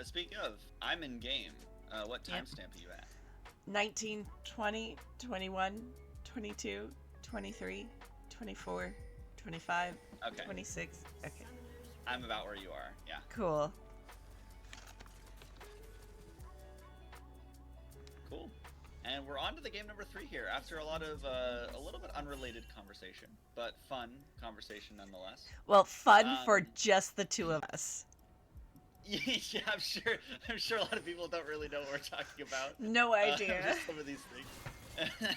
Speaking of, I'm in game. What Yep. timestamp are you at? 19, 20, 21, 22, 23, 24, 25, Okay. 26. Okay, I'm about where you are. Yeah. cool. Cool. And we're on to the game number 3 here after a lot of a little bit unrelated conversation, but fun conversation nonetheless. Well, fun for Um, just the two of us. Yeah, I'm sure a lot of people don't really know what we're talking about. No idea. Just some of these things.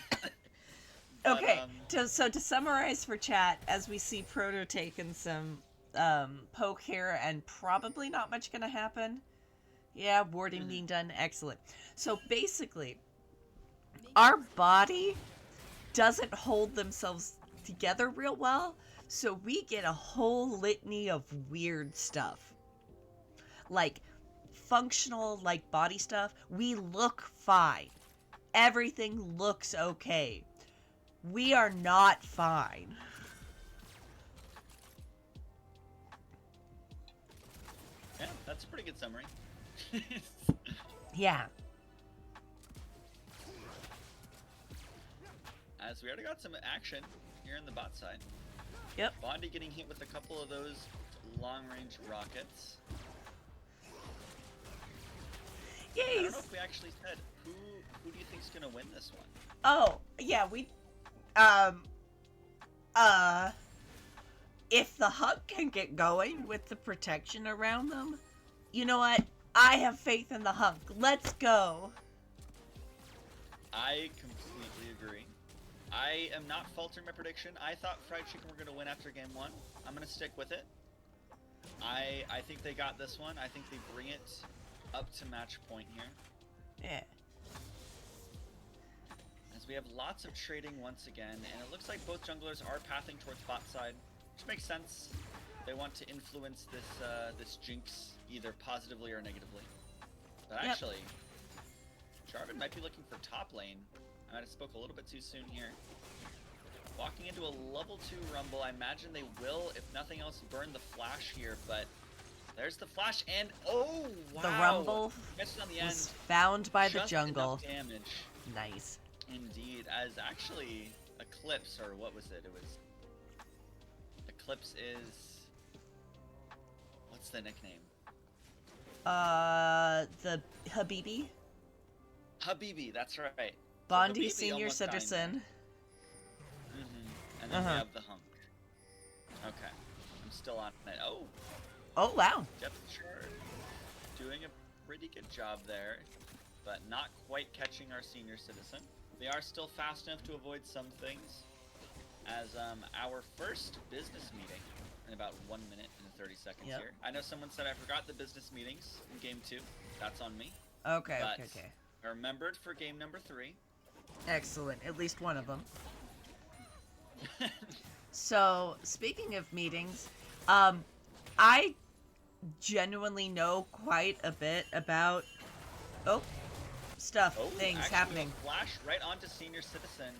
Okay, so to summarize for chat, as we see Proto taking some poke here, and probably not much gonna happen. Yeah, warding being done, excellent. So basically, our body doesn't hold themselves together real well, so we get a whole litany of weird stuff. Like functional, like body stuff. We look fine. Everything looks okay. We are not fine. Yeah, that's a pretty good summary. Yeah. As we already got some action here in the bot side. Yep. Bondi getting hit with a couple of those long-range rockets. I Yay! don't know if we actually said who do you think's gonna win this one? Oh, yeah, we if the hug can get going with the protection around them, you know what? I have faith in the hunk. Let's go. I completely agree. I am not faltering my prediction. I thought Fried Chicken were gonna win after game 1. I'm gonna stick with it. I think they got this one. I think they bring it up to match point here. Yeah. As we have lots of trading once again, and it looks like both junglers are pathing towards bot side, which makes sense. They want to influence this Jinx either positively or negatively. But Yep. actually, Jarvan might be looking for top lane. I might have spoke a little bit too soon here. Walking into a level 2 rumble, I imagine they will, if nothing else, burn the flash here, but there's the flash, and oh, wow! The rumble Missed on the was end. found by the Just jungle. enough damage. Nice. Indeed, as actually Eclipse, or what was it? It was Eclipse is what's the nickname? The Habibi? Habibi, that's right. Bondi Habibi Senior almost died Citizen. there. And then we Uh-huh. have the hunk. Okay, I'm still on it. Oh, Oh, wow. depth chart, doing a pretty good job there, but not quite catching our senior citizen. They are still fast enough to avoid some things. As our first business meeting in about 1 minute and 30 seconds Yep. here. I know someone said I forgot the business meetings in game 2. That's on me. Okay, But okay. I remembered for game number 3. Excellent. At least one of them. So, speaking of meetings, I genuinely know quite a bit about stuff, Oh, things actually, happening. a flash right onto senior citizen.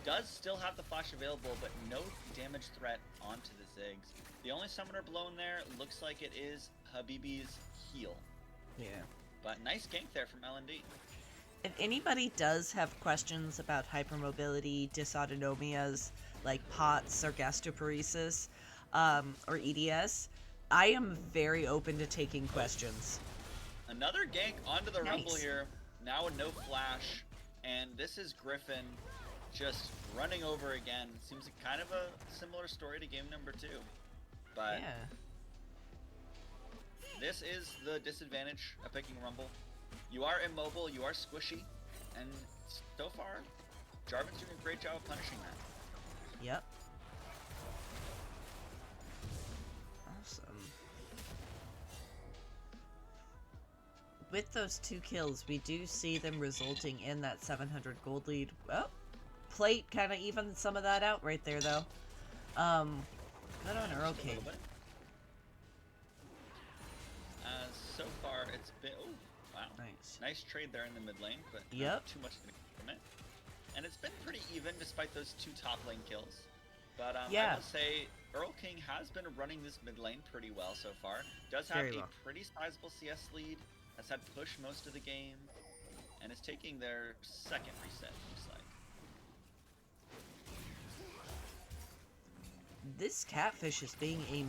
Does still have the flash available, but no damage threat onto the Ziggs. The only summoner blown there looks like it is Habibi's heal. Yeah. But nice gank there from L&D. If anybody does have questions about hypermobility, dysautonomias, like POTS or gastroparesis, or EDS, I am very open to taking questions. Another gank onto the rumble Nice. here. Now with no flash. And this is Griffin just running over again. Seems like kind of a similar story to game number 2. But Yeah. this is the disadvantage of picking rumble. You are immobile, you are squishy. And so far, Jarvan's doing a great job of punishing that. Yep. Awesome. With those 2 kills, we do see them resulting in that 700 gold lead. Oh, plate kind of evened some of that out right there, though. Good on Earl Just a King. little bit. So far, it's been... Oh, wow. Nice. Nice trade there in the mid lane, but Yep. not too much from it. And it's been pretty even despite those 2 top lane kills. But Yeah. I will say Earl King has been running this mid lane pretty well so far. Does have Very a well. pretty sizable CS lead. Has had push most of the game. And is taking their second reset, looks like. this catfish is being a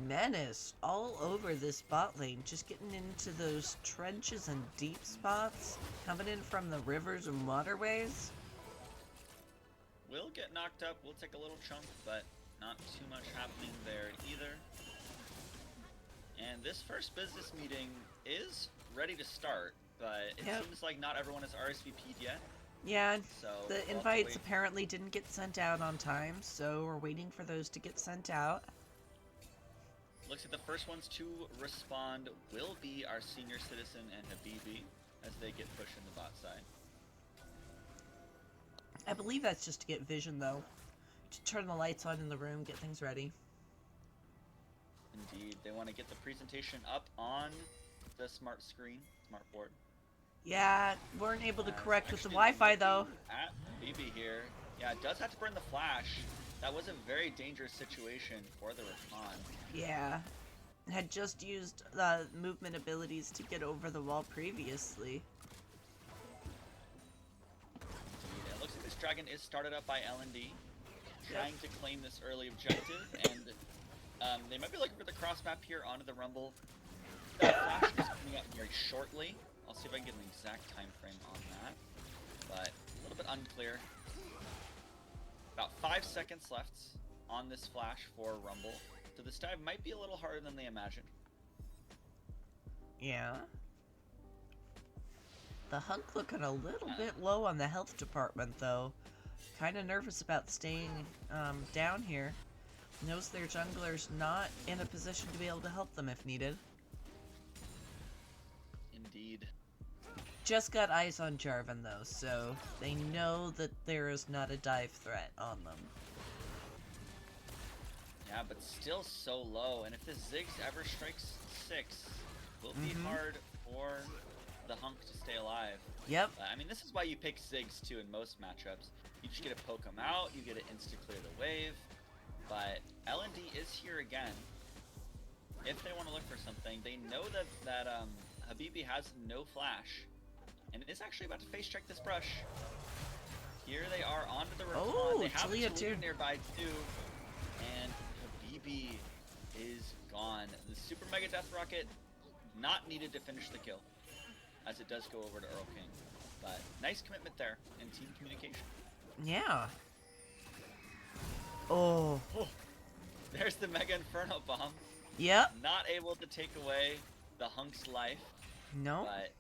menace all over this bot lane, just getting into those trenches and deep spots, coming in from the rivers and waterways. Will get knocked up, we'll take a little chunk, but not too much happening there either. And this first business meeting is ready to start, but it seems like not everyone is RSVP'd yet. Yeah, So the we'll invites apparently didn't get sent out on time, so we're waiting for those to get sent out. Looks like the first ones to respond will be our senior citizen and Habibi as they get pushed in the bot side. I believe that's just to get vision, though. To turn the lights on in the room, get things ready. Indeed, they want to get the presentation up on the smart board. Yeah, weren't able to correct with the Wi-Fi, though. At Habibi here. Yeah, it does have to burn the flash. That was a very dangerous situation for the Rakan. Yeah. Had just used the movement abilities to get over the wall previously. Indeed. It looks like this dragon is started up by L&D, trying to claim this early objective, and they might be looking for the cross map here onto the Rumble. That flash is coming up very shortly. I'll see if I can get an exact time frame on that, but a little bit unclear. About 5 seconds left on this flash for Rumble, so this dive might be a little harder than they imagined. Yeah. The Hunk looking a little bit low on the health department, though. Kind of nervous about staying down here. Knows their jungler's not in a position to be able to help them if needed. Indeed. Just got eyes on Jarvan, though, so they know that there is not a dive threat on them. Yeah, but still so low, and if the Ziggs ever strikes 6, it will be hard for the Hunk to stay alive. Yep. I mean, this is why you pick Ziggs, too, in most matchups. You just get to poke them out, you get to insta-clear the wave, but L&D is here again. If they want to look for something, they know that Habibi has no flash, and is actually about to face check this brush. Here they are onto the Rakan. Oh, they have Talia Talia too. nearby too, and Habibi is gone. The Super Mega Death Rocket not needed to finish the kill, as it does go over to Earl King. But nice commitment there and team communication. Yeah. Oh. There's the Mega Inferno Bomb. Yep. Not able to take away the Hunk's life. No. But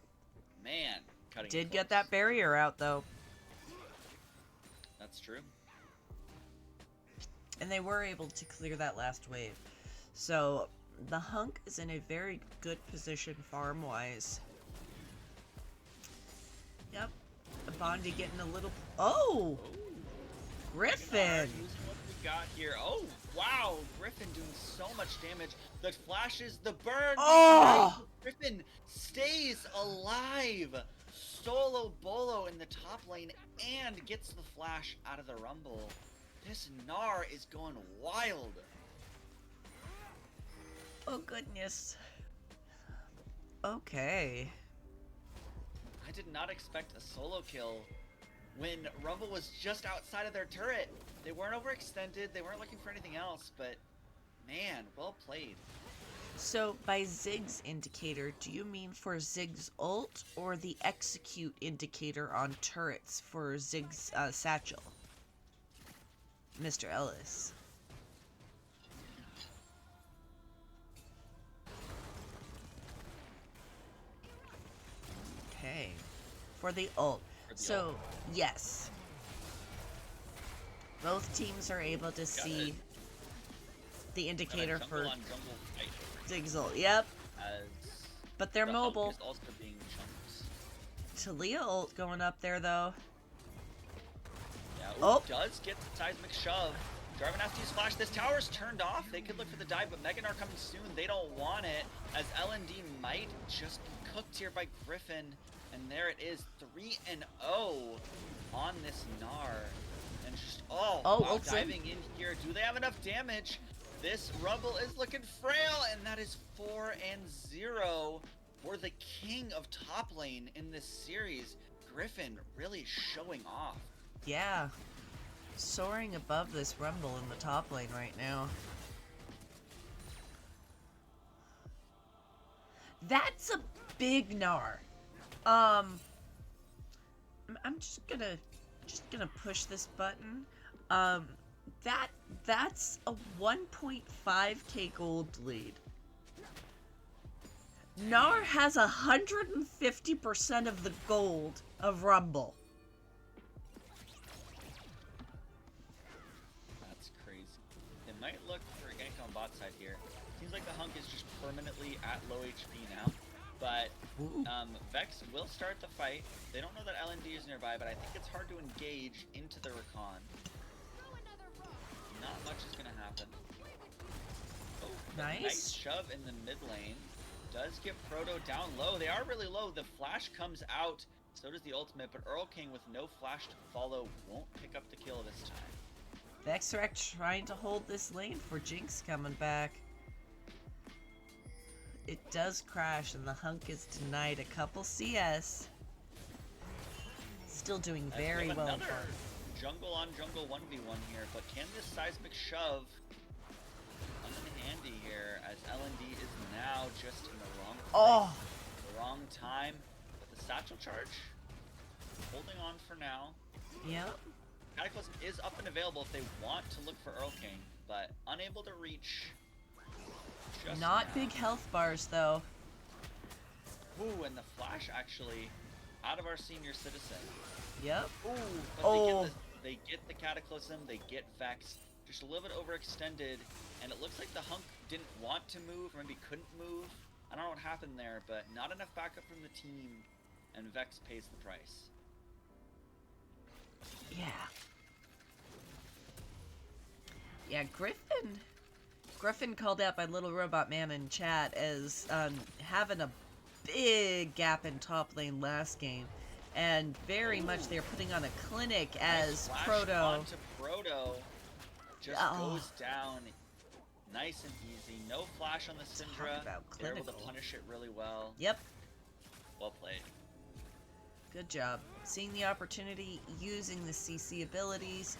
man, cutting Did it get close. that barrier out, though. That's true. And they were able to clear that last wave. So, the Hunk is in a very good position farm-wise. Yep. Bondi getting a little... Oh! Griffin! Using what we got here. Oh, wow! Griffin doing so much damage. The flashes, the burn. Oh! Griffin stays alive. Solo Bolo in the top lane and gets the flash out of the Rumble. This Gnar is going wild. Oh, goodness. Okay. I did not expect a solo kill when Rumble was just outside of their turret. They weren't overextended, they weren't looking for anything else, but man, well played. So, by Ziggs indicator, do you mean for Ziggs ult or the execute indicator on turrets for Ziggs satchel? Mr. Ellis. Okay. For the ult. So, yes. Both teams are able to see the indicator for Ziggs ult. Yep. But they're mobile. Is also being chunked. Talia ult going up there, though. Yeah, Oh. Does get the seismic shove. Jarvan has to use flash. This tower's turned off. They could look for the dive, but Mega Gnar coming soon. They don't want it, as L&D might just be cooked here by Griffin. And there it is, 3-0 on this Gnar. And just, wow, diving in here. Do they have enough damage? This Rumble is looking frail, and that is 4-0 for the king of top lane in this series. Griffin really showing off. Yeah. soaring above this Rumble in the top lane right now. That's a big Gnar. I'm just gonna push this button. Um, that's a 1.5k gold lead. Gnar has 150% of the gold of Rumble. That's crazy. It might look for gank on bot side here. Seems like the Hunk is just permanently at low HP now. But Vex will start the fight. They don't know that LND is nearby, but I think it's hard to engage into the recon. Not much is going to happen. Oh, nice shove in the mid lane. Does get Proto down low. They are really low. The flash comes out. So does the ultimate, but Earl King with no flash to follow won't pick up the kill this time. Vexrec trying to hold this lane for Jinx coming back. It does crash and the Hunk is denied a couple CS. Still doing very well. Another jungle on jungle 1v1 here, but can this seismic shove come in handy here as LND is now just in the wrong place, the wrong time. But the satchel charge holding on for now. Yep. Cataclysm is up and available if they want to look for Earl King, but unable to reach. Not now. Big health bars though. Ooh, and the flash actually out of our senior citizen. Yep. Ooh, but they get the Cataclysm, they get Vex, just a little bit overextended, and it looks like the Hunk didn't want to move, or maybe couldn't move. I don't know what happened there, but not enough backup from the team, and Vex pays the price. Yeah. Yeah, Griffin called out by Little Robot Man in chat as having a big gap in top lane last game. And very much they're putting on a clinic as Proto. Onto Proto just goes down nice and easy. No flash on the Syndra. They're able to punish it really well. Yep. Well played. Good job. Seeing the opportunity, using the CC abilities.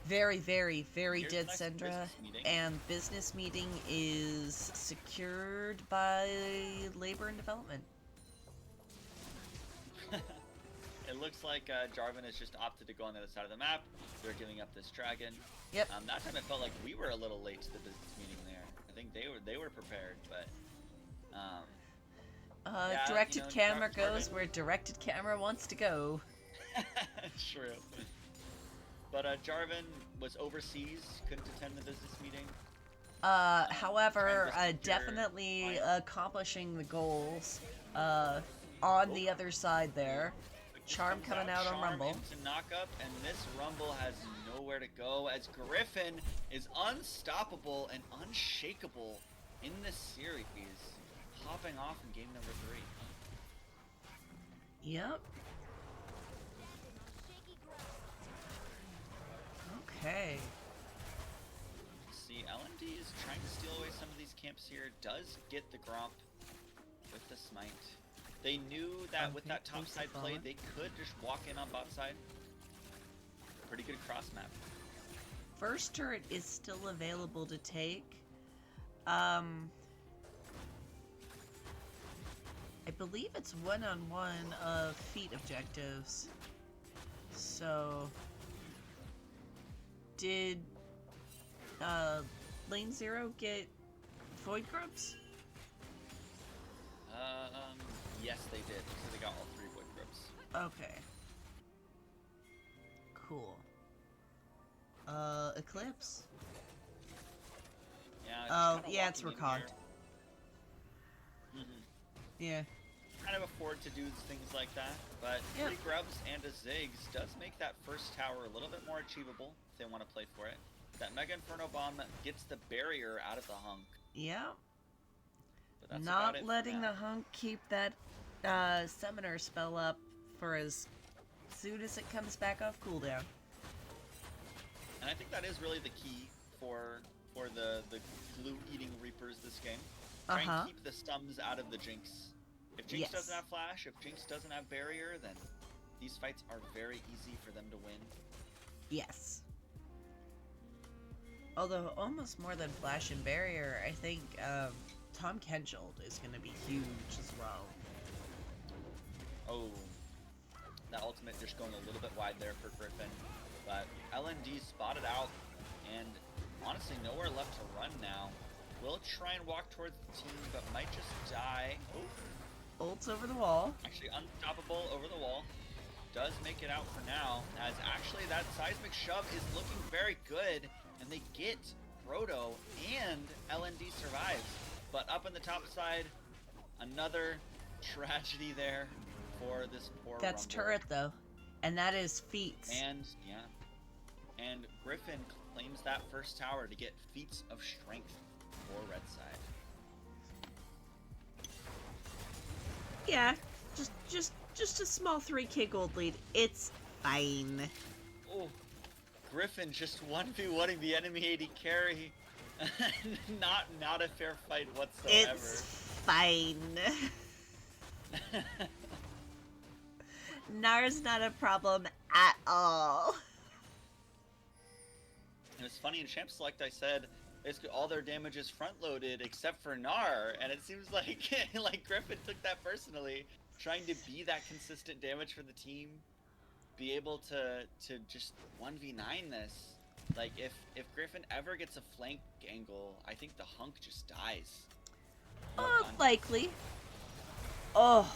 Very, very, very dead Syndra. And business meeting is secured by labor and development. It looks like Jarvan has just opted to go on the other side of the map. They're giving up this dragon. Yep. That time it felt like we were a little late to the business meeting there. I think they were prepared, but yeah, directed camera goes where directed camera wants to go. True. But Jarvan was overseas, couldn't attend the business meeting. However, definitely accomplishing the goals on the other side there. Charm coming out on Rumble. Into knock up, and this Rumble has nowhere to go as Griffin is unstoppable and unshakable in this series, popping off in game number 3. Yep. Okay. See, LND is trying to steal away some of these camps here. Does get the Gromp with the smite. They knew that with that top side play, they could just walk in on bot side. Pretty good cross map. First turret is still available to take. I believe it's one-on-one of feat objectives. So, did Lane 0 get Void Grubs? Yes, they did. So they got all 3 Void Grubs. Okay. Cool. Eclipse? Yeah. Yeah, it's reconned. Yeah. Kind of afford to do things like that, but 3 Grubs and a Ziggs does make that first tower a little bit more achievable if they want to play for it. That Mega Inferno Bomb gets the barrier out of the Hunk. Yeah. That's not letting the Hunk keep that summoner spell up for as soon as it comes back off cooldown. And I think that is really the key for the glue eating Reapers this game. Try and keep the stums out of the Jinx. If Jinx doesn't have flash, if Jinx doesn't have barrier, then these fights are very easy for them to win. Yes. Although almost more than Flash and Barrier, I think Tom Kencheld is going to be huge as well. Oh, that ultimate just going a little bit wide there for Griffin. But LND spotted out, and honestly nowhere left to run now. Will try and walk towards the team, but might just die. Oh, Ults over the wall. actually unstoppable over the wall. Does make it out for now, as actually that seismic shove is looking very good, and they get Proto, and LND survives. But up on the top side, another tragedy there for this poor That's Rumble. turret though. And that is feats. And yeah, and Griffin claims that first tower to get feats of strength for red side. Yeah, just a small 3k gold lead. It's fine. Oh, Griffin just 1v1ing the enemy AD carry. not a fair fight whatsoever. It's fine. Nar's not a problem at all. It was funny in Champ Select I said basically all their damage is front loaded except for Gnar, and it seems like like Griffin took that personally, trying to be that consistent damage for the team, be able to just 1v9 this. Like if Griffin ever gets a flank angle, I think the hunk just dies. No pun. Likely. Oh,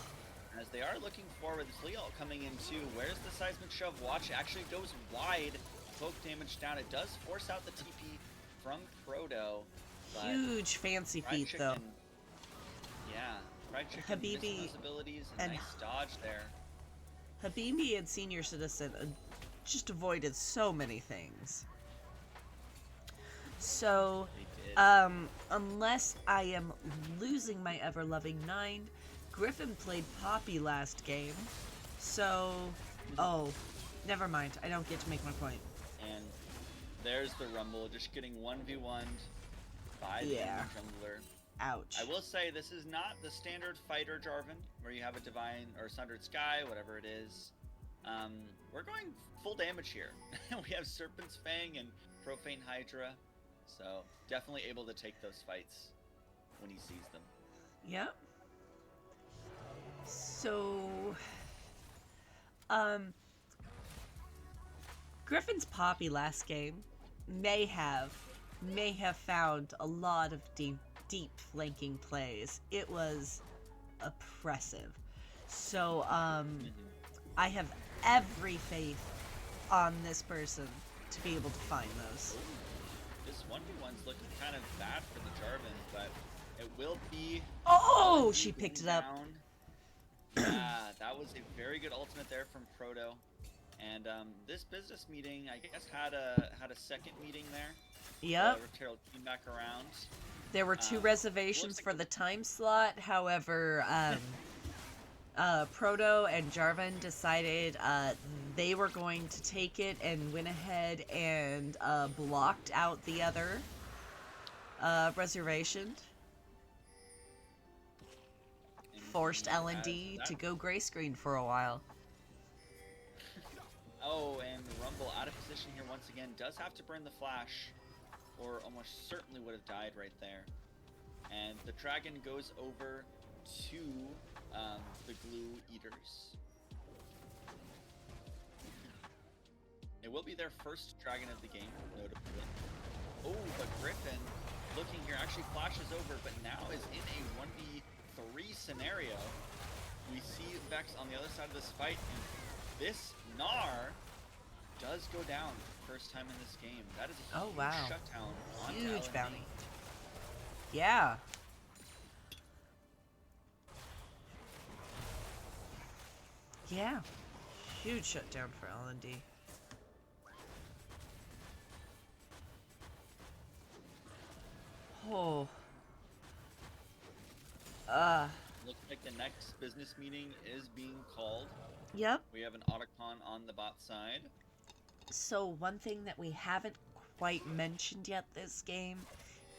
As they are looking forward, this Leo coming in too. Where's the seismic shove? Watch, it actually goes wide. Poke damage down. It does force out the TP from Proto. But huge fancy Fried feet Chicken, though. yeah, Fried Chicken missing Habibi those abilities. and- Nice dodge there. Habibi and Senior Citizen just avoided so many things. So, They did. unless I am losing my ever-loving mind, Griffin played Poppy last game. So, oh, never mind. I don't get to make my point. And there's the Rumble, just getting 1v1'd by the Yeah. enemy jungler. Ouch. I will say this is not the standard fighter Jarvan, where you have a Divine or Sundered Sky, whatever it is. We're going full damage here. We have Serpent's Fang and Profane Hydra, so definitely able to take those fights when he sees them. Yep. So, Griffin's Poppy last game may have found a lot of deep flanking plays. It was oppressive. So, I have every faith on this person to be able to find those. This 1v1's looking kind of bad for the Jarvan, but it will be... Oh, LND she picked it going up. down. Yeah, that was a very good ultimate there from Proto. And this business meeting, I guess, had a second meeting there. Yep. Terrell came back around. There were two looks reservations like for the- the time slot. However, Proto and Jarvan decided they were going to take it and went ahead and blocked out the other reservation. Forced Indeed, L&D as to that- go gray screen for a while. Oh, and Rumble out of position here once again. Does have to burn the flash, or almost certainly would have died right there. And the dragon goes over to the glue eaters. It will be their first dragon of the game, notably. Oh, but Griffin, looking here, actually flashes over, but now is in a 1v3 scenario. We see Vex on the other side of this fight, and this Gnar does go down first time in this game. That is a Oh, huge wow. shutdown. onto Huge LND. bounty. Yeah. Yeah. Huge shutdown for L&D. Oh. Looks like the next business meeting is being called. Yep. We have an Otacon on the bot side. So one thing that we haven't quite mentioned yet this game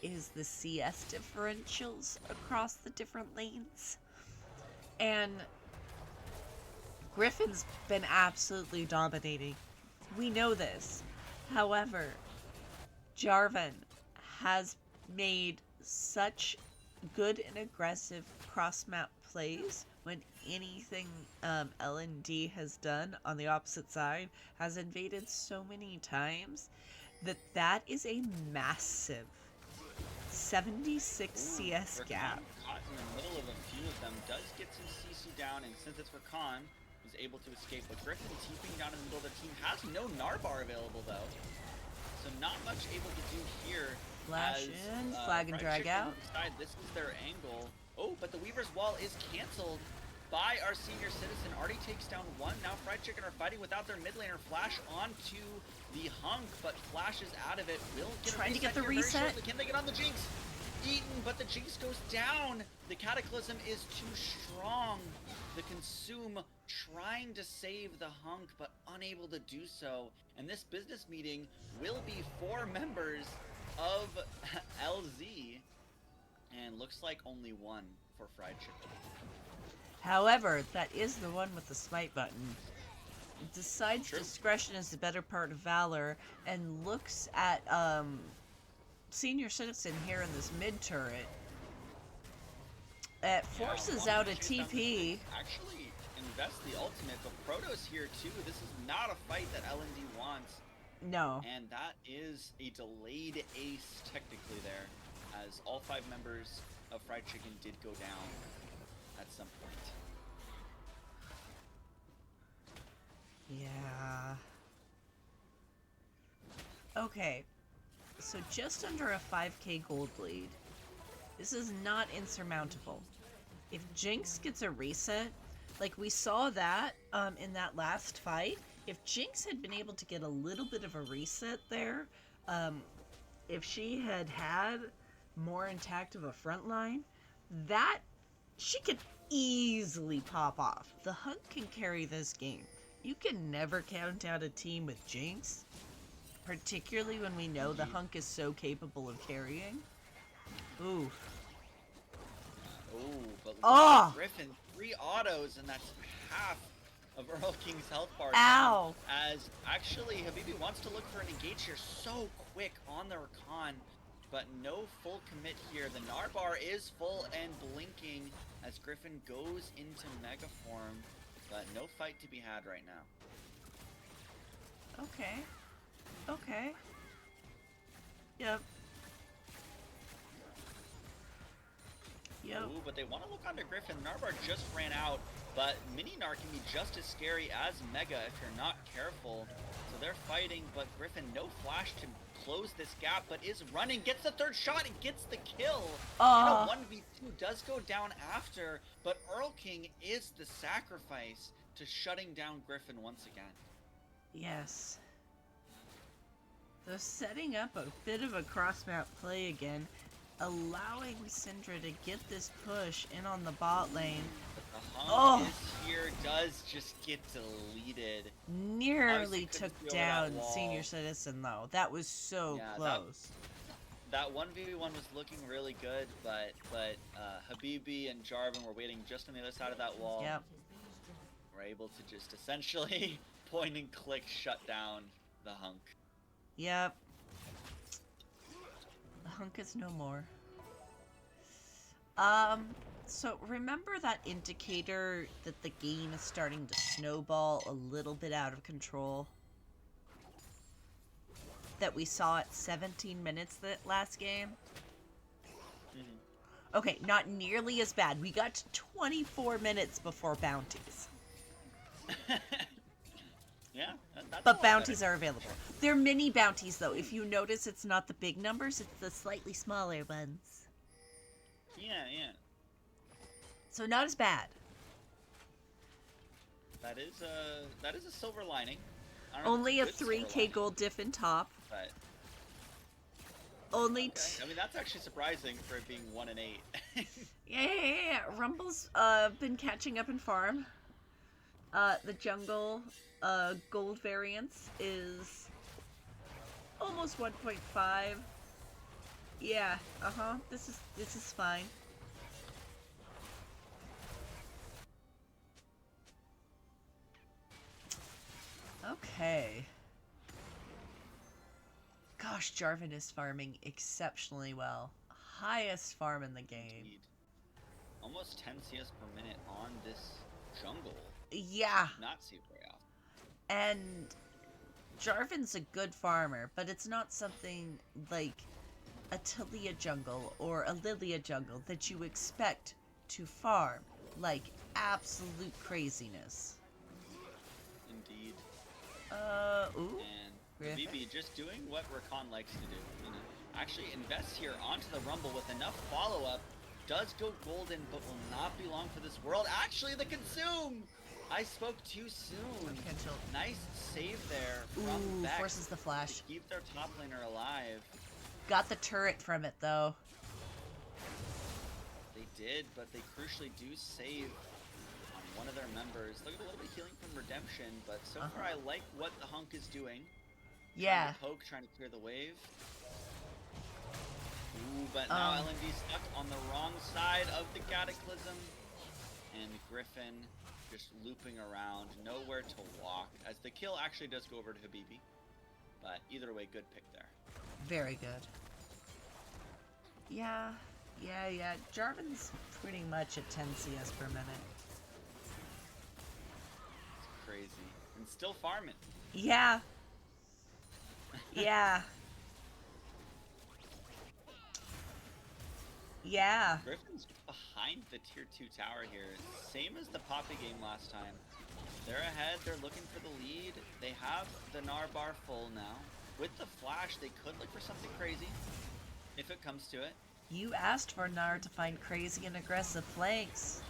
is the CS differentials across the different lanes. And Griffin's been absolutely dominating We know this. However, Jarvan has made such good and aggressive cross-map plays when anything LND has done on the opposite side has invaded so many times that is a massive 76 CS gap. Caught in the middle of a few of them, does get some CC down, and since it's Rakan, is able to escape. But Griffin TPing down in the middle of the team has no Narbar available though, so not much able to do here. Flash as, in, flag and Fried drag Chicken out. Decide this is their angle. Oh, but the Weaver's Wall is canceled by our senior citizen. Already takes down one. Now Fried Chicken are fighting without their mid laner. Flash onto the Hunk, but Flash is out of it. Will get Trying a to get the here very reset. shortly. Can they get on the Jinx? Eaten, but the Jinx goes down. The Cataclysm is too strong. The Consume trying to save the Hunk, but unable to do so. And this business meeting will be 4 members of LZ. And looks like only one for Fried Chicken. However, that is the one with the smite button. Decides True. discretion is the better part of valor and looks at senior citizen here in this mid turret. It forces out a TP. Actually, invest the ultimate, but Protoss here too. This is not a fight that LND wants. No. And that is a delayed ace technically there, as all 5 members of Fried Chicken did go down at some point. Yeah. Okay. So just under a 5k gold lead. This is not insurmountable. If Jinx gets a reset, like we saw that in that last fight, if Jinx had been able to get a little bit of a reset there, if she had had more intact of a front line, that she could easily pop off. The Hunk can carry this game. You can never count out a team with Jinx, particularly when we know the Hunk is so capable of carrying. Ooh. Oh, but look Oh! at Griffin, 3 autos, and that's half of Earl King's health bar. Ow! As actually, Habibi wants to look for an engage here so quick on the Rakan, but no full commit here. The Narbar is full and blinking as Griffin goes into Mega Form, but no fight to be had right now. Okay. Okay. Yep. Yep. Ooh, but they want to look onto Griffin. Narbar just ran out, but Mini Nar can be just as scary as Mega if you're not careful. So they're fighting, but Griffin, no flash to close this gap, but is running, gets the 3rd shot, and gets the kill. And a 1v2 does go down after, but Earl King is the sacrifice to shutting down Griffin once again. Yes. They're setting up a bit of a cross-map play again, allowing Syndra to get this push in on the bot lane. But the Hunk is here, does just get deleted. Nearly Obviously couldn't took see over down that wall. Senior Citizen, though. That was so Yeah, close. That 1v1 was looking really good, but Habibi and Jarvan were waiting just on the other side of that wall. Yep. We're able to just essentially point and click shut down the Hunk. Yep. The Hunk is no more. So remember that indicator that the game is starting to snowball a little bit out of control? That we saw at 17 minutes that last game? Okay, not nearly as bad. We got to 24 minutes before bounties. Yeah, that's But bounties are available. They're mini bounties, though. If you notice, it's not the big numbers, it's the slightly smaller ones. Yeah, yeah. So not as bad. That is a silver lining. I don't know if Only a it's good silver 3k lining, gold diff in top. But Only okay. I mean, that's actually surprising for it being 1 and 8. Yeah. Rumble's been catching up in farm. The jungle gold variance is almost 1.5. Yeah, This is fine. Okay. Gosh, Jarvan is farming exceptionally well. Highest farm in the game. Indeed. Almost 10 CS per minute on this jungle. Yeah, Not see very often. and Jarvan's a good farmer, but it's not something like a Talia jungle or a Lilia jungle that you expect to farm like absolute craziness. Indeed. Ooh. And Griffin? BB just doing what Rakan likes to do. You know, actually invests here onto the Rumble with enough follow-up. Does go golden, but will not be long for this world. Actually, the consume! I spoke too soon. Potential. Nice save there from Ooh, Beck forces the to flash. keep their top laner alive. Got the turret from it though. They did, but they crucially do save on one of their members. Look at a little bit healing from Redemption, but so far I like what the Hunk is doing. Yeah. Trying to poke, trying to clear the wave. Ooh, but now LND stuck on the wrong side of the Cataclysm. And Griffin just looping around, nowhere to walk. As the kill actually does go over to Habibi. But either way, good pick there. Very good. Yeah. Jarvan's pretty much at 10 CS per minute. It's crazy. And still farming. Yeah. Yeah. Yeah. Griffin's behind the tier 2 tower here. Same as the Poppy game last time. They're ahead, they're looking for the lead. They have the Gnar bar full now. With the flash, they could look for something crazy. If it comes to it. You asked for Gnar to find crazy and aggressive flanks.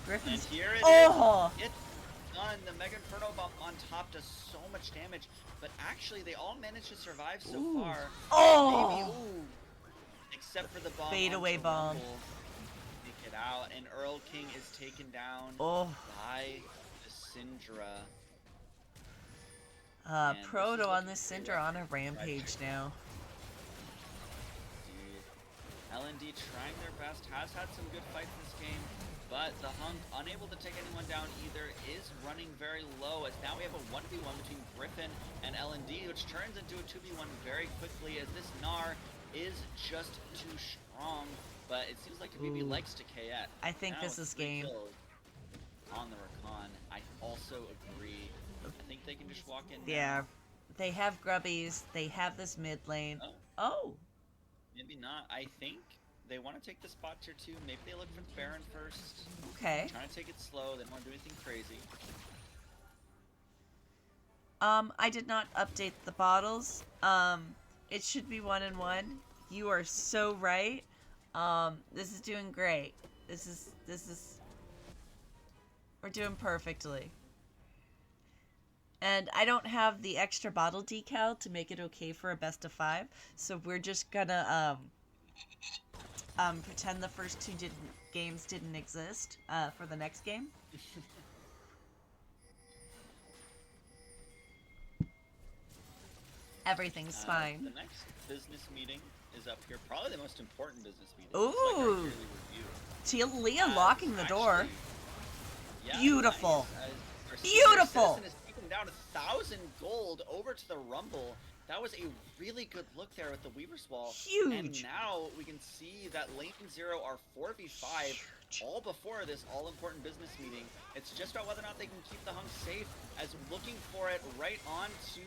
And Griffin's... here it Oh! is. It's done. The Mega Inferno Bomb on top does so much damage. But actually, they all managed to survive so Ooh. far. Oh! Maybe, ooh. Except for the bomb. Fade away onto bomb. Rumble. Take it out. And Earl King is taken down Oh. by the Syndra. And Proto this is on looking this pretty Cinder rough on a for rampage Red. now. Dude. LND trying their best, has had some good fights this game, but the Hunk, unable to take anyone down either, is running very low, as now we have a 1v1 between Griffin and LND, which turns into a 2v1 very quickly, as this Gnar is just too strong, but it seems like Habibi Ooh. likes to KS. I think Now this with is 3 game. kills on the Rakan. I also agree. I think they can just walk in now. Yeah. They have grubbies. They have this mid lane. Oh. Oh. Maybe not. I think they want to take the spot tier 2. Maybe they look for the Baron first. Okay. Trying to take it slow. They don't want to do anything crazy. I did not update the bottles. It should be 1-1. You are so right. This is doing great. This is we're doing perfectly. And I don't have the extra bottle decal to make it okay for a best of 5, so we're just gonna pretend the first 2 games didn't exist for the next game. Everything's fine. The next business meeting is up here. Probably the most important business meeting. Ooh. It's like our yearly review. Tia locking the door. Actually, yeah, Beautiful. nice. Our Beautiful. Citizen is taking down 1,000 gold over to the Rumble. That was a really good look there with the Weaver's Wall. Huge. And now we can see that Lane 0 are 4v5 all before this all-important business meeting. It's just about whether or not they can keep the Hunk safe, as looking for it right on to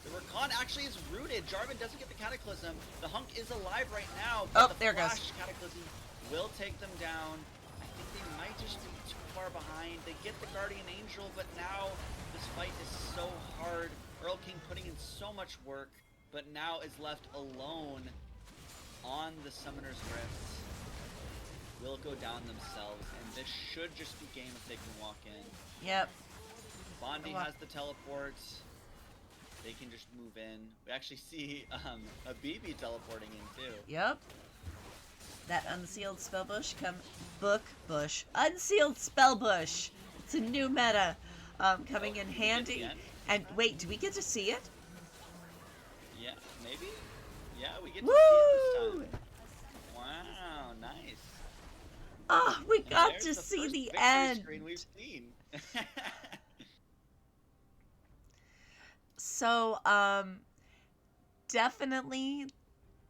the Rakan actually is rooted. Jarvan doesn't get the Cataclysm. The Hunk is alive right now, but the there it goes. Flash Cataclysm will take them down. I think they might just be too far behind. They get the Guardian Angel, but now this fight is so hard. Earl King putting in so much work, but now is left alone on the Summoner's Rift. Will go down themselves, and this should just be game if they can walk in. Yep. Bondi has the teleports. They can just move in. We actually see a BB teleporting in too. Yep. That unsealed spell bush unsealed spell bush. It's a new meta coming in Did we get to handy. the end? And wait, do we get to see it? Yeah, maybe? Yeah, we get to see it Woo! this time. Wow, nice. Oh, we And got there's to the see first the victory end. screen we've seen. So, definitely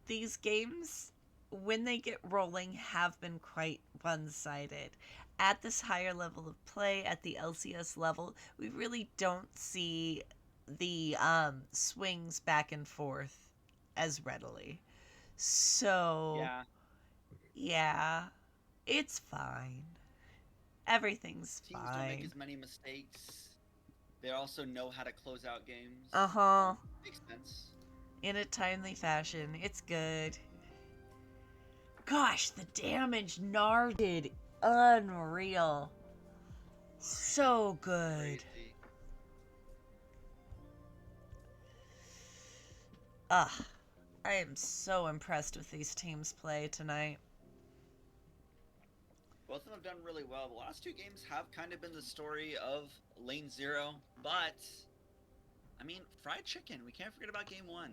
these games, when they get rolling, have been quite one-sided. At this higher level of play, at the LCS level, we really don't see the swings back and forth as readily. So, Yeah, yeah, it's fine. Everything's teams don't make fine. as many mistakes. They also know how to close out Uh games. huh. Makes sense. In a timely fashion. It's good. Gosh, the damage Gnar did. Unreal. So good. Crazy. Ugh. I am so impressed with these teams' play tonight. Both of them have done really well. The last two games have kind of been the story of Lane Zero, but I mean, fried chicken. We can't forget about game one.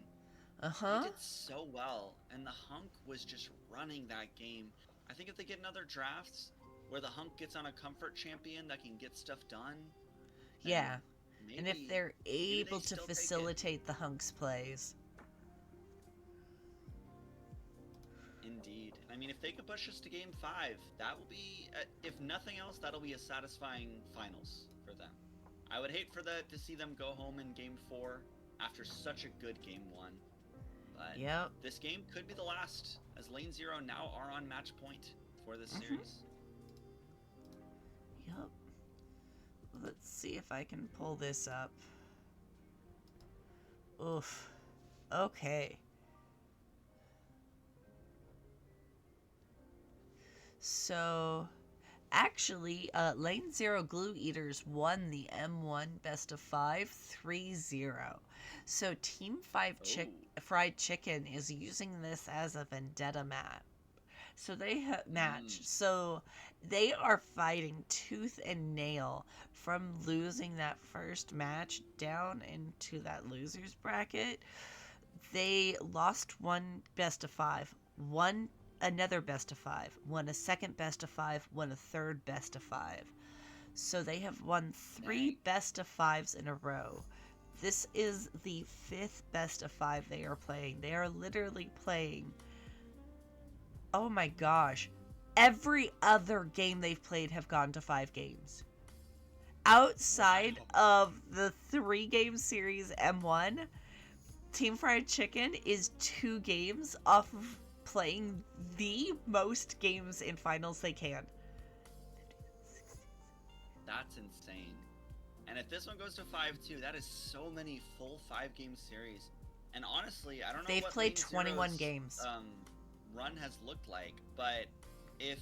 Uh They huh. did so well, and the Hunk was just running that game. I think if they get another draft where the Hunk gets on a comfort champion that can get stuff done, then Yeah. And if maybe they're maybe they able to still take it. facilitate the Hunks plays. Indeed. I mean, if they could push us to game five, that will be, if nothing else, that'll be a satisfying finals for them. I would hate for that to see them go home in game four after such a good game one. But Yep. this game could be the last, as Lane Zero now are on match point for this Mhm. series. Yep. Let's see if I can pull this up. Oof. Okay. So, actually, Lane Zero Glue Eaters won the M1 Best of 5 3-0. So, Team 5 Oh. Fried Chicken is using this as a vendetta map. So, match. So, they are fighting tooth and nail from losing that first match down into that loser's bracket. They lost one best of 5, won another best of 5, won a second best of 5, won a third best of 5. So they have won 3 Dang. best of 5s in a row. This is the 5th best of 5 they are playing. They are literally playing, oh my gosh, every other game they've played have gone to 5 games. Outside Wow. of the 3-game series M1, Team Fried Chicken is 2 games off of playing the most games in finals they can. That's insane. And if this one goes to 5-2, that is so many full 5-game series. And honestly, I don't know They've what played Lane 21 Zero's games. run has looked like, but if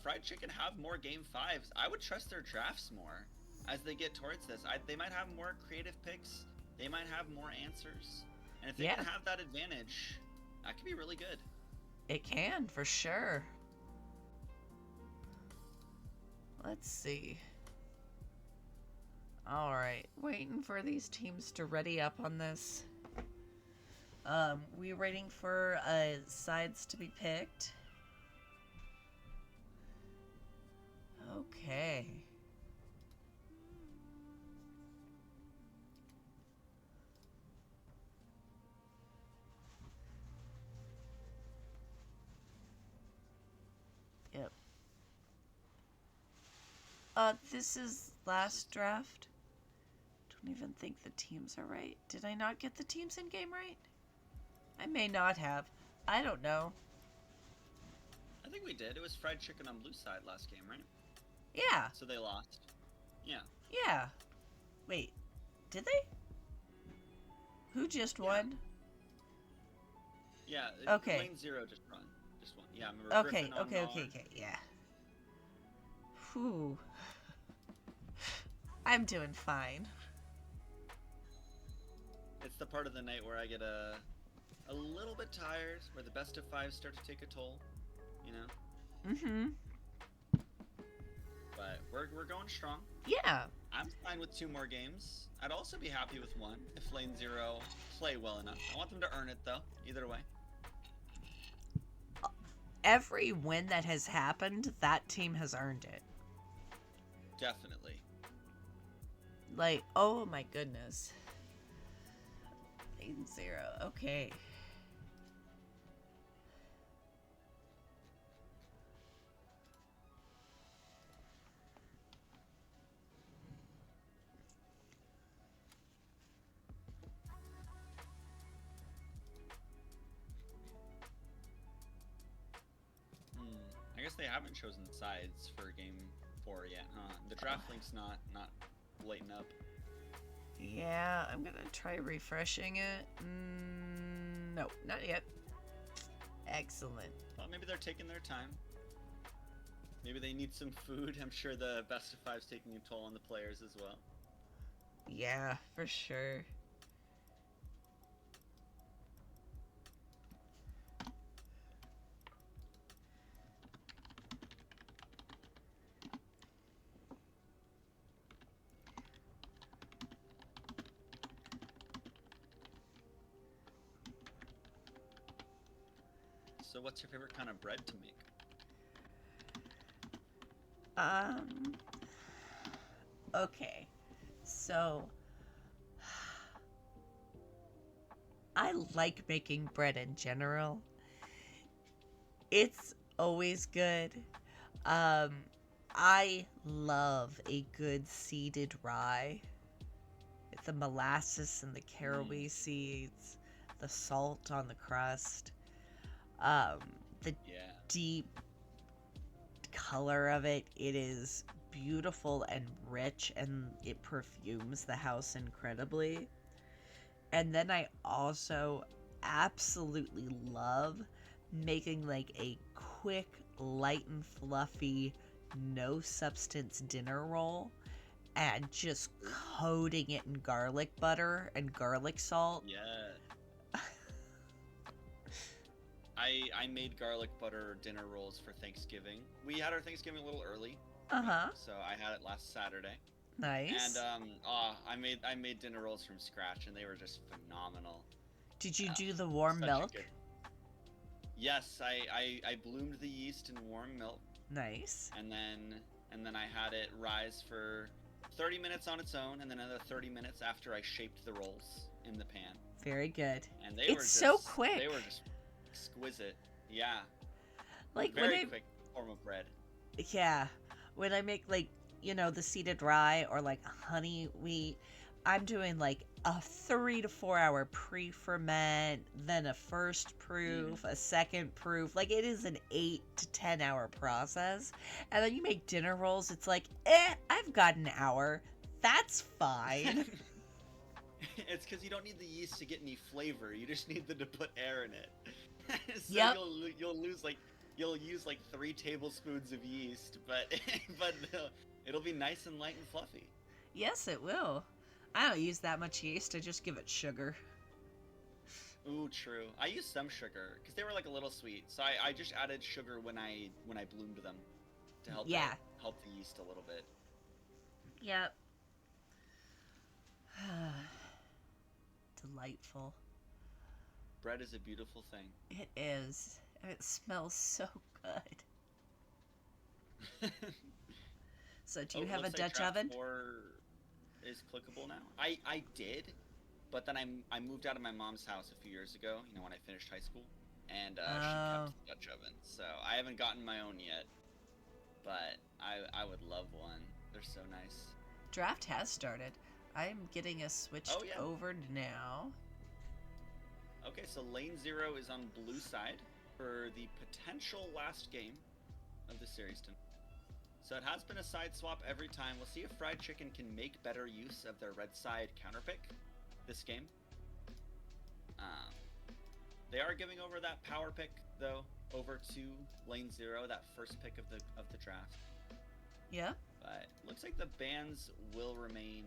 Fried Chicken have more game fives, I would trust their drafts more as they get towards this. They might have more creative picks. They might have more answers. And if they Yeah. can have that advantage, that could be really good. It can, for sure. Let's see. Alright, waiting for these teams to ready up on this. We waiting for sides to be picked. Okay. Yep. This is last draft. Don't even think the teams are right. Did I not get the teams in game right? I may not have. I don't know. I think we did. It was Fried Chicken on blue side last game, right? Yeah. So they lost. Yeah. Yeah. Wait. Did they? Who just Yeah. won? Yeah. Okay. Lane Zero just won. Just won. Yeah. I remember Okay, Griffin on Gnar. okay, yeah. Whew. I'm doing fine. It's the part of the night where I get a little bit tired, where the best of 5 start to take a toll, you know. Mm-hmm. But we're going strong. Yeah. I'm fine with 2 more games. I'd also be happy with 1 if Lane Zero play well enough. I want them to earn it though. Either way. Every win that has happened, that team has earned it. Definitely. Like, oh my goodness. Lane 0. Okay. I guess they haven't chosen sides for game 4 yet, huh? The draft link's not lighting up. Yeah, I'm gonna try refreshing it. No, not yet. Excellent. Well, maybe they're taking their time. Maybe they need some food. I'm sure the best of five's taking a toll on the players as well. Yeah, for sure. So what's your favorite kind of bread to make? Um. Okay. So. I like making bread in general. It's always good. Um. I love a good seeded rye. With the molasses and the caraway seeds, the salt on the crust, um, the Yeah. deep color of it. It is beautiful and rich, and it perfumes the house incredibly. And then I also absolutely love making like a quick, light and fluffy, no substance dinner roll and just coating it in garlic butter and garlic salt. Yeah. I made garlic butter dinner rolls for Thanksgiving. We had our Thanksgiving a little early, Uh-huh. so I had it last Saturday. Nice. And I made dinner rolls from scratch, and they were just phenomenal. Did you do the warm Such a milk? good- Yes, I bloomed the yeast in warm milk, Nice. and then I had it rise for 30 minutes on its own, and then another 30 minutes after I shaped the rolls in the pan. Very good. And they It's were just, so quick. They were just exquisite. Yeah. Like Very when I quick form of bread. yeah, when I make like, the seeded rye or like honey wheat, I'm doing like a 3 to 4 hour pre-ferment, then a first proof, a second proof. Like it is an 8 to 10 hour process. And then you make dinner rolls, it's like, I've got an hour. That's fine. It's because you don't need the yeast to get any flavor. You just need them to put air in it. So Yep. you'll use like 3 tablespoons of yeast, but but it'll be nice and light and fluffy. Yes, it will. I don't use that much yeast. I just give it sugar. Ooh, true. I used some sugar because they were like a little sweet, so I just added sugar when I bloomed them to help help the yeast a little bit. Yep. Delightful. Bread is a beautiful thing. It is. And it smells so good. So do you have a Looks like Dutch Draft oven? 4 is clickable now. I did, but then I moved out of my mom's house a few years ago. When I finished high school, and she Oh. kept the Dutch oven. So I haven't gotten my own yet, but I would love one. They're so nice. Draft has started. I'm getting us switched Oh, yeah. over now. Okay, so lane 0 is on blue side for the potential last game of the series tonight. So it has been a side swap every time. We'll see if Fried Chicken can make better use of their red side counter pick this game. They are giving over that power pick though over to lane 0, that first pick of the draft. Yeah. But looks like the bans will remain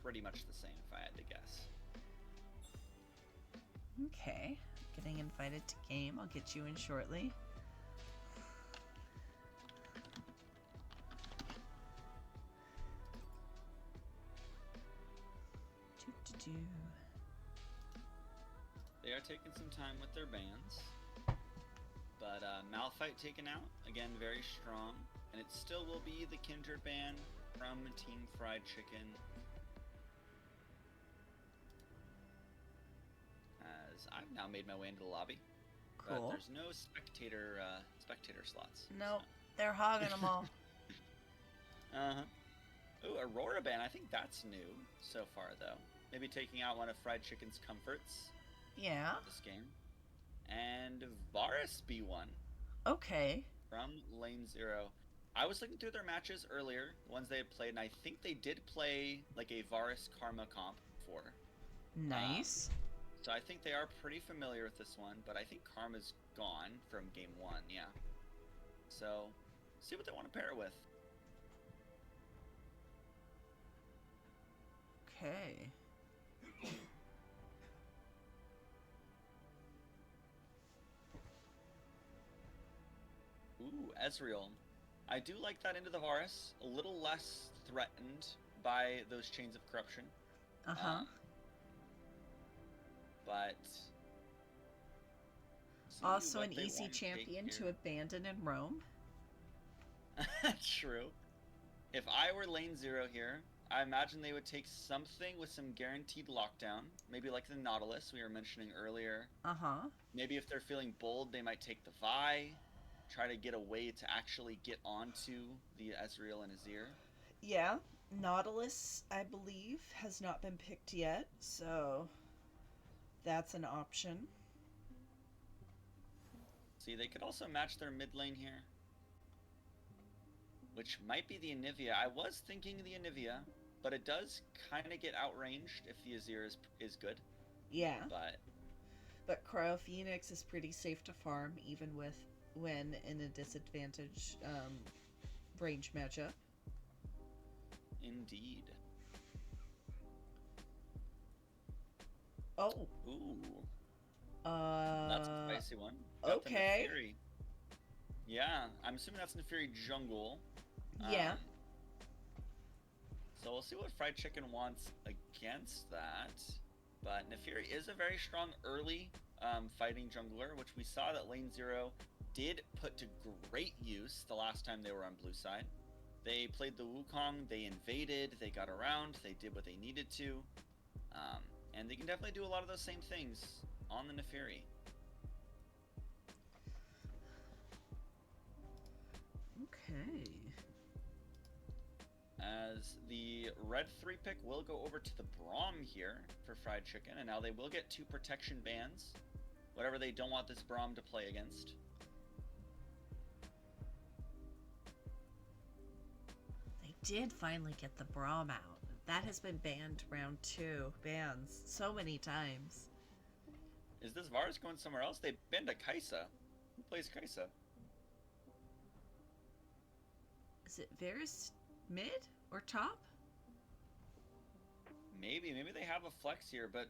pretty much the same if I had to guess. Okay. Getting invited to game. I'll get you in shortly. Do. They are taking some time with their bans. But Malphite taken out, again very strong. And it still will be the Kindred ban from Team Fried Chicken. because I've now made my way into the lobby. But Cool. there's no spectator slots. Nope, they're hogging them all. Uh-huh. Ooh, Aurora Ban. I think that's new so far, though. Maybe taking out one of Fried Chicken's comforts Yeah. this game. And Varus B1 Okay. from Lane 0. I was looking through their matches earlier, the ones they had played, and I think they did play like a Varus Karma comp before. Nice. So I think they are pretty familiar with this one, but I think Karma's gone from game 1, yeah. So, see what they want to pair it with. Okay. Ooh, Ezreal. I do like that into the Varus. A little less threatened by those chains of corruption. Uh-huh. But see Also what an they easy want to take champion to here. abandon and roam. True. If I were lane 0 here, I imagine they would take something with some guaranteed lockdown. Maybe like the Nautilus we were mentioning earlier. Uh-huh. Maybe if they're feeling bold, they might take the Vi. Try to get a way to actually get onto the Ezreal and Azir. Yeah. Nautilus, I believe, has not been picked yet, so that's an option. See, they could also match their mid lane here. Which might be the Anivia. I was thinking the Anivia, but it does kind of get outranged if the Azir is good. Yeah. But Cryo Phoenix is pretty safe to farm, even when in a disadvantage range matchup. indeed. Oh. Ooh. That's a spicy one. Got the Okay. Neferi. Yeah, I'm assuming that's Neferi jungle. Yeah. So we'll see what Fried Chicken wants against that. But Neferi is a very strong early fighting jungler, which we saw that Lane 0 did put to great use the last time they were on blue side. They played the Wukong, they invaded, they got around, they did what they needed to. And they can definitely do a lot of those same things on the Neferi. Okay. As the red 3 pick will go over to the Braum here for Fried Chicken, and now they will get 2 protection bans, whatever they don't want this Braum to play against. They did finally get the Braum out. That has been banned round 2 bans so many times. Is this Varus going somewhere else? They banned a Kaisa. Who plays Kaisa? Is it Varus mid or top? Maybe they have a flex here, but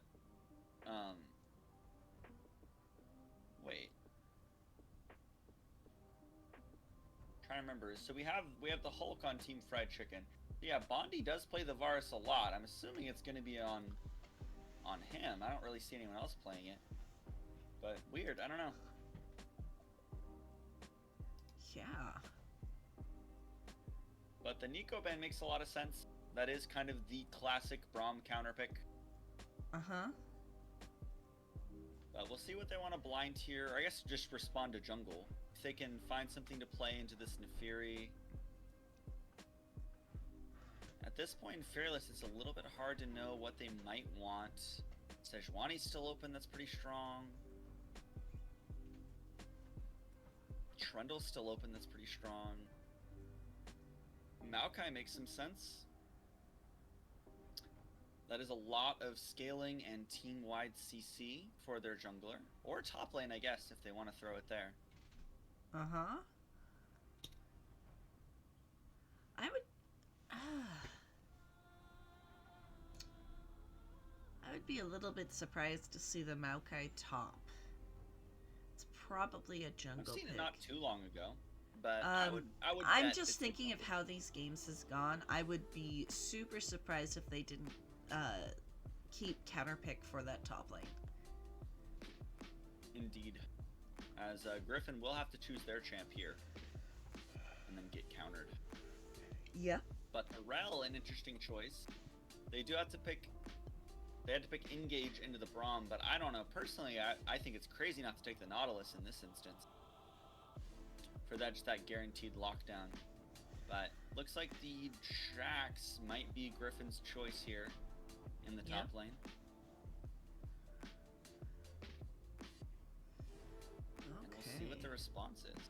wait. Trying to remember. So we have the Hulk on Team Fried Chicken. Yeah, Bondi does play the Varus a lot. I'm assuming it's going to be on him. I don't really see anyone else playing it. But weird, I don't know. Yeah. But the Nico ban makes a lot of sense. That is kind of the classic Braum counter pick. Uh-huh. But we'll see what they want to blind here. Or I guess just respond to jungle. If they can find something to play into this Neferi. At this point in Fearless, it's a little bit hard to know what they might want. Sejuani's still open, that's pretty strong. Trundle's still open, that's pretty strong. Maokai makes some sense. That is a lot of scaling and team-wide CC for their jungler. Or top lane, I guess, if they want to throw it there. Uh-huh. I would... I would be a little bit surprised to see the Maokai top. It's probably a I've jungle seen pick. it not too long ago. But I would I'm bet just it's thinking a of how these games has gone. I would be super surprised if they didn't keep counterpick for that top lane. Indeed. As Griffin will have to choose their champ here. And then get countered. Yeah. But Arel, an interesting choice. They do have to pick They had to pick Engage into the Braum, but I don't know. Personally, I think it's crazy not to take the Nautilus in this instance. For that, just that guaranteed lockdown. But looks like the Jax might be Griffin's choice here in the top lane. Okay. And we'll see what the response is.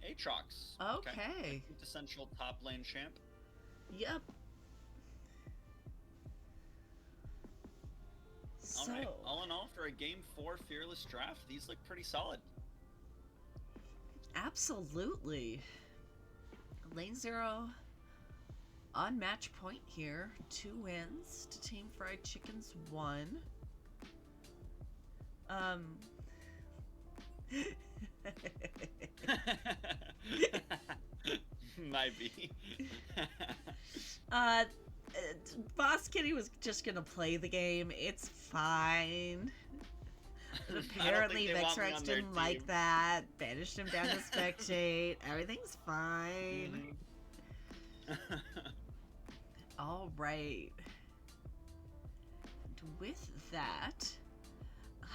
Aatrox. Okay. Essential top lane champ. Yep. So, Alright, all in all, for a Game 4 Fearless draft, these look pretty solid. absolutely. Lane 0 on match point here. 2 wins to Team Fried Chicken's 1. Might be. uh, Boss Kitty was just gonna play the game. It's fine. But apparently Vexrex didn't like that. Banished him down to spectate. Everything's fine. All right. And with that,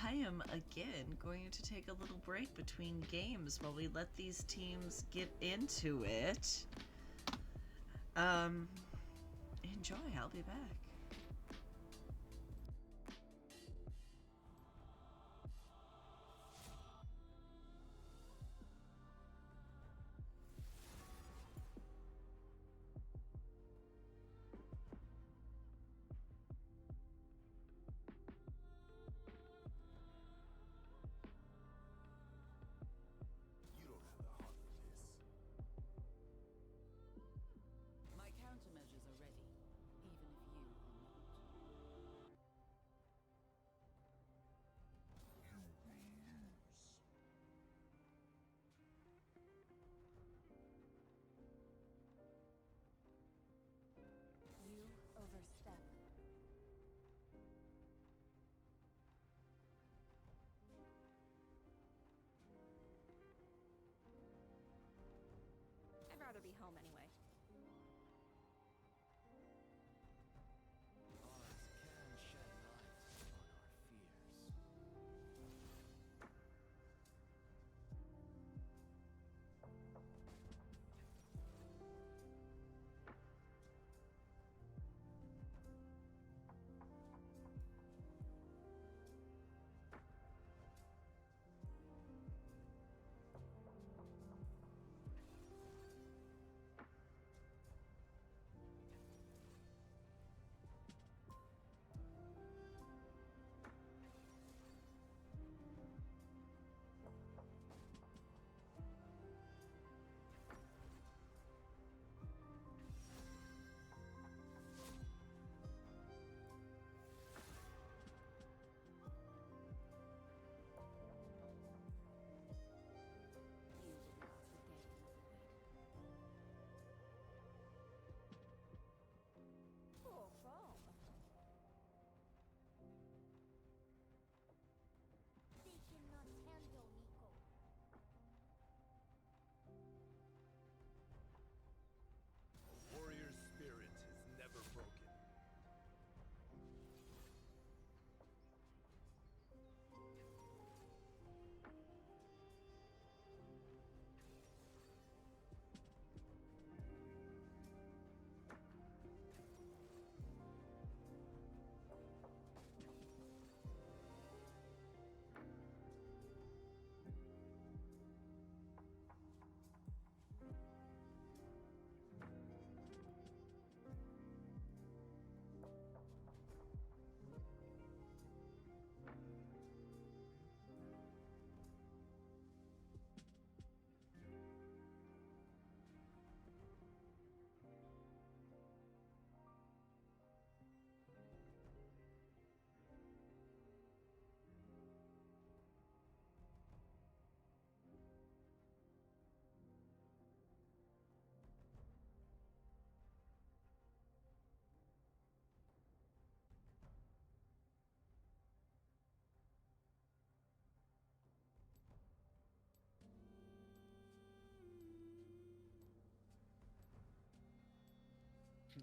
I am again going to take a little break between games while we let these teams get into it. Enjoy. I'll be back. You don't have the heart for this. My countermeasures are ready, even if you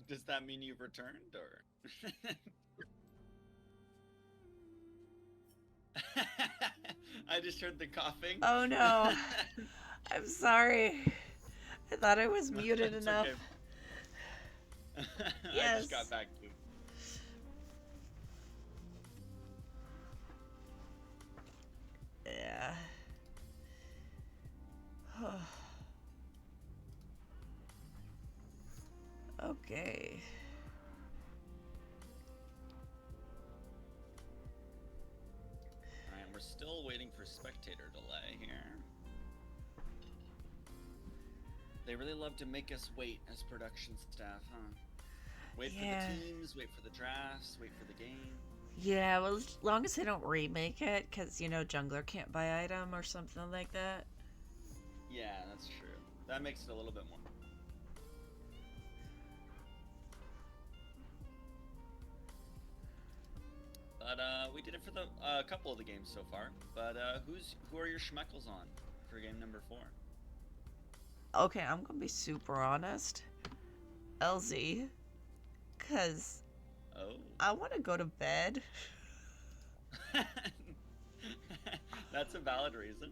Does that mean you've returned, or? I just heard the coughing. Oh no. I'm sorry. I thought I was muted It's enough. okay. I just got Yes. back to. Yeah. Okay. Alright, we're still waiting for spectator delay here. They really love to make us wait as production staff, huh? Wait Yeah. for the teams, wait for the drafts, wait for the game. Yeah, well, as long as they don't remake it, because, jungler can't buy item or something like that. Yeah, that's true. That makes it a little bit more. But we did it for the couple of the games so far. But who are your schmeckles on for game number 4? Okay, I'm gonna be super honest. LZ, because Oh. I want to go to bed. That's a valid reason.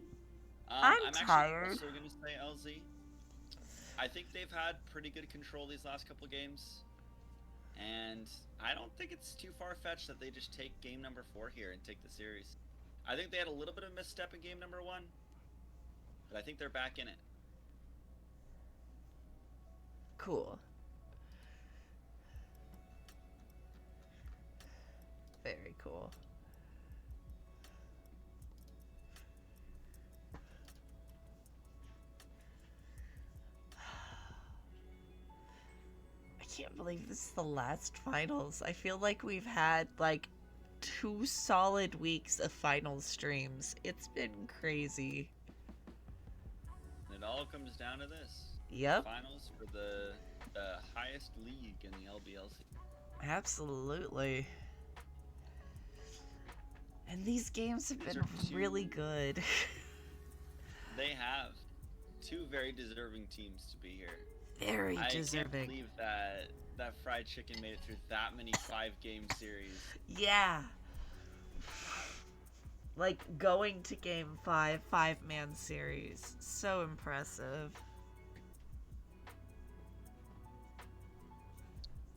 I'm actually tired. also gonna say LZ. I think they've had pretty good control these last couple games, and I don't think it's too far-fetched that they just take game number 4 here and take the series. I think they had a little bit of misstep in game number 1, but I think they're back in it. Cool. Very cool. I can't believe this is the last finals. I feel like we've had like 2 solid weeks of finals streams. It's been crazy. And it all comes down to this. Yep. Finals for the highest league in the LBLC. Absolutely. And these games have These been are really two- good. They have 2 very deserving teams to be here. Very I can't deserving. believe that Fried Chicken made it through that many 5-game series. Yeah. Like going to game 5, 5-man series. So impressive.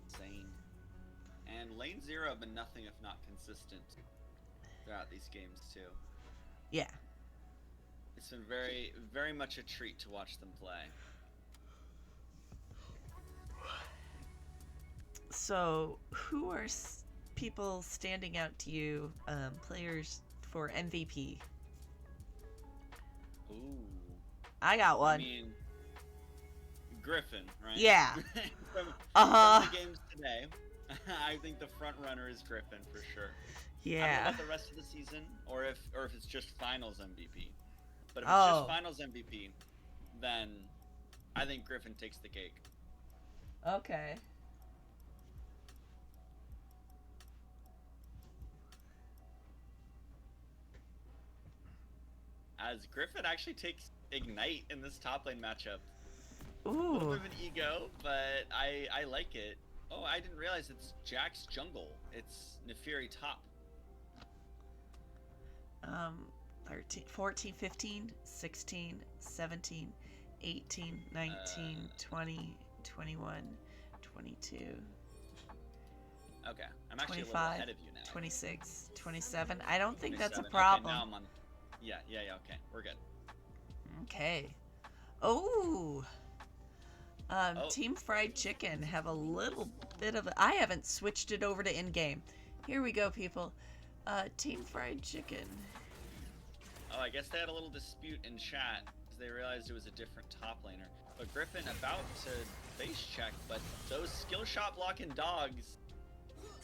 Insane. And Lane Zero have been nothing if not consistent throughout these games too. Yeah. It's been very, very much a treat to watch them play. So, who are people standing out to you, players for MVP? Ooh. I got one. I mean, Griffin, right? Yeah. from Uh-huh. the games today, I think the front runner is Griffin for sure. I don't know Yeah. about the rest of the season, or if it's just Finals MVP. But if it's Oh. just Finals MVP, then I think Griffin takes the cake. Okay. As Griffin actually takes Ignite in this top lane matchup. A little Ooh. bit of an ego, but I like it. Oh, I didn't realize it's Jack's jungle. It's Nefiri top. 13, 14, 15, 16, 17, 18, 19, 20, 21, 22, Okay, I'm actually a little 25, ahead of you now. 26, 27. I don't think that's a 27. problem. Okay, now I'm on. Yeah, okay, we're good. Okay. Oh. Oh. Team Fried Chicken have a little bit of I haven't switched it over to in-game. Here we go, people. Team Fried Chicken. Oh, I guess they had a little dispute in chat because they realized it was a different top laner. But Griffin about to base check, but those skill shot blocking dogs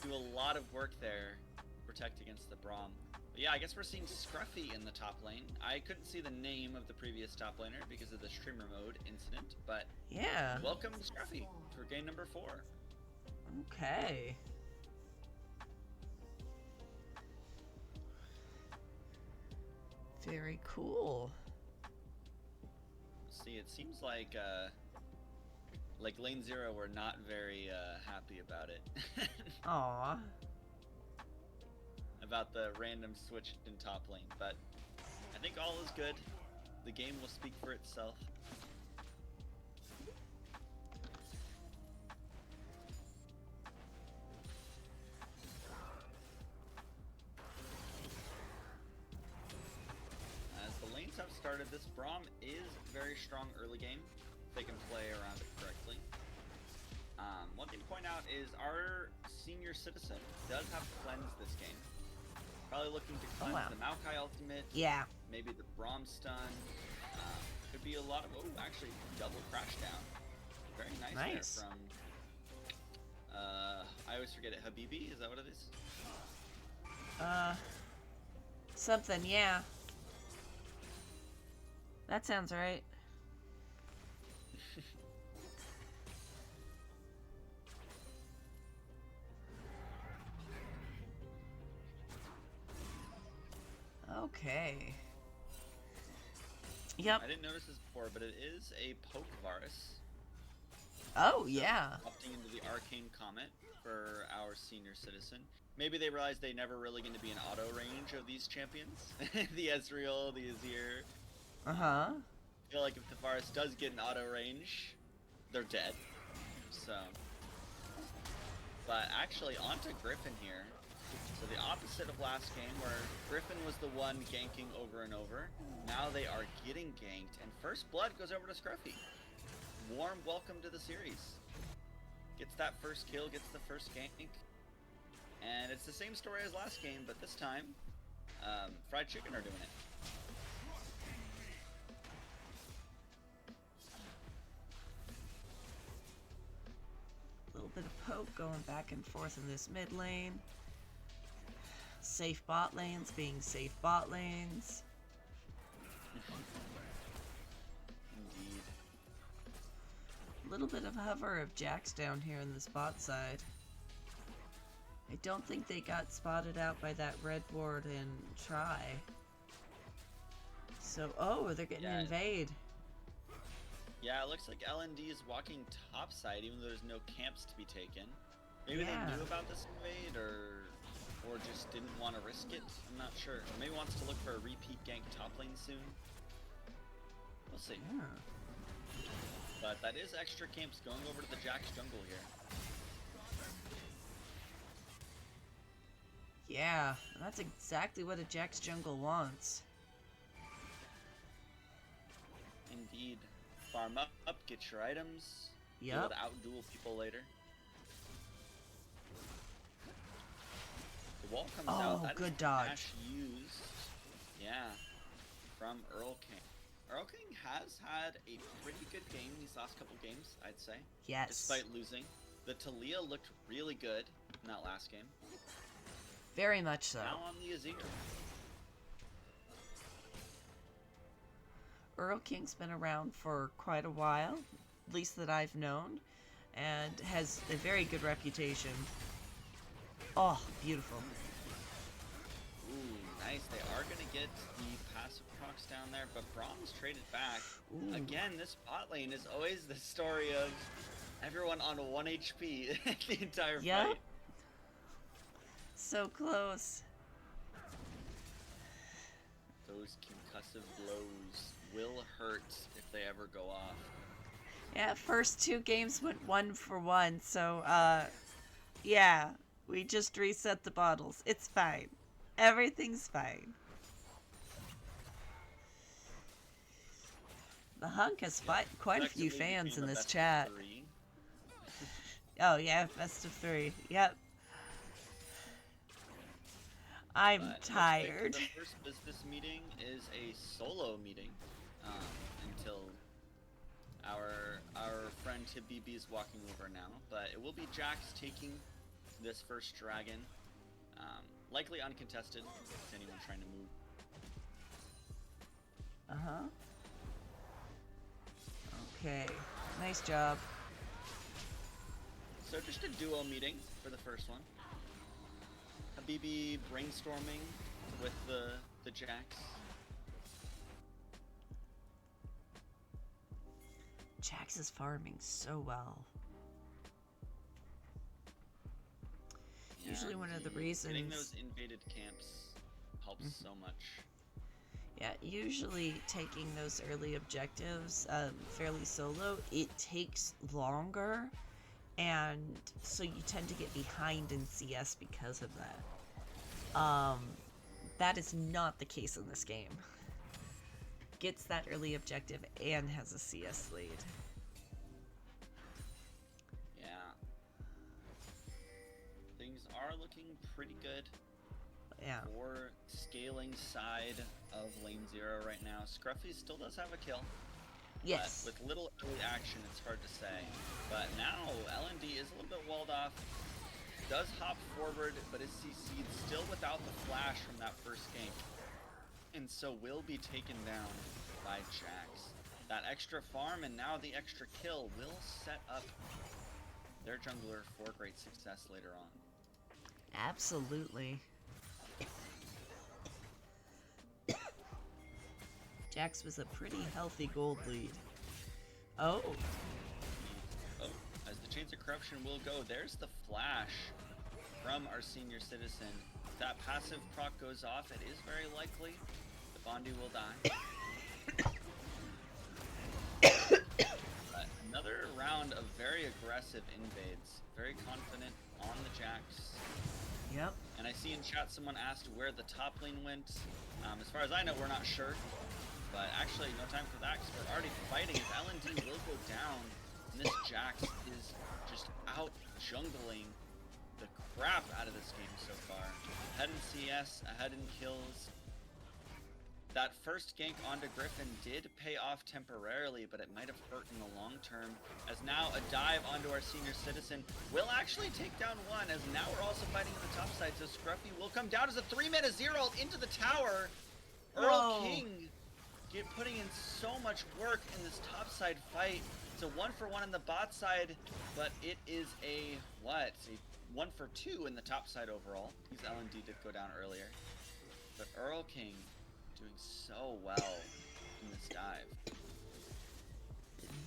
do a lot of work there to protect against the Braum. But yeah, I guess we're seeing Scruffy in the top lane. I couldn't see the name of the previous top laner because of the streamer mode incident, but Yeah. welcome Scruffy for game number 4. Okay. Very cool. See, it seems like Like lane 0 were not very happy about it. Aw. About the random switch in top lane, but I think all is good. The game will speak for itself. As the lanes have started, this Braum is very strong early game. If they can play around it correctly. One thing to point out is our senior citizen does have cleanse this game. Probably looking to cleanse wow. the Maokai ultimate. Yeah. Maybe the Braum stun. Could be a lot of actually double crash down. Very nice, Nice. there from I always forget it. Habibi, is that what it is? Something, yeah. That sounds right. Okay. Yep. I didn't notice this before, but it is a poke virus. Oh, So, yeah. opting into the arcane comment for our senior citizen. Maybe they realized they never really going to be in auto range of these champions. The Ezreal, the Azir. Uh-huh. I feel like if the virus does get in auto range, they're dead. So, but actually onto Griffin here. So the opposite of last game where Griffin was the one ganking over and over. Now they are getting ganked and first blood goes over to Scruffy. Warm welcome to the series. Gets that first kill, gets the first gank. And it's the same story as last game, but this time, Fried Chicken are doing it. A little bit of poke going back and forth in this mid lane. Safe bot lanes being safe bot lanes. Indeed. A little bit of hover of Jax down here in this bot side. I don't think they got spotted out by that red ward in try. So, oh, they're getting invade. Yeah, it looks like LND is walking topside even though there's no camps to be taken. Maybe Yeah. they knew about this invade or just didn't want to risk it. I'm not sure. Or maybe wants to look for a repeat gank top lane soon. We'll see. Yeah. But that is extra camps going over to the Jax jungle here. Yeah, that's exactly what a Jax jungle wants. Indeed. Farm up, get your items. Be Yep. able to outduel people later. The wall comes out. Oh, That good is dodge. dash used. Yeah. From Earl King. Earl King has had a pretty good game these last couple games, I'd say. Yes. Despite losing. The Talia looked really good in that last game. Very much so. Now on the Azir. Earl King's been around for quite a while, at least that I've known, and has a very good reputation. Oh, beautiful. Ooh, nice. They are going to get the passive procs down there, but Braum's traded back. Ooh. Again, this bot lane is always the story of everyone on 1 HP the entire Yep. fight. So close. Those concussive blows will hurt if they ever go off. Yeah, first 2 games went 1 for 1, so, yeah, we just reset the bottles. It's fine. Everything's fine. The Hunk has quite a few Effectively fans became in a this best of chat. 3. Oh, yeah, best of 3. Yep. I'm But looks like tired. the first business meeting is a solo meeting until our friend Habibi is walking over now. But it will be Jax taking this first dragon, likely uncontested. Is anyone trying to move? Uh-huh. Okay. Nice job. So just a duo meeting for the first one. Habibi brainstorming with the Jax. Jax is farming so well. Yeah, Usually one of the reasons... Getting those invaded camps helps so much. Yeah, usually taking those early objectives fairly solo, it takes longer, and so you tend to get behind in CS because of that. That is not the case in this game. Gets that early objective and has a CS lead. Yeah. Things are looking pretty good Yeah. for scaling side of lane 0 right now. Scruffy still does have a kill. Yes. But with little early action, it's hard to say. But now LND is a little bit walled off. Does hop forward, but is CC'd still without the flash from that first gank. And so will be taken down by Jax. That extra farm and now the extra kill will set up their jungler for great success later on. Absolutely. Jax was a pretty healthy gold lead. Oh. Oh, as the Chains of Corruption will go, there's the flash from our senior citizen. If that passive proc goes off, it is very likely the Bondi will die. But another round of very aggressive invades. Very confident on the Jax. Yep. And I see in chat someone asked where the top lane went. As far as I know, we're not sure. But actually, no time for that because we're already fighting. As LND will go down, and this Jax is just out jungling the crap out of this game so far. Ahead in CS, ahead in kills. That first gank onto Griffin did pay off temporarily, but it might have hurt in the long term. As now a dive onto our senior citizen will actually take down one, as now we're also fighting on the top side. So Scruffy will come down as a 3-mana 0 into the tower. Earl King putting in so much work in this top side fight. It's a 1-for-1 in the bot side, but it is a, what? A 1-for-2 in the top side overall. His LND did go down earlier. But Earl King doing so well in this dive.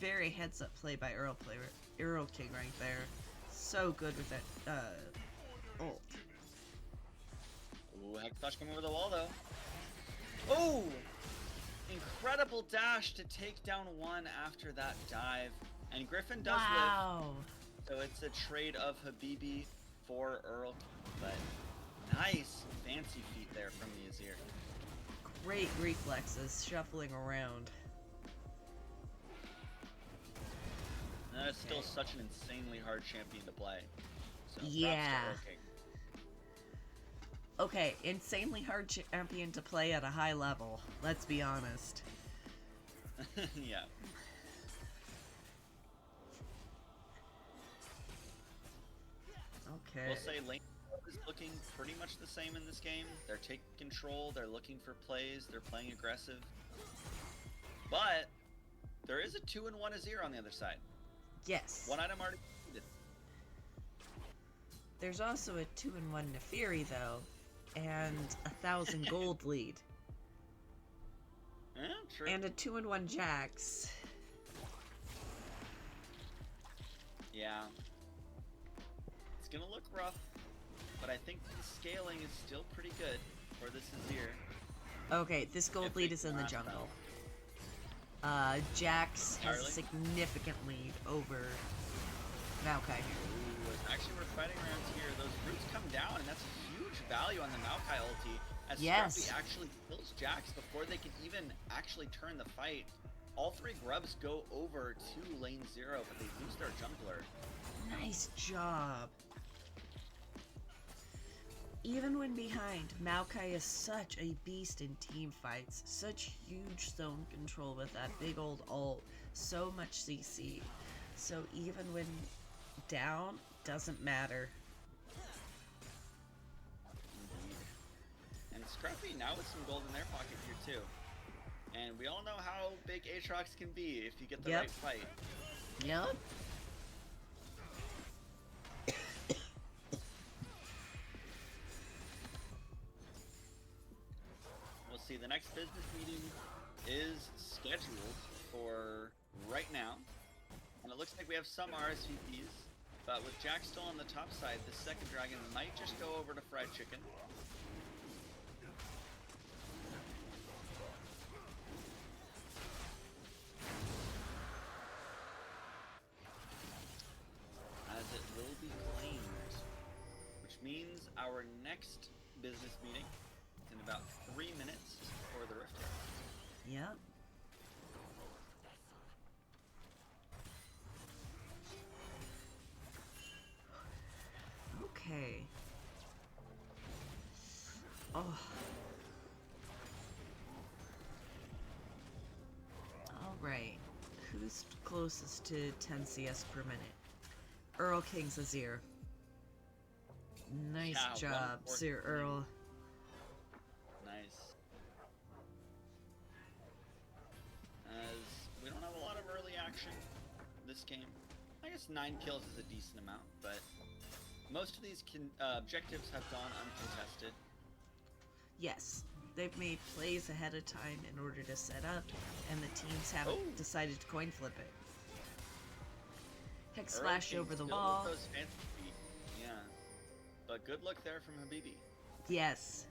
Very heads up play by Earl King right there. So good with that ult. Ooh, Hexflash coming over the wall though. Oh! Incredible dash to take down one after that dive. And Griffin does live. So it's a trade of Habibi for Earl. But nice fancy feet there from the Azir. Great reflexes, shuffling around. And that is still such an insanely hard champion to play. So Yeah. props to Earl King. Okay, insanely hard champion to play at a high level. Let's be honest. Yeah. Okay. We'll say lane is looking pretty much the same in this game. They're taking control, they're looking for plays, they're playing aggressive. But there is a 2-1 Azir on the other side. Yes. One item already completed. There's also a 2-1 Nefiri though, and 1,000 gold lead. Yeah, true. And a 2-1 Jax. Yeah. It's gonna look rough, but I think the scaling is still pretty good for this Azir. Okay, this gold lead is in the jungle. Jax has a significant lead over Maokai. Ooh, actually we're fighting around here. Those roots come down, and that's a huge value on the Maokai ulti. As Scruffy actually kills Jax before they can even actually turn the fight. All three grubs go over to lane 0, but they lose their jungler. Nice job. Even when behind, Maokai is such a beast in team fights. Such huge zone control with that big old ult. So much CC. So even when down, doesn't matter. And Scruffy now with some gold in their pocket here too. And we all know how big Aatrox can be if you get the right fight. Yep. We'll see, the next business meeting is scheduled for right now. It looks like we have some RSVPs, but with Jack still on the top side, the second dragon might just go over to Fried Chicken. As it will be claimed, which means our next business meeting is in about 3 minutes for the Rift Herald. Yep. Okay. Oh. Alright. Who's closest to 10 CS per minute? Earl King's Azir. Nice Yeah, job, Sir 114. Earl. Nice. As we don't have a lot of early action this game. I guess 9 kills is a decent amount, but most of these objectives have gone uncontested. Yes, they've made plays ahead of time in order to set up, and the teams haven't decided to coin flip it. Hex Earl slash King over the still wall. with those fancy feet. Yeah. But good luck there from Habibi. Yes.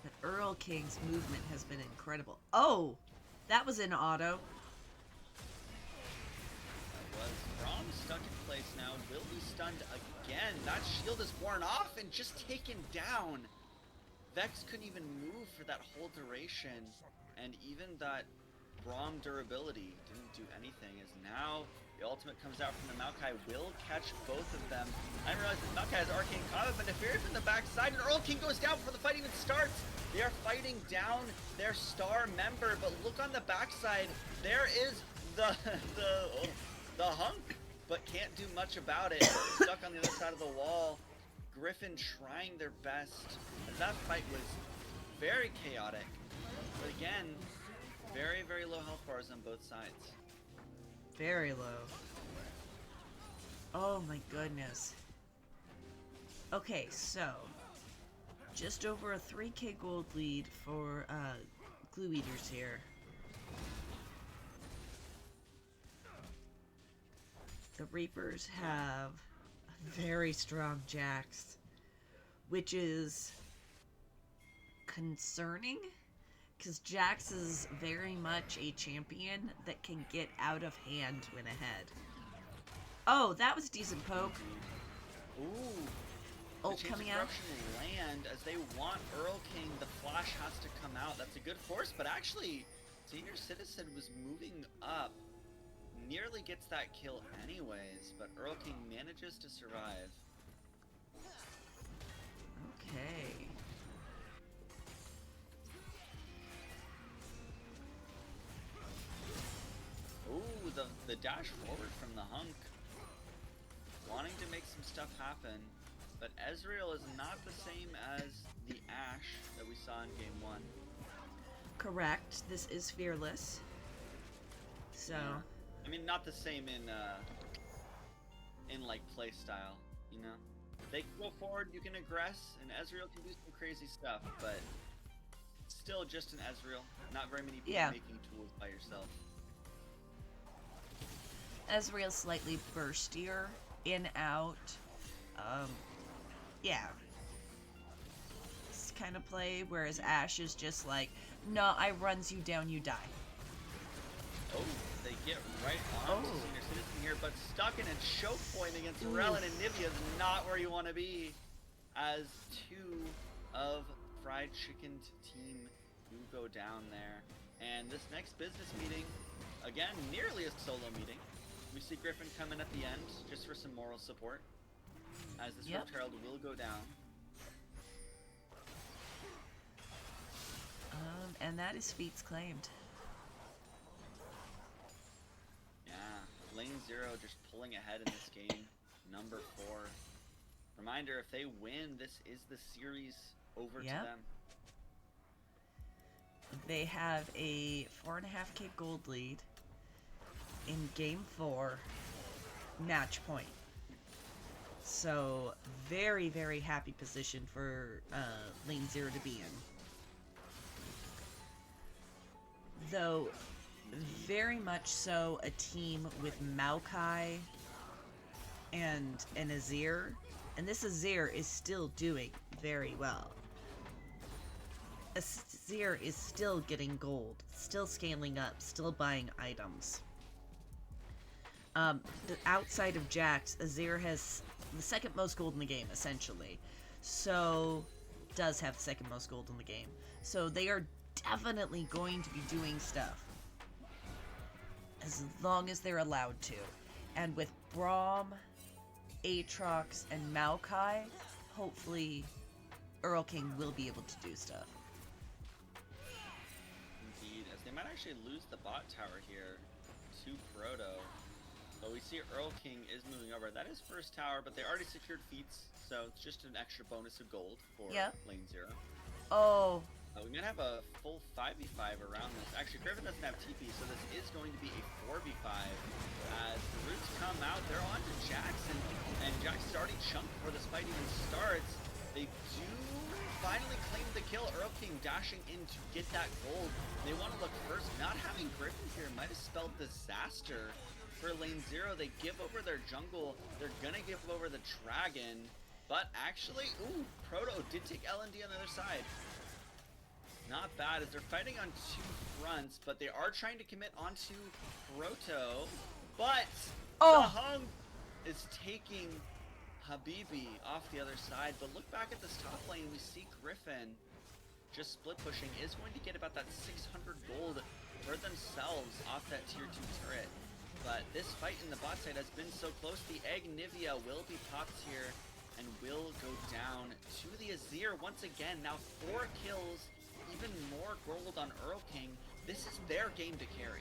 But Earl King's movement has been incredible. Oh! That was an auto. That was Braum stuck in place now. Will be stunned again. That shield is worn off and just taken down. Vex couldn't even move for that whole duration. And even that Braum durability didn't do anything, as now the ultimate comes out from the Maokai, will catch both of them. I didn't realize that Maokai has arcane combat, but Neferi from the backside, and Earl King goes down before the fight even starts. They are fighting down their star member, but look on the backside, there is the hunk, but can't do much about it. Stuck on the other side of the wall. Griffin trying their best, as that fight was very chaotic. But again, very, very low health bars on both sides. Very low. Oh my goodness. Okay, so just over a 3k gold lead for Glue Eaters here. The Reapers have a very strong Jax, which is concerning, because Jax is very much a champion that can get out of hand when ahead. Oh, that was a decent poke. Ooh. Ult the coming chains of out. corruption land as they want Earl King. The flash has to come out. That's a good force, but actually, Senior Citizen was moving up. Nearly gets that kill anyways, but Earl King manages to survive. Okay. Ooh, the dash forward from the hunk. Wanting to make some stuff happen, but Ezreal is not the same as the Ashe that we saw in game 1. Correct. This is Fearless. So, Yeah. I mean, not the same in like play style, you know? They can go forward, you can aggress, and Ezreal can do some crazy stuff, but still just an Ezreal. Not very many people making tools by yourself. Ezreal's slightly burstier, in, out. Yeah. This kind of play, whereas Ashe is just like, no, I runs you down, you die. Oh, they get right on to Senior Citizen here, but stuck in a choke point against Relen, and Nivea is not where you want to be, as 2 of Fried Chicken's team do go down there. And this next business meeting, again, nearly a solo meeting. We see Griffin come in at the end, just for some moral support, as this Rift Herald will go down. And that is feats claimed. Yeah, Lane 0 just pulling ahead in this game, number 4. Reminder, if they win, this is the series over to them. They have a 4.5k gold lead in game 4, match point. So, very, very happy position for Lane 0 to be in. Though, very much so a team with Maokai and an Azir, and this Azir is still doing very well. Azir is still getting gold, still scaling up, still buying items. Outside of Jax, Azir has the second most gold in the game, essentially. So, does have the second most gold in the game. So they are definitely going to be doing stuff. As long as they're allowed to. And with Braum, Aatrox, and Maokai, hopefully Earl King will be able to do stuff. Indeed, as they might actually lose the bot tower here to Proto. But we see Earl King is moving over. That is first tower, but they already secured feats, so it's just an extra bonus of gold for lane 0. Oh. We might have a full 5v5 around this. Actually, Griffin doesn't have TP, so this is going to be a 4v5. As the roots come out, they're on to Jackson, and Jackson's already chunked before this fight even starts. They do finally claim the kill. Earl King dashing in to get that gold. They want to look first. Not having Griffin here might have spelled disaster for lane 0. They give over their jungle. They're gonna give over the dragon. But actually, Proto did take LND on the other side. Not bad as they're fighting on two fronts, but they are trying to commit onto Proto. But the Hung is taking Habibi off the other side. But look back at this top lane, we see Griffin just split pushing, is going to get about that 600 gold for themselves off that tier 2 turret. But this fight in the bot side has been so close. The Egg Nivea will be popped here and will go down to the Azir once again. Now 4 kills, even more gold on Earl King. This is their game to carry.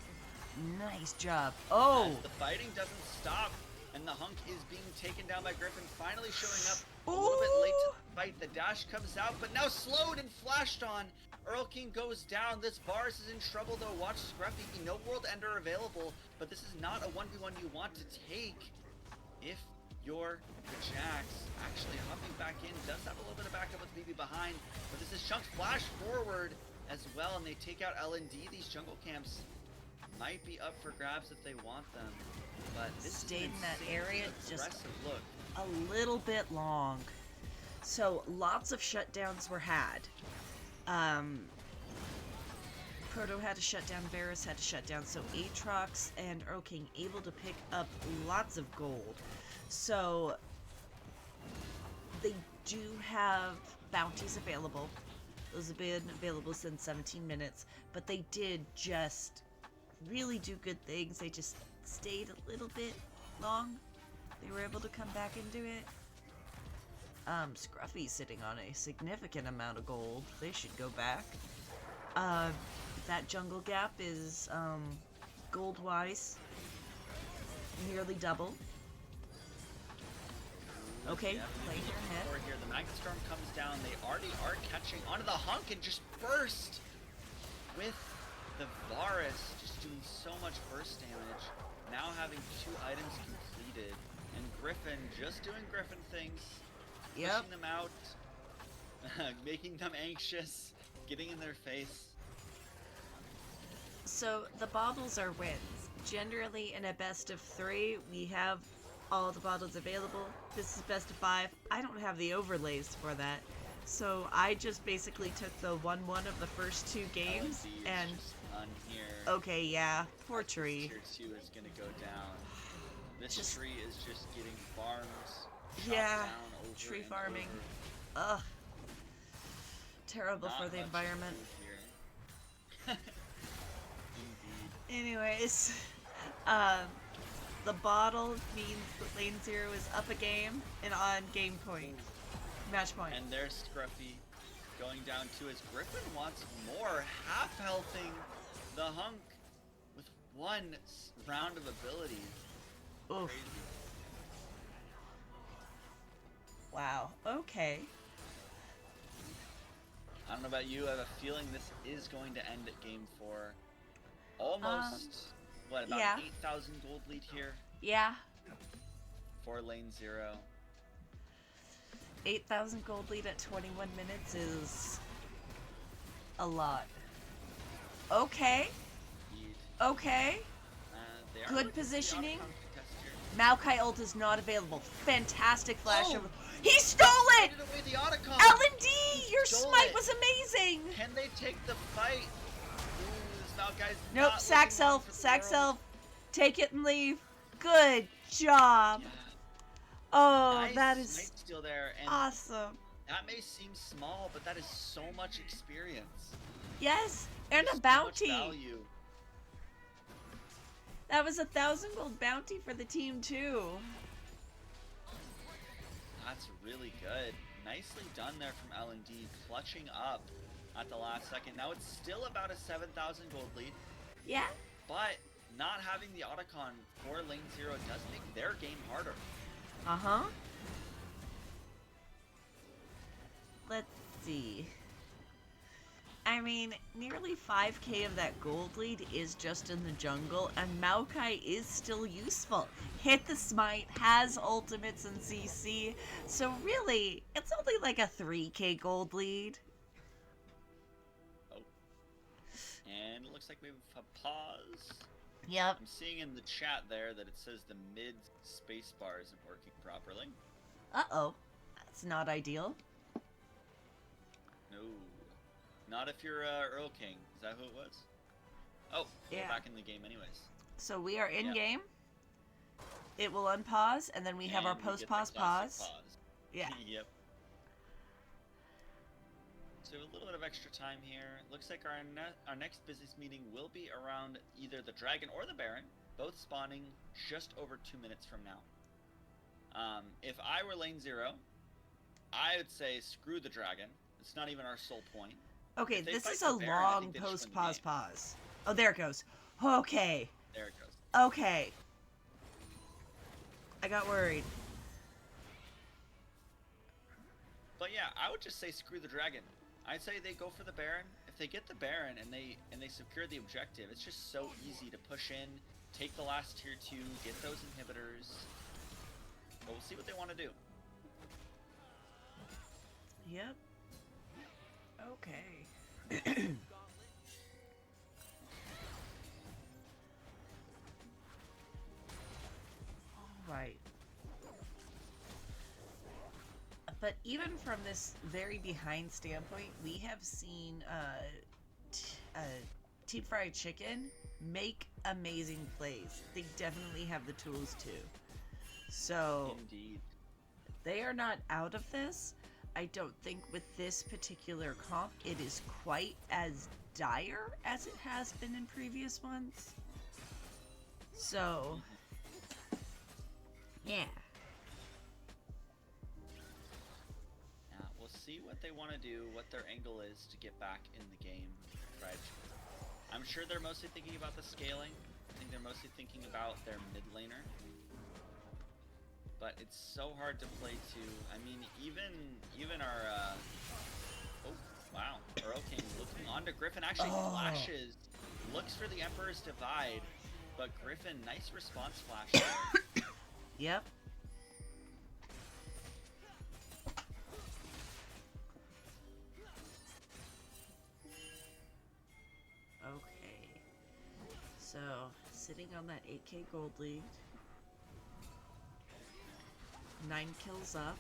Nice job. Oh! As the fighting doesn't stop, and the Hunk is being taken down by Griffin, finally showing up a little bit late to the fight. The dash comes out, but now slowed and flashed on. Earl King goes down. This Varus is in trouble though. Watch Scruffy. No World Ender available, but this is not a 1v1 you want to take if you're the Jax. Actually hopping back in, does have a little bit of backup with BB behind, but this is Chunk's flash forward as well, and they take out LND. These jungle camps might be up for grabs if they want them, but this stayed in that area just look a little bit long. So lots of shutdowns were had. Proto had to shut down, Varus had to shut down, so Aatrox and Earl King able to pick up lots of gold. So they do have bounties available. Those have been available since 17 minutes, but they did just really do good things. They just stayed a little bit long. They were able to come back into it. Scruffy's sitting on a significant amount of gold. They should go back. That jungle gap is, gold-wise, nearly double. Okay, play your head. Here, the Magnet Storm comes down. They already are catching onto the Hunk and just burst with the Varus, just doing so much burst damage. Now having 2 items completed, and Griffin just doing Griffin things. Pushing them out, making them anxious, getting in their face. So the bottles are wins. Generally in a best of 3, we have all the bottles available. This is best of 5. I don't have the overlays for that. So I just basically took the 1-1 of the first 2 games and here. Okay, yeah, poor tree. Tier 2 is gonna go down. This tree is just getting farmed. Yeah, tree farming. Ugh. Terrible for the environment. Anyways, the bottle means that lane 0 is up a game and on game point. Match point. And there's Scruffy going down too as Griffin wants more, half-healthing the Hunk with 1 round of ability. Oof. Crazy. Wow, okay. I don't know about you, I have a feeling this is going to end at game 4. Almost, about 8,000 gold lead here? Yeah. For lane 0. 8,000 gold lead at 21 minutes is a lot. Okay. Okay. They are Good looking for the positioning. Otacon contest here. Maokai ult is not available. Fantastic flash Oh! over. He stole it! Traded away the Otacon! L&D! He Your stole smite it. was amazing! Can they take the fight? Ooh, this Maokai's Nope, not sack looking long self, for the sack world. self. Take it and leave. Good job. Yeah. Oh, Nice that is smite steal there, and awesome. that may seem small, but that is so much experience. Yes, and There's a so much bounty. value. That was 1,000 gold bounty for the team too. That's really good. Nicely done there from L&D, clutching up at the last second. Now it's still about a 7,000 gold lead, Yeah. but not having the Otacon for lane 0 does make their game harder. Uh-huh. Let's see. I mean, nearly 5k of that gold lead is just in the jungle, and Maokai is still useful. Hit the smite, has ultimates and CC, so really, it's only like a 3k gold lead. Oh. And it looks like we have a pause. Yep. I'm seeing in the chat there that it says the mid spacebar isn't working properly. Uh-oh. That's not ideal. No. Not if you're Earl King. Is that who it was? Oh, Yeah. we're back in the game anyways. So we are in Yep. game. It will unpause, and then we have our And we get the post-pause classic pause. Yeah. Yep. So a little bit of extra time here. Looks like our next business meeting will be around either the Dragon or the Baron, both spawning just over 2 minutes from now. If I were lane 0, I would say screw the Dragon. It's not even our sole point. Okay, If they this fight is the a Baron, I long think they just win the post-pause game. pause. Oh, there it goes. Okay. There it goes. Okay. I got worried. But yeah, I would just say screw the Dragon. I'd say they go for the Baron. If they get the Baron and they secure the objective, it's just so easy to push in, take the last tier 2, get those inhibitors. But we'll see what they want to do. Yep. Okay. Alright. But even from this very behind standpoint, we have seen Team Fried Chicken make amazing plays. They definitely have the tools to. So Indeed. they are not out of this. I don't think with this particular comp it is quite as dire as it has been in previous ones. So, yeah. Yeah, we'll see what they want to do, what their angle is to get back in the game. Right. I'm sure they're mostly thinking about the scaling. I think they're mostly thinking about their mid laner. But it's so hard to play to. I mean, even our oh wow, Earl King looking onto Griffin actually flashes, looks for the Emperor's Divide, but Griffin, nice response flash there. Yep. Okay. So, sitting on that 8k gold lead. 9 kills up.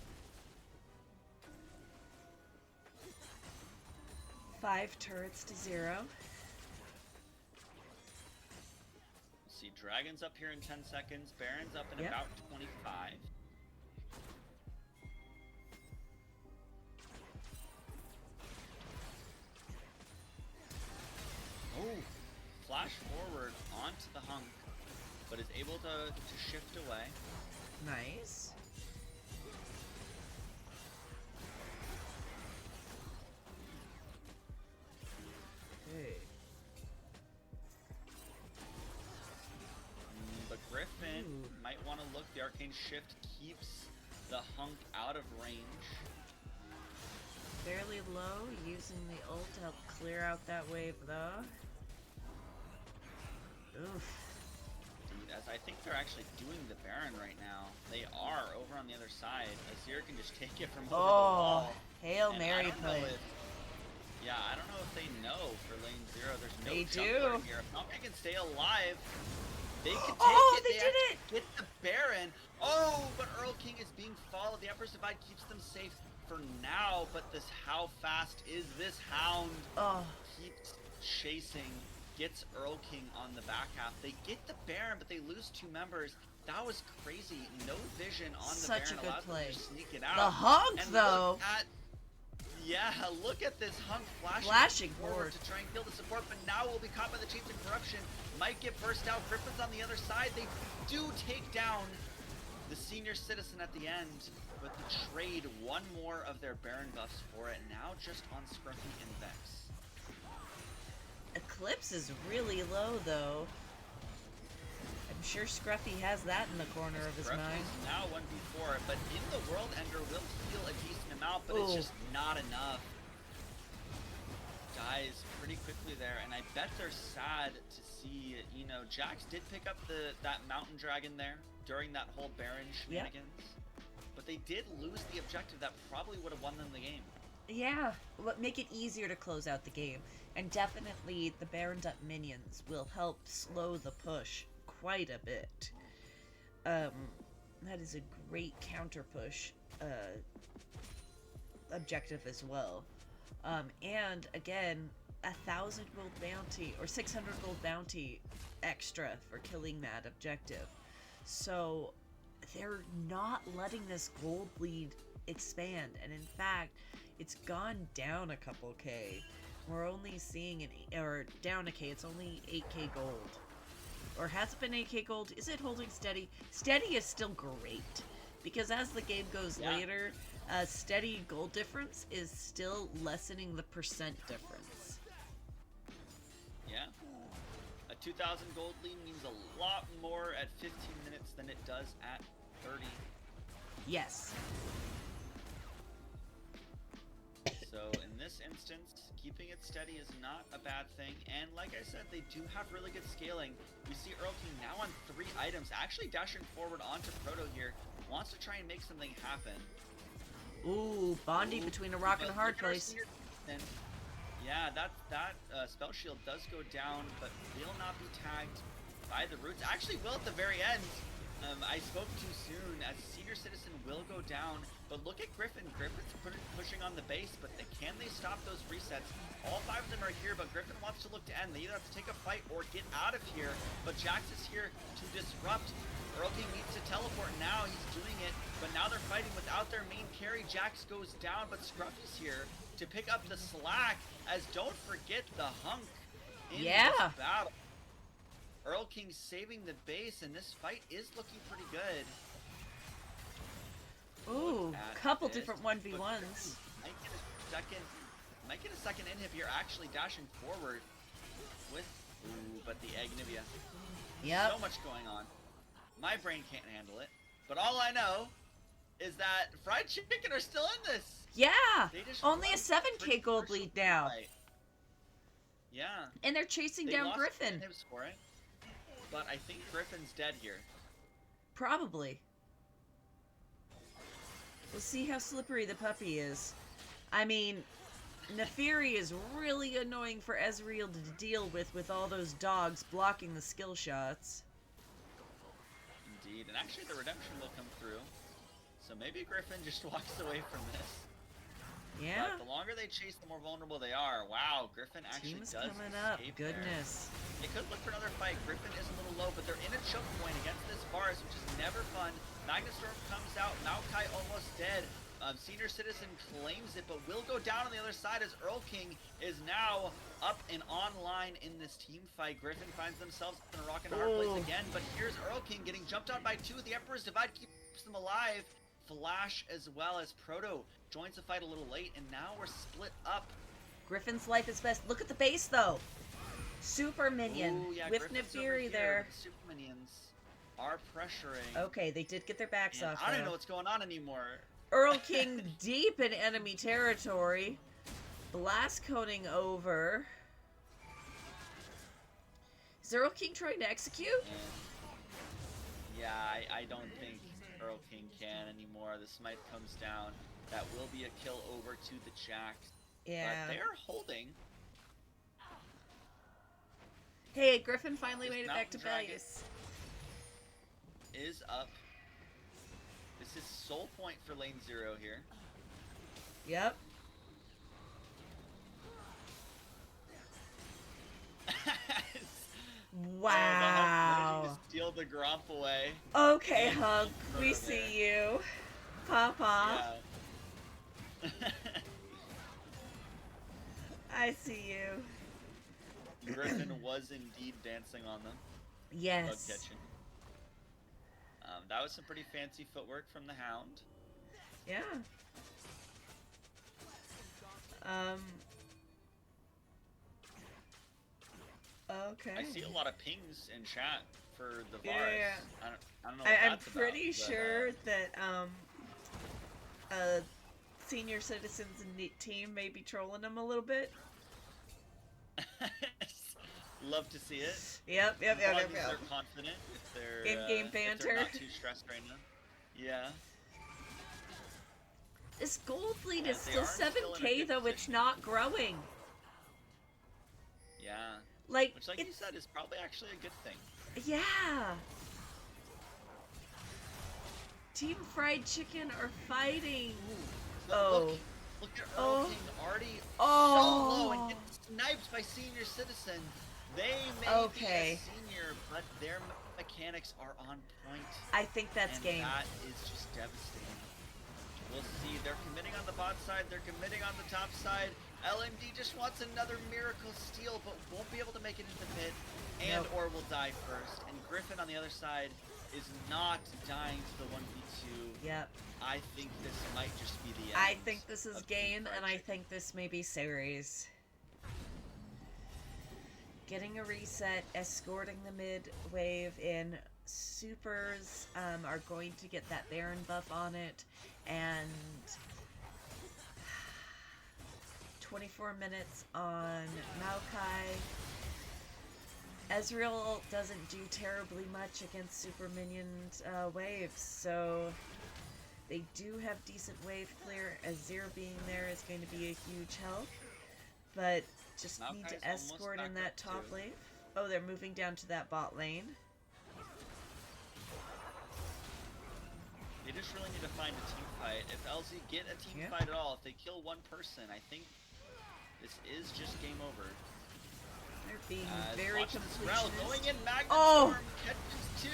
5 turrets to 0. See, Dragon's up here in 10 seconds, Baron's up in Yep. about 25. Oh, flash forward onto the hunk, but is able to shift away. Nice. Okay. But Griffin Ooh. might want to look. The arcane shift keeps the hunk out of range. Fairly low, using the ult to help clear out that wave though. Oof. Dude, as I think they're actually doing the Baron right now. They are over on the other side. Azir can just take it from over the Oh, wall. Hail And Mary I don't know play. Yeah, I don't know if they know for lane 0. There's no They jungler do. here. If Falcon can stay alive, they can take Oh, it. they did actually it! get the Baron. Oh, but Earl King is being followed. The Emperor's Divide keeps them safe for now, but this how fast is this Hound? Oh, Keeps chasing, gets Earl King on the back half. They get the Baron, but they lose 2 members. That was crazy. No vision on the such a Baron good allows them play. to sneak it out. The hunk, And though. yeah, look at this Hunk Flashing forward forward. to try and kill the support, but now will be caught by the Chains of Corruption. Might get burst out. Griffin's on the other side. They do take down the Senior Citizen at the end, but the trade one more of their Baron buffs for it. Now just on Scruffy and Vex. Eclipse is really low, though. I'm sure Scruffy has that in the corner of his Scruffy mind. is now 1v4, but in the World Ender will heal a decent amount, but it's Ooh. just not enough. Dies pretty quickly there, and I bet they're sad to see, you know, Jax did pick up that Mountain Dragon there during that whole Baron shenanigans, but they did lose the objective that probably would have won them the game. Yeah, make it easier to close out the game. And definitely the Baroned up minions will help slow the push quite a bit. That is a great counter push objective as well. And again, 1,000 gold bounty or 600 gold bounty extra for killing that objective. So they're not letting this gold lead expand, and in fact, it's gone down a couple K. We're only seeing or down a K. It's only 8K gold. Or has it been 8K gold? Is it holding steady? Steady is still great, because as the game goes later, steady gold difference is still lessening the percent difference. Yeah. A 2,000 gold lead means a lot more at 15 minutes than it does at 30. Yes. So in this instance, keeping it steady is not a bad thing. And like I said, they do have really good scaling. We see Earl King now on 3 items, actually dashing forward onto Proto here. Wants to try and make something happen. Ooh, bonding between a rock and a hard place. Yeah, that spell shield does go down, but will not be tagged by the roots. Actually will at the very end. I spoke too soon, as Senior Citizen will go down, but look at Griffin. Griffin's pushing on the base, but can they stop those resets? All 5 of them are here, but Griffin wants to look to end. They either have to take a fight or get out of here, but Jax is here to disrupt. Earl King needs to teleport now. He's doing it, but now they're fighting without their main carry. Jax goes down, but Scruffy's here to pick up the slack, as don't forget the Hunk in this battle. Earl King saving the base, and this fight is looking pretty good. Ooh, couple different 1v1s. Might get a second inhib here, actually dashing forward with, but the Agnivia. Yep. So much going on. My brain can't handle it. But all I know is that Fried Chicken are still in this. Yeah, only a 7K gold lead now. Fight. Yeah. And they're chasing down Griffin. For it, but I think Griffin's dead here. Probably. We'll see how slippery the puppy is. I mean, Neferi is really annoying for Ezreal to deal with all those dogs blocking the skill shots. Indeed, and actually the redemption will come through. So maybe Griffin just walks away from this. Yeah. But the longer they chase, the more vulnerable they are. Wow, Griffin actually Team's does coming up. Goodness. They could look for another fight. Griffin is a little low, but they're in a choke point against this Varus, which is never fun. Magnustorm comes out. Maokai almost dead. Senior Citizen claims it, but will go down on the other side as Earl King is now up and online in this team fight. Griffin finds themselves in a rock and hard place again, but here's Earl King getting jumped on by 2. The Emperor's Divide keeps them alive. Flash as well as Proto joins the fight a little late, and now we're split up. Griffin's life is best. Look at the base, though. Super minion with Neferi there. The super minions are pressuring. Okay, they did get their backs off. I don't know what's going on anymore. Earl King deep in enemy territory. Blast coning over. Is Earl King trying to execute? And yeah, I don't think Earl King can anymore. The smite comes down. That will be a kill over to the Jax. Yeah. But they're holding. Hey, Griffin finally This made it back to Mountain Dragon base. is up. This is soul point for lane 0 here. Yep. Oh, the Hunk managing Wow. to steal the Gromp away. Okay, And Hunk, keep we Proto see there. you. Papa, Yeah. I see you. Griffin was indeed dancing on them. Bug Yes. catching. That was some pretty fancy footwork from the Hound. Yeah. Okay. I see a lot of pings in chat for the Vars. Yeah. I don't know what I'm that's pretty about, sure that senior citizens team may be trolling him a little bit. Love to see it. Yep. As long as they're confident, if they're In-game if they're banter. not too stressed right now. Yeah. This gold lead Yeah, is they still are still in a 7K good though, it's position. not growing. Yeah. Like, Which, like you said, is probably actually a good thing. yeah. Team Fried Chicken are fighting. But Oh. Look at Oh. Earl King already Oh. so low and getting sniped by senior citizen. They may Okay. be a senior, but their mechanics are on point. I think that's and game. That is just devastating. We'll see. They're committing on the bot side. They're committing on the top side. LMD just wants another miracle steal, but won't be able to make it into the pit, and Nope. or will die first. And Griffin on the other side is not dying to the 1v2. Yep. I think this might just be the end. I think this is of Team game, Fried and I Chicken. think this may be series. Getting a reset, escorting the mid wave in. Supers are going to get that Baron buff on it, and 24 minutes on Maokai. Ezreal doesn't do terribly much against super minion waves, so they do have decent wave clear. Azir being there is going to be a huge help, but just need Maokai's to escort in almost that back up, top too. lane. Oh, they're moving down to that bot lane. They just really need to find a team fight. If LZ get a team Yeah. fight at all, if they kill one person, I think this is just game over. They're being very Watch this Rel completionist. going in Magnet Oh! Storm, catches 2,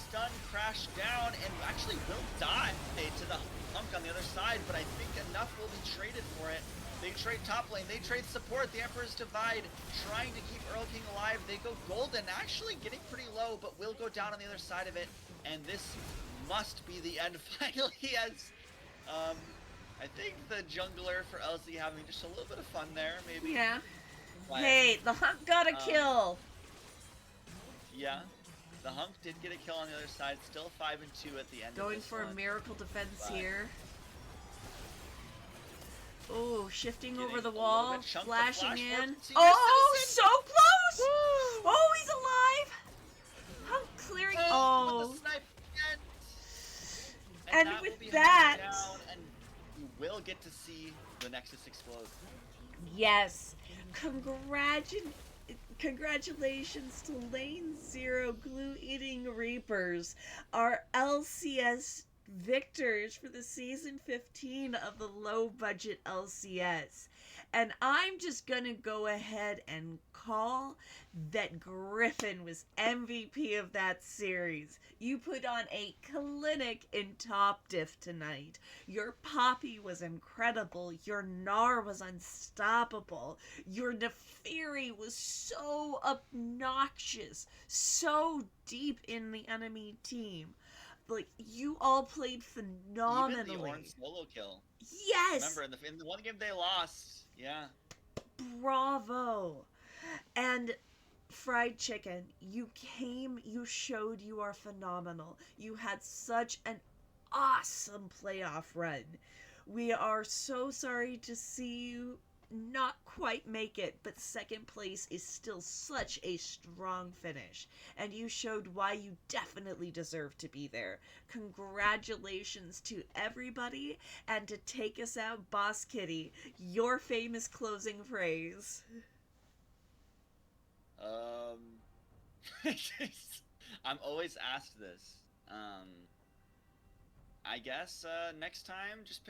stun, crash down, and actually will die to the Hunk on the other side, but I think enough will be traded for it. They trade top lane, they trade support, the Emperor's Divide, trying to keep Earl King alive. They go golden, actually getting pretty low, but will go down on the other side of it, and this must be the end finally, as I think the jungler for LZ having just a little bit of fun there, maybe. Yeah. But, Hey, the Hunt got a kill. yeah, the Hunk did get a kill on the other side, still 5 and 2 at the end of Going this for a one. miracle defense But- here. Oh, shifting Getting over the a little wall, bit chunked of flashing flash in. force. Senior Oh, Citizen! so close! Oh, he's alive! Hunk clearing. With Oh, the snipe again. And that with will be that- hunted down, and you will get to see the Nexus explode. yes. Congratulations to Lane 0 Glue Eating Reapers, our LCS victors for the season 15 of the low budget LCS. And I'm just gonna go ahead and call that Griffin was MVP of that series. You put on a clinic in top diff tonight. Your Poppy was incredible. Your Gnar was unstoppable. Your Neferi was so obnoxious, so deep in the enemy team. Like, you all played phenomenally. Even the orange solo kill. Yes! Remember, in the one game they lost, yeah. Bravo. And Fried Chicken, you showed you are phenomenal. You had such an awesome playoff run. We are so sorry to see you not quite make it, but second place is still such a strong finish, and you showed why you definitely deserve to be there. Congratulations to everybody, and to take us out, Boss Kitty, your famous closing phrase. Um, I'm always asked this. I guess next time just